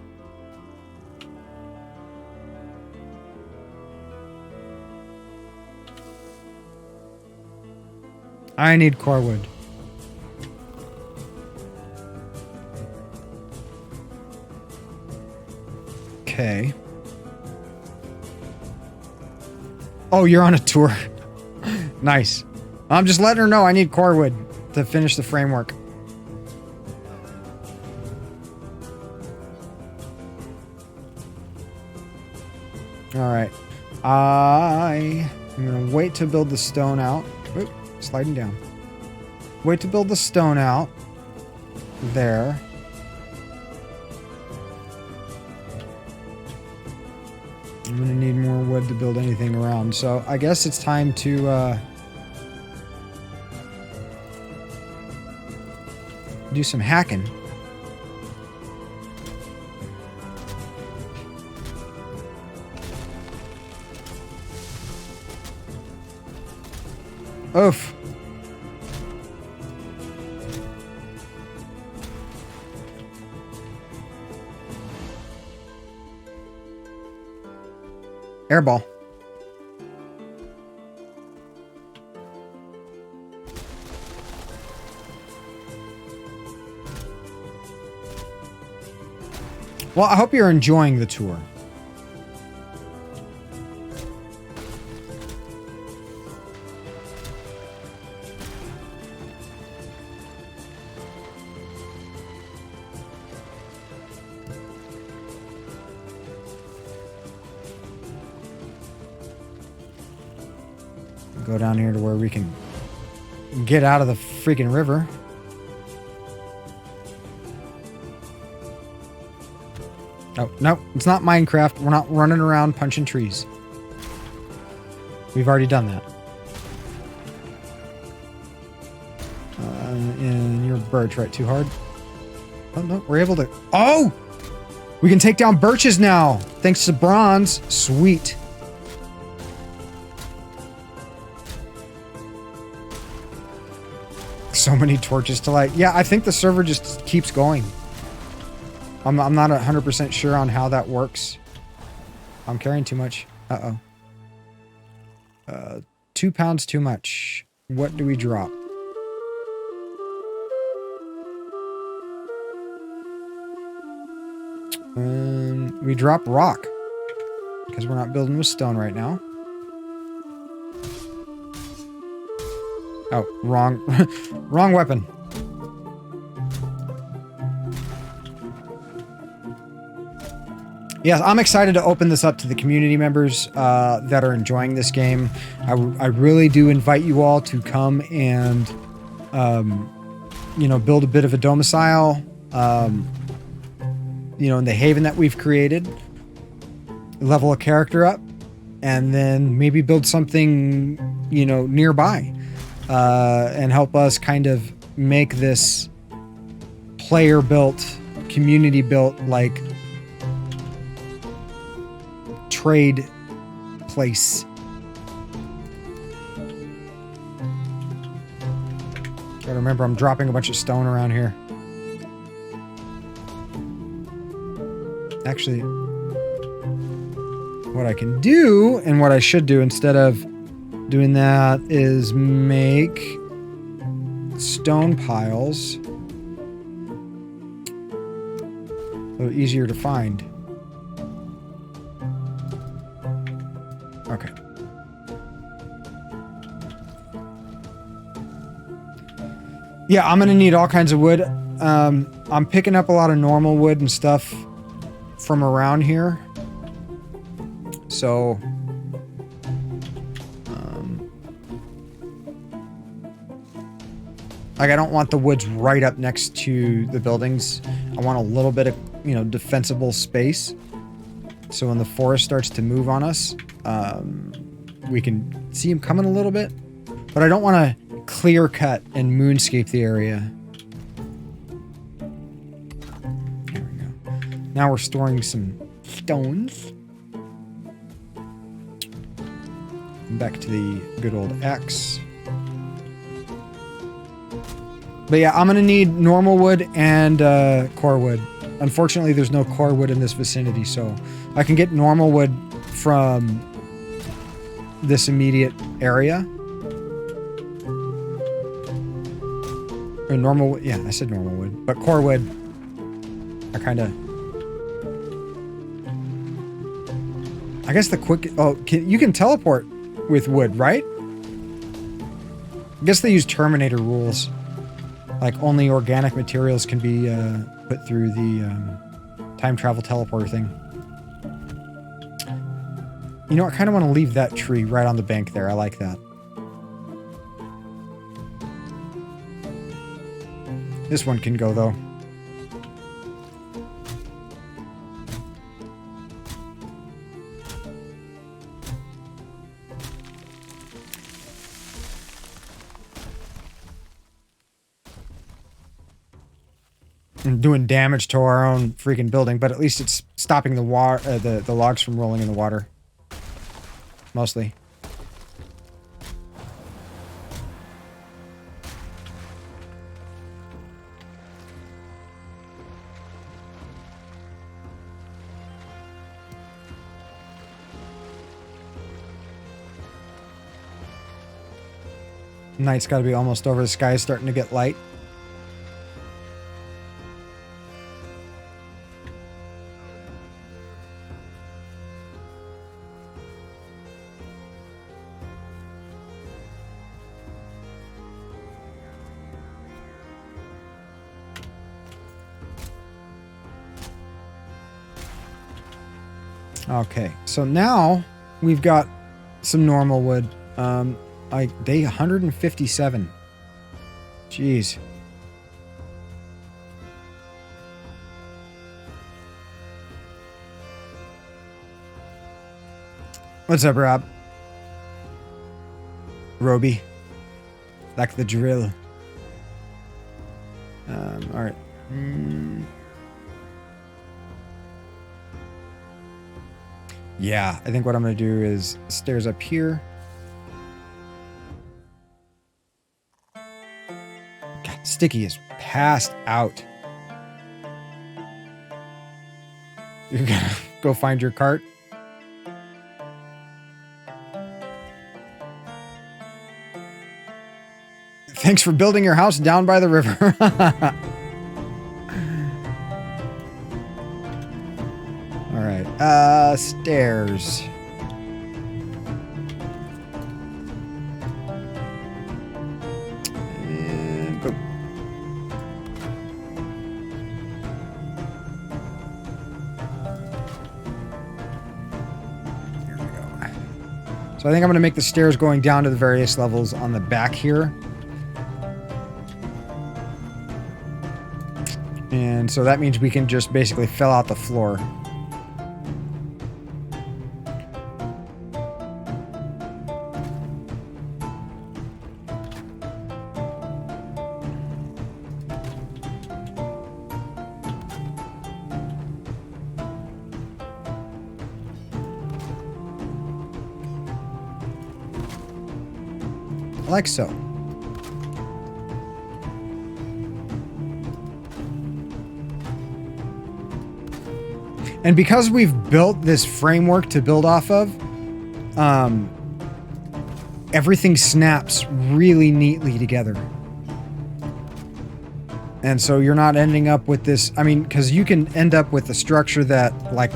A: I need core wood. Okay. Oh, you're on a tour. Nice. I'm just letting her know I need core wood to finish the framework. Alright. I'm going to wait to build the stone out. Oop, sliding down. Wait to build the stone out. There. I'm going to need more wood to build anything around. So I guess it's time to do some hacking. Oof. Airball. Well, I hope you're enjoying the tour. Go down here to where we can get out of the freaking river. Oh, no, it's not Minecraft. We're not running around punching trees. We've already done that. And your birch right too hard. Oh, no, we're able to... Oh! We can take down birches now, thanks to bronze. Sweet. So many torches to light. Yeah, I think the server just keeps going. I'm not 100% sure on how that works. I'm carrying too much. Uh-oh. 2 pounds too much. What do we drop? We drop rock. Because we're not building with stone right now. Oh, wrong. Wrong weapon. Yes, I'm excited to open this up to the community members that are enjoying this game. I really do invite you all to come and, you know, build a bit of a domicile, you know, in the haven that we've created. Level a character up, and then maybe build something, you know, nearby, and help us kind of make this player-built, community-built, like, trade place. Gotta remember, I'm dropping a bunch of stone around here. Actually, what I can do, and what I should do instead of doing that, is make stone piles a little easier to find. Okay. Yeah, I'm gonna need all kinds of wood. I'm picking up a lot of normal wood and stuff from around here. So, like, I don't want the woods right up next to the buildings. I want a little bit of, you know, defensible space. So when the forest starts to move on us, we can see him coming a little bit. But I don't want to clear cut and moonscape the area. There we go. Now we're storing some stones. Back to the good old X. But yeah, I'm going to need normal wood and core wood. Unfortunately, there's no core wood in this vicinity, so I can get normal wood from this immediate area. Or normal, yeah, I said normal wood. But core wood, I kind of... I guess the quick... Oh, you can teleport with wood, right? I guess they use Terminator rules. Like, only organic materials can be put through the time travel teleporter thing. You know, I kind of want to leave that tree right on the bank there. I like that. This one can go, though. Doing damage to our own freaking building, but at least it's stopping the logs from rolling in the water. Mostly. Night's got to be almost over. The sky is starting to get light. Okay, so now we've got some normal wood. Day 157. Jeez. What's up, Rob? Roby. Like the drill. Alright. Yeah, I think what I'm going to do is stairs up here. God, Sticky is passed out. You're going to go find your cart? Thanks for building your house down by the river. All right, stairs. And go. Here we go. So I think I'm going to make the stairs going down to the various levels on the back here. And so that means we can just basically fill out the floor. Like so. And because we've built this framework to build off of, everything snaps really neatly together. And so you're not ending up with this, I mean, because you can end up with a structure that, like,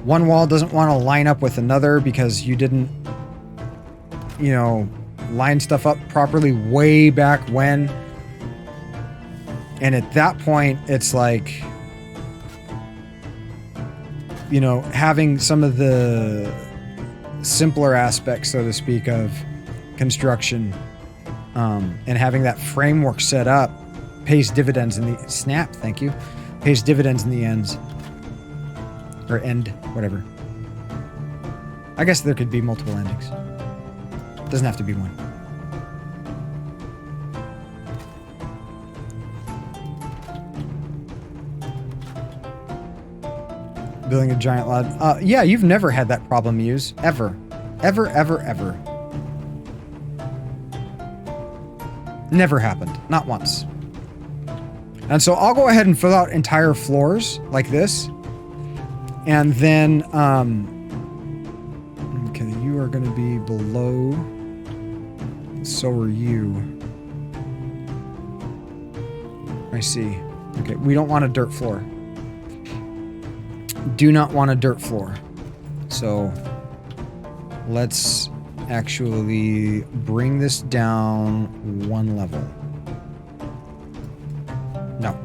A: one wall doesn't want to line up with another because you didn't, you know, line stuff up properly way back when. And at that point, it's like, you know, having some of the simpler aspects, so to speak, of construction, and having that framework set up pays dividends in the snap. Thank you. Pays dividends in the ends, or end, whatever. I guess there could be multiple endings. Doesn't have to be one. Building a giant lad. Yeah, you've never had that problem, Muse. Ever. Ever, ever, ever. Never happened. Not once. And so I'll go ahead and fill out entire floors like this. And then, okay, you are going to be below. So are you. I see. Okay, we don't want a dirt floor. Do not want a dirt floor. So let's actually bring this down one level. No.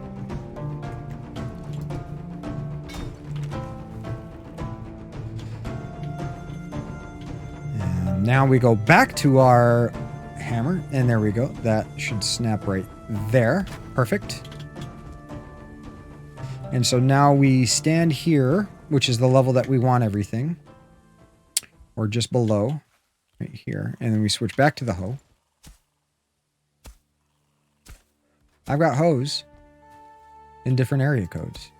A: And now we go back to our hammer, and there we go. That should snap right there. Perfect. And so now we stand here, which is the level that we want everything. Or just below, right here. And then we switch back to the hoe. I've got hoes in different area codes.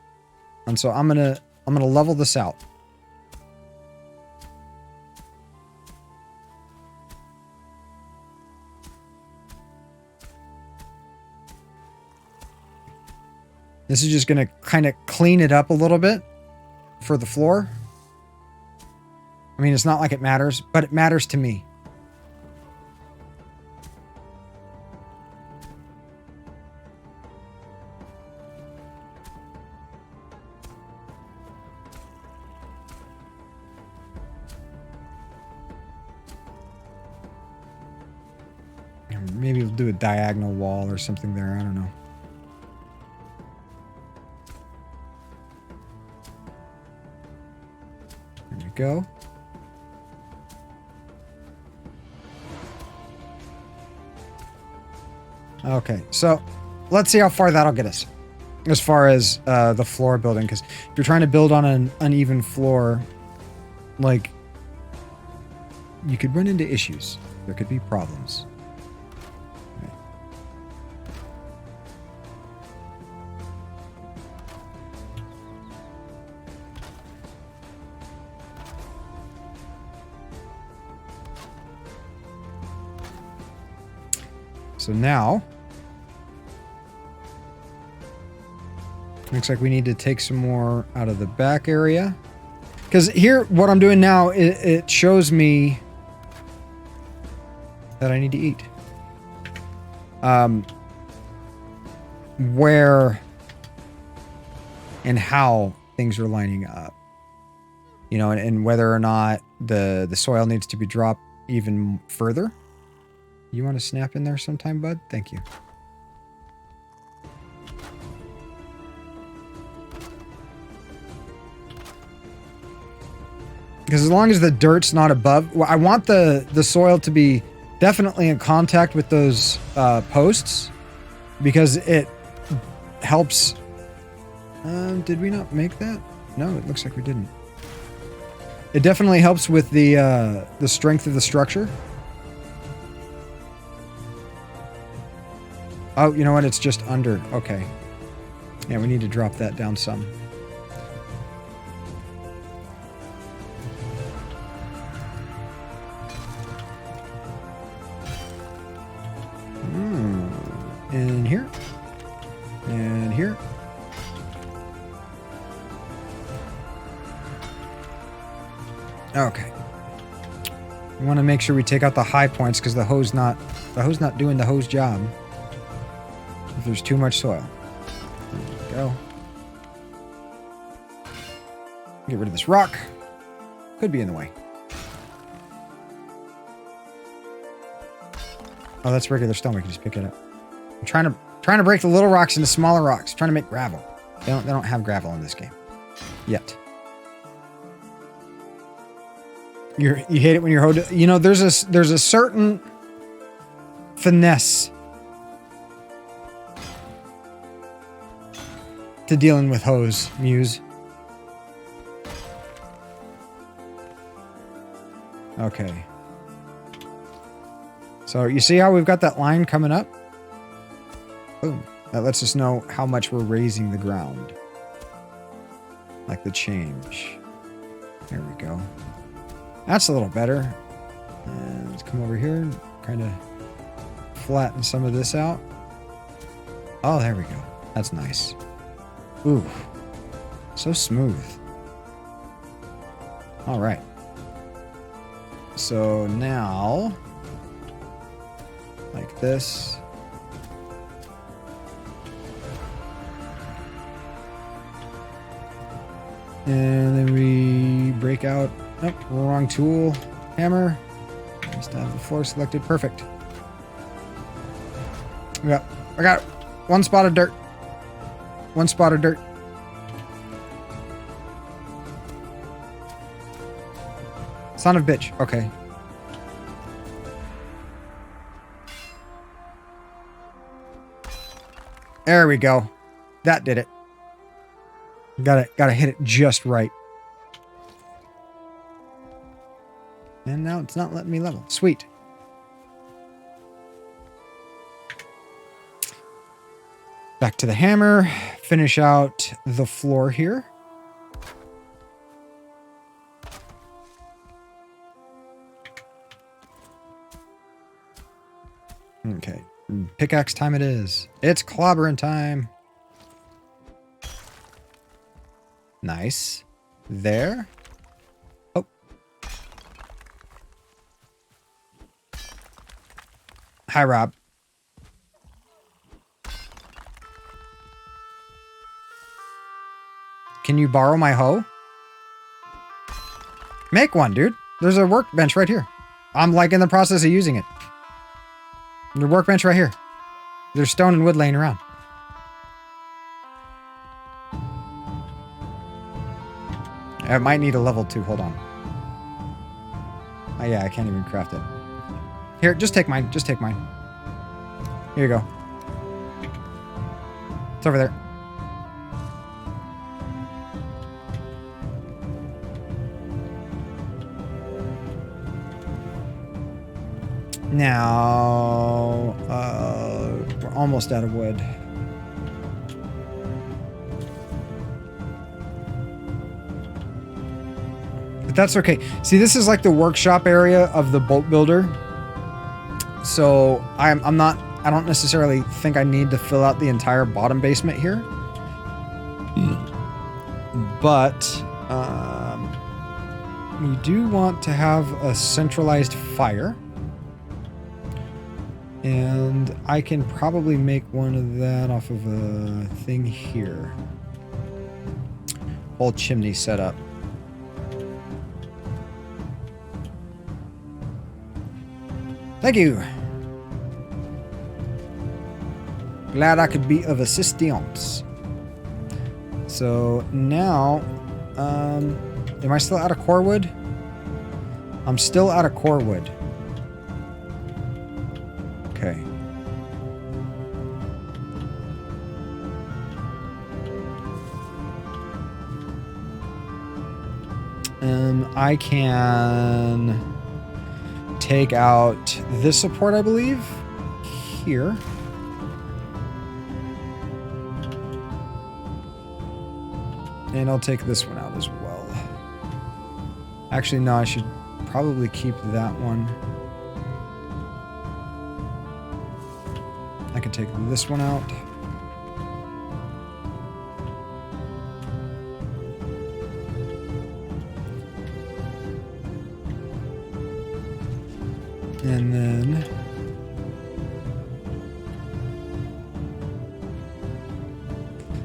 A: And so I'm gonna level this out. This is just going to kind of clean it up a little bit for the floor. I mean, it's not like it matters, but it matters to me. Maybe we'll do a diagonal wall or something there. I don't know. There we go. Okay, so let's see how far that'll get us as far as the floor building, because if you're trying to build on an uneven floor, like, you could run into issues. There could be problems. Okay. So now, looks like we need to take some more out of the back area. Because here, what I'm doing now, it shows me that I need to eat. Where and how things are lining up. You know, and whether or not the soil needs to be dropped even further. You want to snap in there sometime, bud? Thank you. Because as long as the dirt's not above, well, I want the soil to be definitely in contact with those posts, because it helps. Did we not make that? No, it looks like we didn't. It definitely helps with the strength of the structure. Oh, you know what? It's just under. Okay. Yeah, we need to drop that down some. And here. And here. Okay. We want to make sure we take out the high points because the hose not doing the hose job. If there's too much soil. There we go. Get rid of this rock. Could be in the way. Oh, that's regular stone. We can just pick it up. I'm trying to break the little rocks into smaller rocks. Trying to make gravel. They don't have gravel in this game yet. You hate it when you're you know, there's a certain finesse to dealing with hose, Muse. Okay. So you see how we've got that line coming up? Boom. That lets us know how much we're raising the ground. Like the change. There we go. That's a little better. And let's come over here and kind of flatten some of this out. Oh, there we go. That's nice. Ooh. So smooth. All right. So now, like this. And then we break out. Oh, wrong tool. Hammer. Just have the floor selected. Perfect. Yeah, I got one spot of dirt. One spot of dirt. Son of a bitch. Okay. There we go. That did it. Gotta hit it just right. And now it's not letting me level. Sweet. Back to the hammer. Finish out the floor here. Okay. Pickaxe time it is. It's clobbering time. Nice. There. Oh. Hi, Rob. Can you borrow my hoe? Make one, dude. There's a workbench right here. I'm like in the process of using it. The workbench right here. There's stone and wood laying around. I might need a level 2. Hold on. Oh yeah, I can't even craft it. Here, just take mine. Just take mine. Here you go. It's over there. Now, we're almost out of wood. But that's okay. See, this is like the workshop area of the boat builder. So I don't necessarily think I need to fill out the entire bottom basement here. But we do want to have a centralized fire. And I can probably make one of that off of a thing here. Whole chimney set up. Thank you. Glad I could be of assistance. So now, am I still out of core wood? I'm still out of core wood. Okay. I can take out this support, I believe, here. And I'll take this one out as well. Actually, no, I should probably keep that one. I can take this one out. And then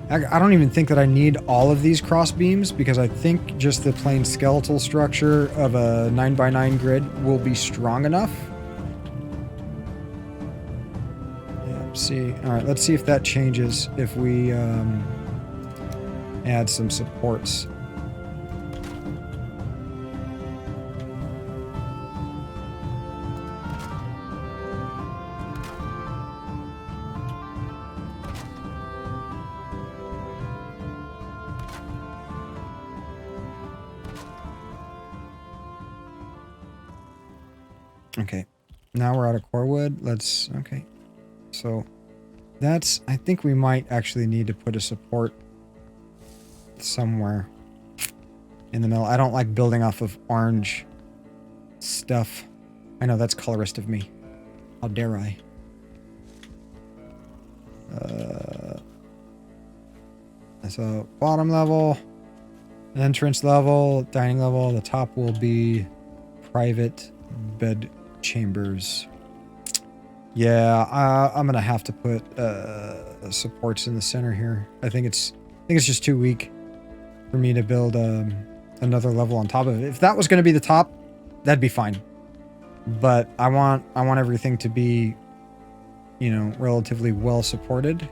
A: I don't even think that I need all of these cross beams, because I think just the plain skeletal structure of a 9x9 grid will be strong enough. See, all right, let's see if that changes if we add some supports. Okay, now we're out of core wood. Okay. So that's, I think we might actually need to put a support somewhere in the middle. I don't like building off of orange stuff. I know that's colorist of me. How dare I? So bottom level, entrance level, dining level. The top will be private bed chambers. Yeah, I'm gonna have to put supports in the center here. I think it's just too weak for me to build another level on top of it. If that was gonna be the top, that'd be fine. But I want everything to be, you know, relatively well supported.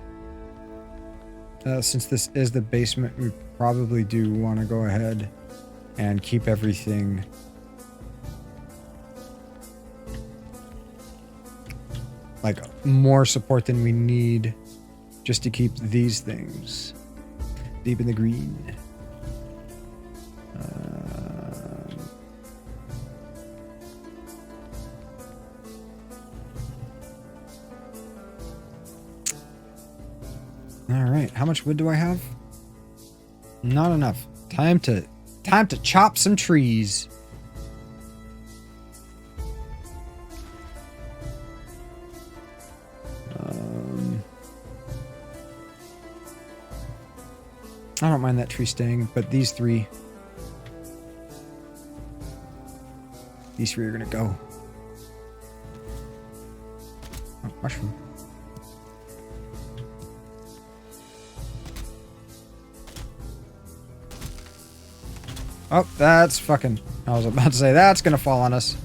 A: Since this is the basement, we probably do want to go ahead and keep everything like more support than we need, just to keep these things deep in the green. All right, how much wood do I have? Not enough. Time to chop some trees. I don't mind that tree staying, but these three are gonna go. Oh, mushroom. Oh, that's fucking... I was about to say, that's gonna fall on us.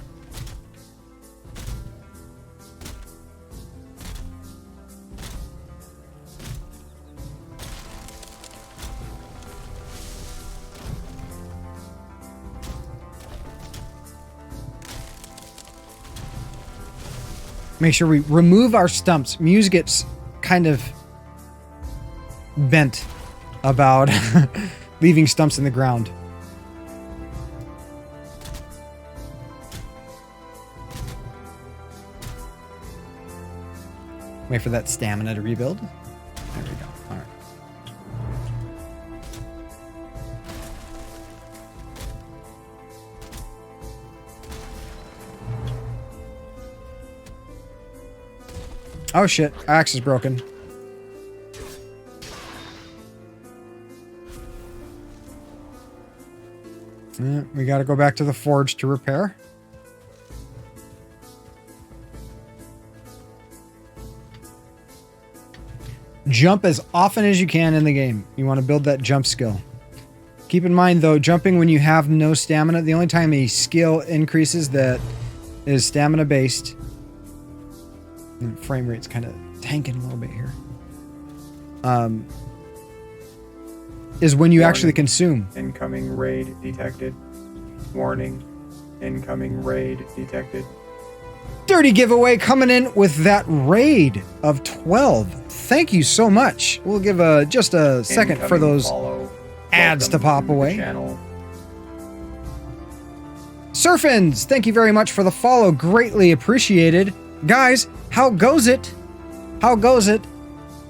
A: Make sure we remove our stumps. Muse gets kind of bent about leaving stumps in the ground. Wait for that stamina to rebuild. There we go. All right. Oh shit, axe is broken. Yeah, we gotta go back to the forge to repair. Jump as often as you can in the game. You want to build that jump skill. Keep in mind though, jumping when you have no stamina, the only time a skill increases that is stamina based. Frame rate's kind of tanking a little bit here. Is when you actually consume.
E: Incoming raid detected. Warning. Incoming raid detected.
A: Dirty giveaway coming in with that raid of 12. Thank you so much. We'll give just a second for those ads to pop away. Surfins, thank you very much for the follow. Greatly appreciated. Guys, how goes it? How goes it?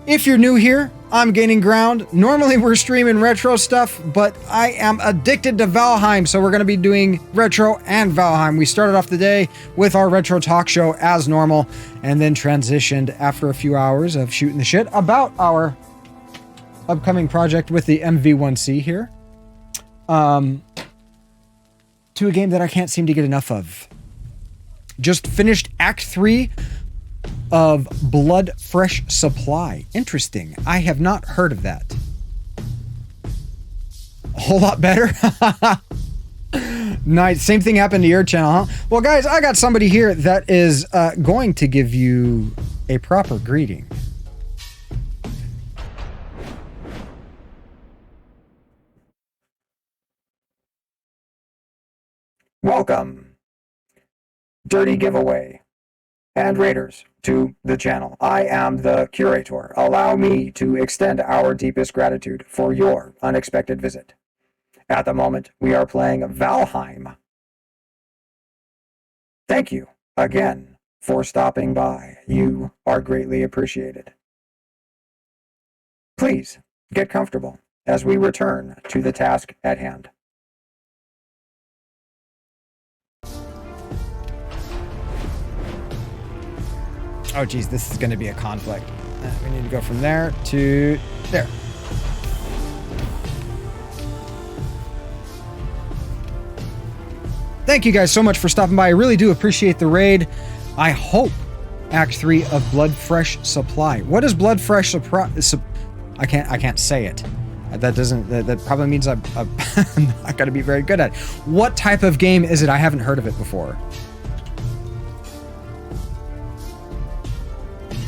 A: If you're new here, I'm Gaining Ground. Normally we're streaming retro stuff, but I am addicted to Valheim, so we're going to be doing retro and Valheim. We started off the day with our retro talk show as normal, and then transitioned after a few hours of shooting the shit about our upcoming project with the MV1C here, to a game that I can't seem to get enough of. Just finished Act 3 of Blood Fresh Supply. Interesting. I have not heard of that. A whole lot better. Nice. Same thing happened to your channel, huh? Well, guys, I got somebody here that is going to give you a proper greeting.
E: Welcome, Dirty Giveaway and Raiders, to the channel. I am the curator. Allow me to extend our deepest gratitude for your unexpected visit. At the moment, we are playing Valheim. Thank you again for stopping by. You are greatly appreciated. Please get comfortable as we return to the task at hand.
A: Oh geez, this is going to be a conflict. We need to go from there to there. Thank you guys so much for stopping by. I really do appreciate the raid. I hope Act 3 of Blood Fresh Supply. What is Blood Fresh Supply? I can't say it. That probably means I'm not going to be very good at it. What type of game is it? I haven't heard of it before.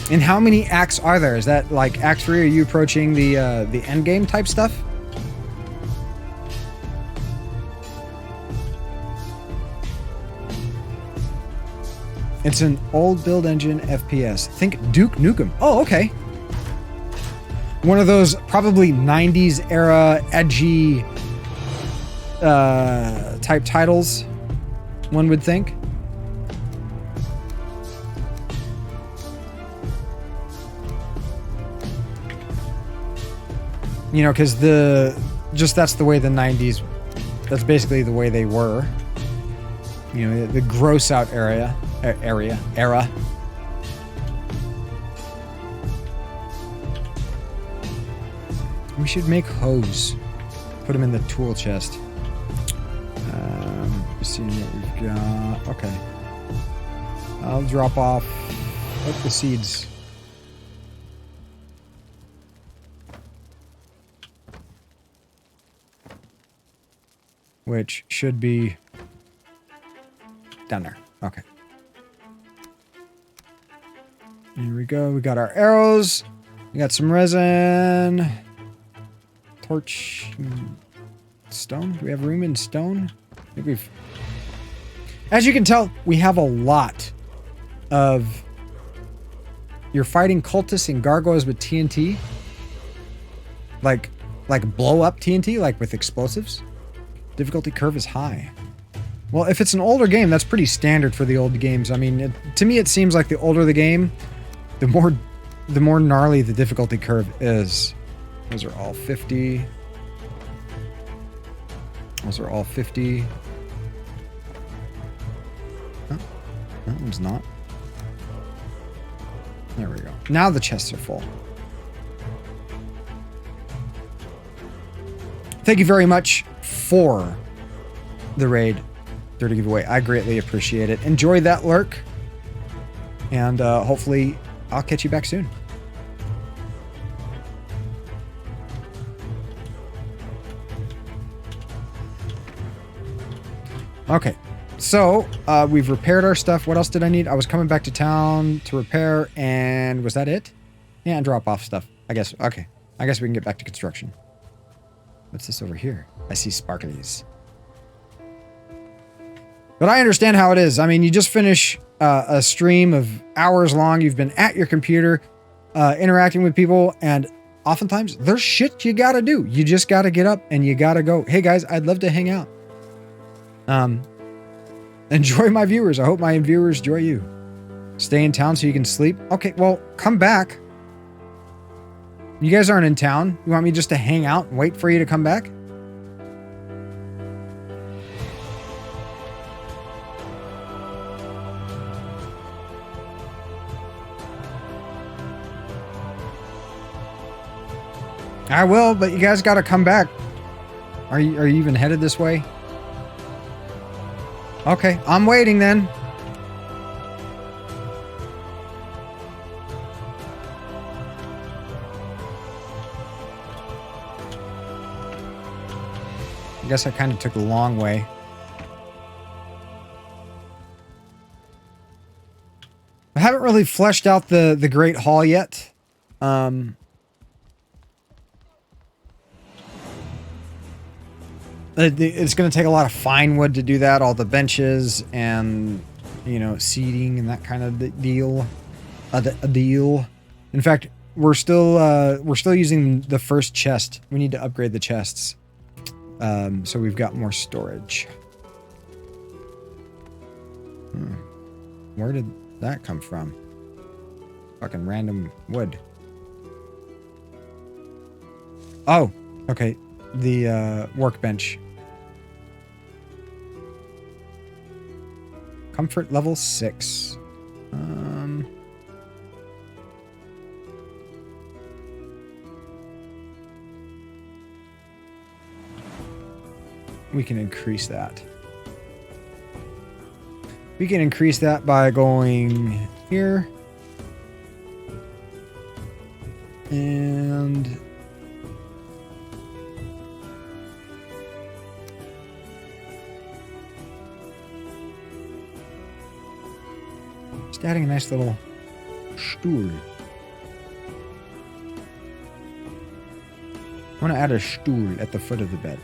A: And how many acts are there? Is that like Act 3? Are you approaching the end game type stuff? It's an old build engine FPS. Think Duke Nukem. Oh, okay. One of those probably 90s era edgy type titles, one would think. You know, because that's the way the 90s, that's basically the way they were. You know, the gross out era. We should make hose. Put them in the tool chest. Let's see what we've got. Okay. I'll drop off the seeds. Which should be down there. Okay. Here we go. We got our arrows. We got some resin. Torch. Stone. Do we have room in stone? I think we've... As you can tell, we have a lot of You're fighting cultists and gargoyles with TNT? Like blow up TNT, like with explosives? Difficulty curve is high. Well, if it's an older game, that's pretty standard for the old games. I mean, to me, it seems like the older the game, the more gnarly the difficulty curve is. Those are all 50. Those are all 50. Oh, that one's not. There we go. Now the chests are full. Thank you very much for the raid 30 giveaway. I greatly appreciate it. Enjoy that lurk. And hopefully I'll catch you back soon. Okay. So, we've repaired our stuff. What else did I need? I was coming back to town to repair, and was that it? Yeah, and drop off stuff. I guess. Okay. I guess we can get back to construction. What's this over here? I see sparklies. But I understand how it is. I mean, you just finish a stream of hours long. You've been at your computer, interacting with people, and oftentimes there's shit you gotta do. You just gotta get up and you gotta go, hey guys, I'd love to hang out. Enjoy my viewers. I hope my viewers enjoy you. Stay in town so you can sleep. Okay, well, come back. You guys aren't in town. You want me just to hang out and wait for you to come back? I will, but you guys got to come back. Are you even headed this way? Okay, I'm waiting then. I guess I kind of took the long way. I haven't really fleshed out the Great Hall yet. It's going to take a lot of fine wood to do that. All the benches and, you know, seating and that kind of deal. In fact, we're still using the first chest. We need to upgrade the chests. So we've got more storage. Where did that come from? Fucking random wood. Oh, okay. The workbench. Comfort level 6. We can increase that. We can increase that by going here. And just adding a nice little stool. I want to add a stool at the foot of the bed.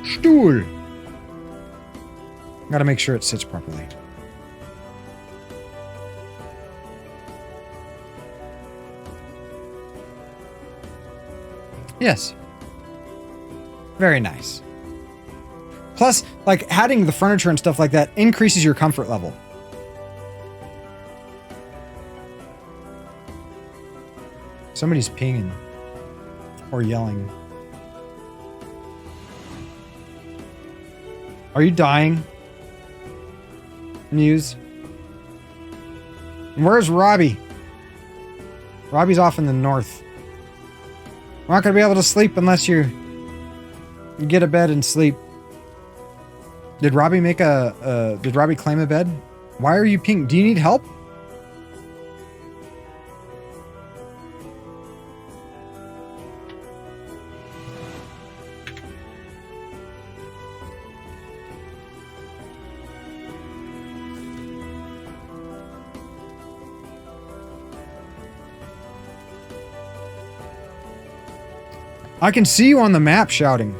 A: Stool! Gotta make sure it sits properly. Yes. Very nice. Plus, like, adding the furniture and stuff like that increases your comfort level. Somebody's pinging. Or yelling. Are you dying? Muse? And where's Robbie? Robbie's off in the north. We're not going to be able to sleep unless you get a bed and sleep. Did Robbie did Robbie claim a bed? Why are you pinging? Do you need help? I can see you on the map shouting.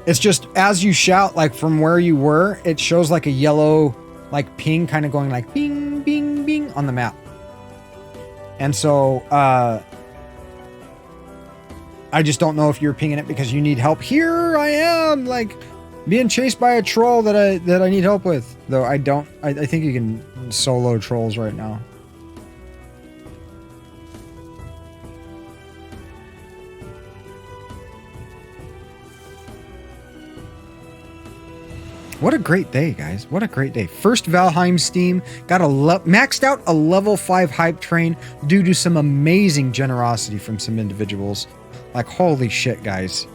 A: It's just as you shout, like from where you were, it shows like a yellow, like ping kind of going like bing, bing, bing on the map. And so, I just don't know if you're pinging it because you need help. Here I am, like being chased by a troll that I need help with. Though I don't, I think you can solo trolls right now. What a great day, guys. What a great day. First Valheim Steam. Got maxed out a level 5 hype train due to some amazing generosity from some individuals. Like, holy shit, guys.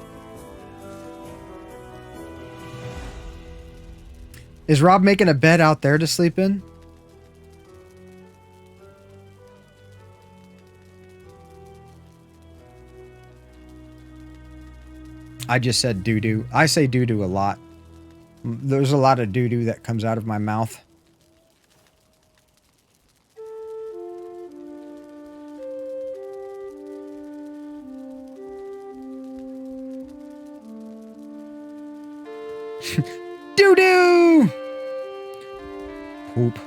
A: Is Rob making a bed out there to sleep in? I just said doo-doo. I say doo-doo a lot. There's a lot of doo-doo that comes out of my mouth. Doo-doo! Poop.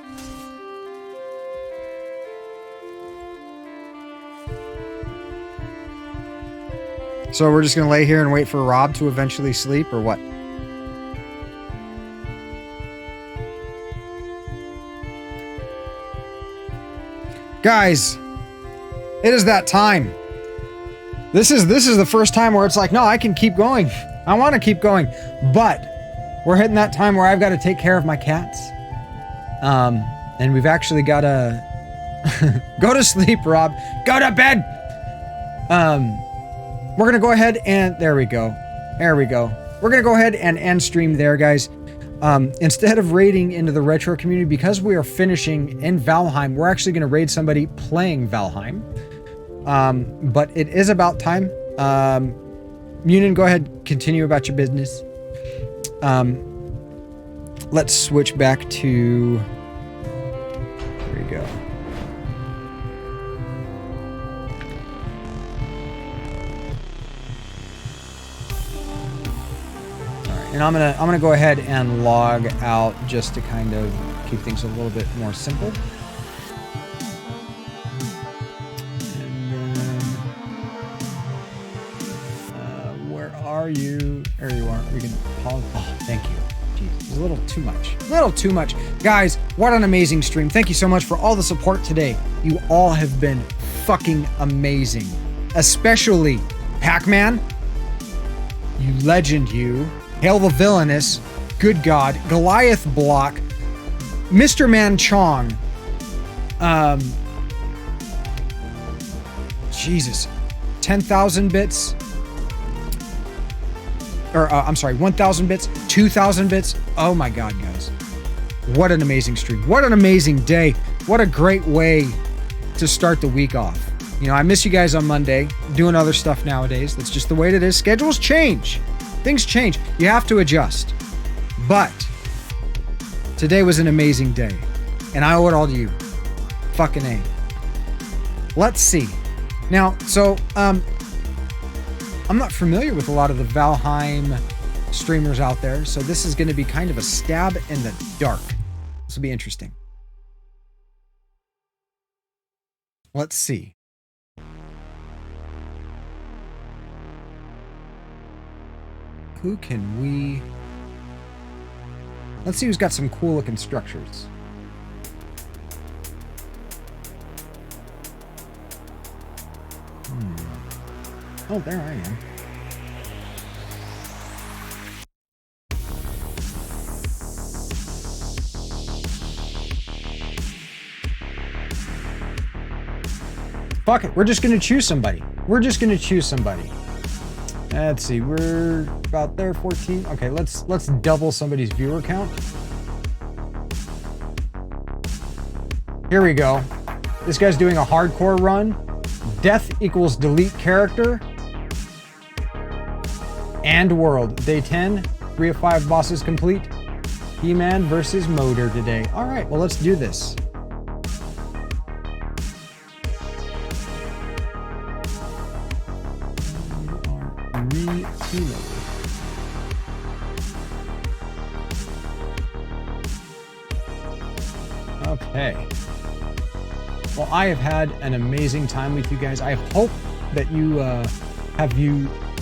A: So we're just gonna lay here and wait for Rob to eventually sleep, or what? Guys, it is that time. This is the first time where it's like, no, I can keep going. I want to keep going, but we're hitting that time where I've got to take care of my cats. And we've actually got to go to sleep, Rob. Go to bed. We're going to go ahead and there we go. There we go. We're going to go ahead and end stream there, guys. Instead of raiding into the retro community, because we are finishing in Valheim, we're actually going to raid somebody playing Valheim. But it is about time. Munin, go ahead, continue about your business. Let's switch back to... There we go. And I'm gonna go ahead and log out just to kind of keep things a little bit more simple. And then, where are you? There you are. We can pause. Oh, thank you. Jeez, it's a little too much. A little too much. Guys, what an amazing stream. Thank you so much for all the support today. You all have been fucking amazing. Especially Pac-Man. You legend, you. Hail the Villainous, Good God, Goliath Block, Mr. Man Chong, Jesus, 10,000 bits, or I'm sorry, 1,000 bits, 2,000 bits. Oh my God, guys. What an amazing stream. What an amazing day. What a great way to start the week off. You know, I miss you guys on Monday, doing other stuff nowadays. That's just the way it is. Schedules change. Things change. You have to adjust. But today was an amazing day. And I owe it all to you. Fucking A. Let's see. Now, so, I'm not familiar with a lot of the Valheim streamers out there, so this is going to be kind of a stab in the dark. This will be interesting. Let's see. Who can we... Let's see who's got some cool looking structures. Oh, there I am. Fuck it, we're just gonna choose somebody. We're just gonna choose somebody. Let's see, we're about there, 14. Okay, let's double somebody's viewer count. Here we go. This guy's doing a hardcore run. Death equals delete character. And world. Day 10, 3 of 5 bosses complete. He-Man versus Motor today. All right, well, let's do this. Okay. Well, I have had an amazing time with you guys. I hope that you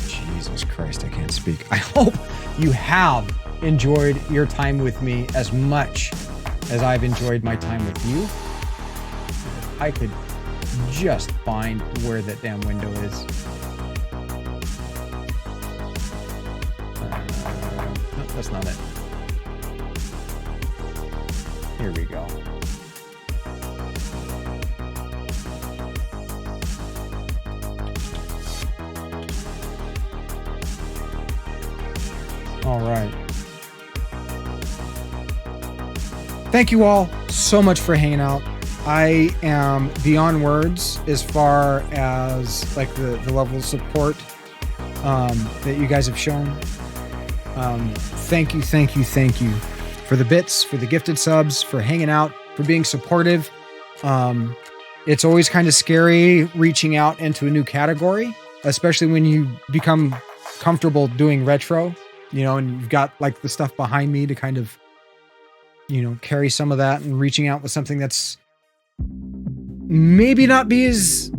A: Jesus Christ, I can't speak. I hope you have enjoyed your time with me as much as I've enjoyed my time with you. I could just find where that damn window is. No, that's not it. Here we go. All right. Thank you all so much for hanging out. I am beyond words as far as like the level of support that you guys have shown. Thank you for the bits, for the gifted subs, for hanging out, for being supportive. It's always kind of scary reaching out into a new category, especially when you become comfortable doing retro, you know, and you've got like the stuff behind me to kind of, you know, carry some of that, and reaching out with something that's maybe not be as,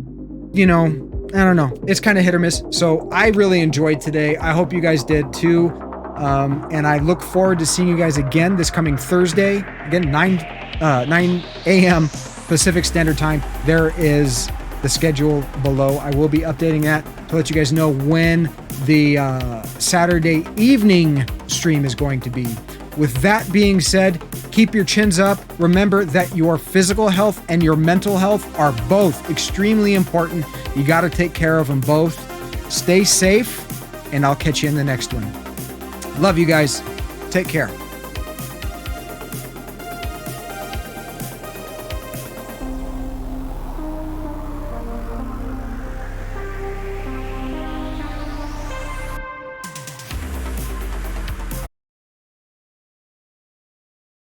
A: you know, I don't know. It's kind of hit or miss. So I really enjoyed today. I hope you guys did too. And I look forward to seeing you guys again this coming Thursday. Again, 9 a.m. Pacific Standard Time. There is the schedule below. I will be updating that to let you guys know when the Saturday evening stream is going to be. With that being said, keep your chins up. Remember that your physical health and your mental health are both extremely important. You got to take care of them both. Stay safe, and I'll catch you in the next one. Love you guys. Take care.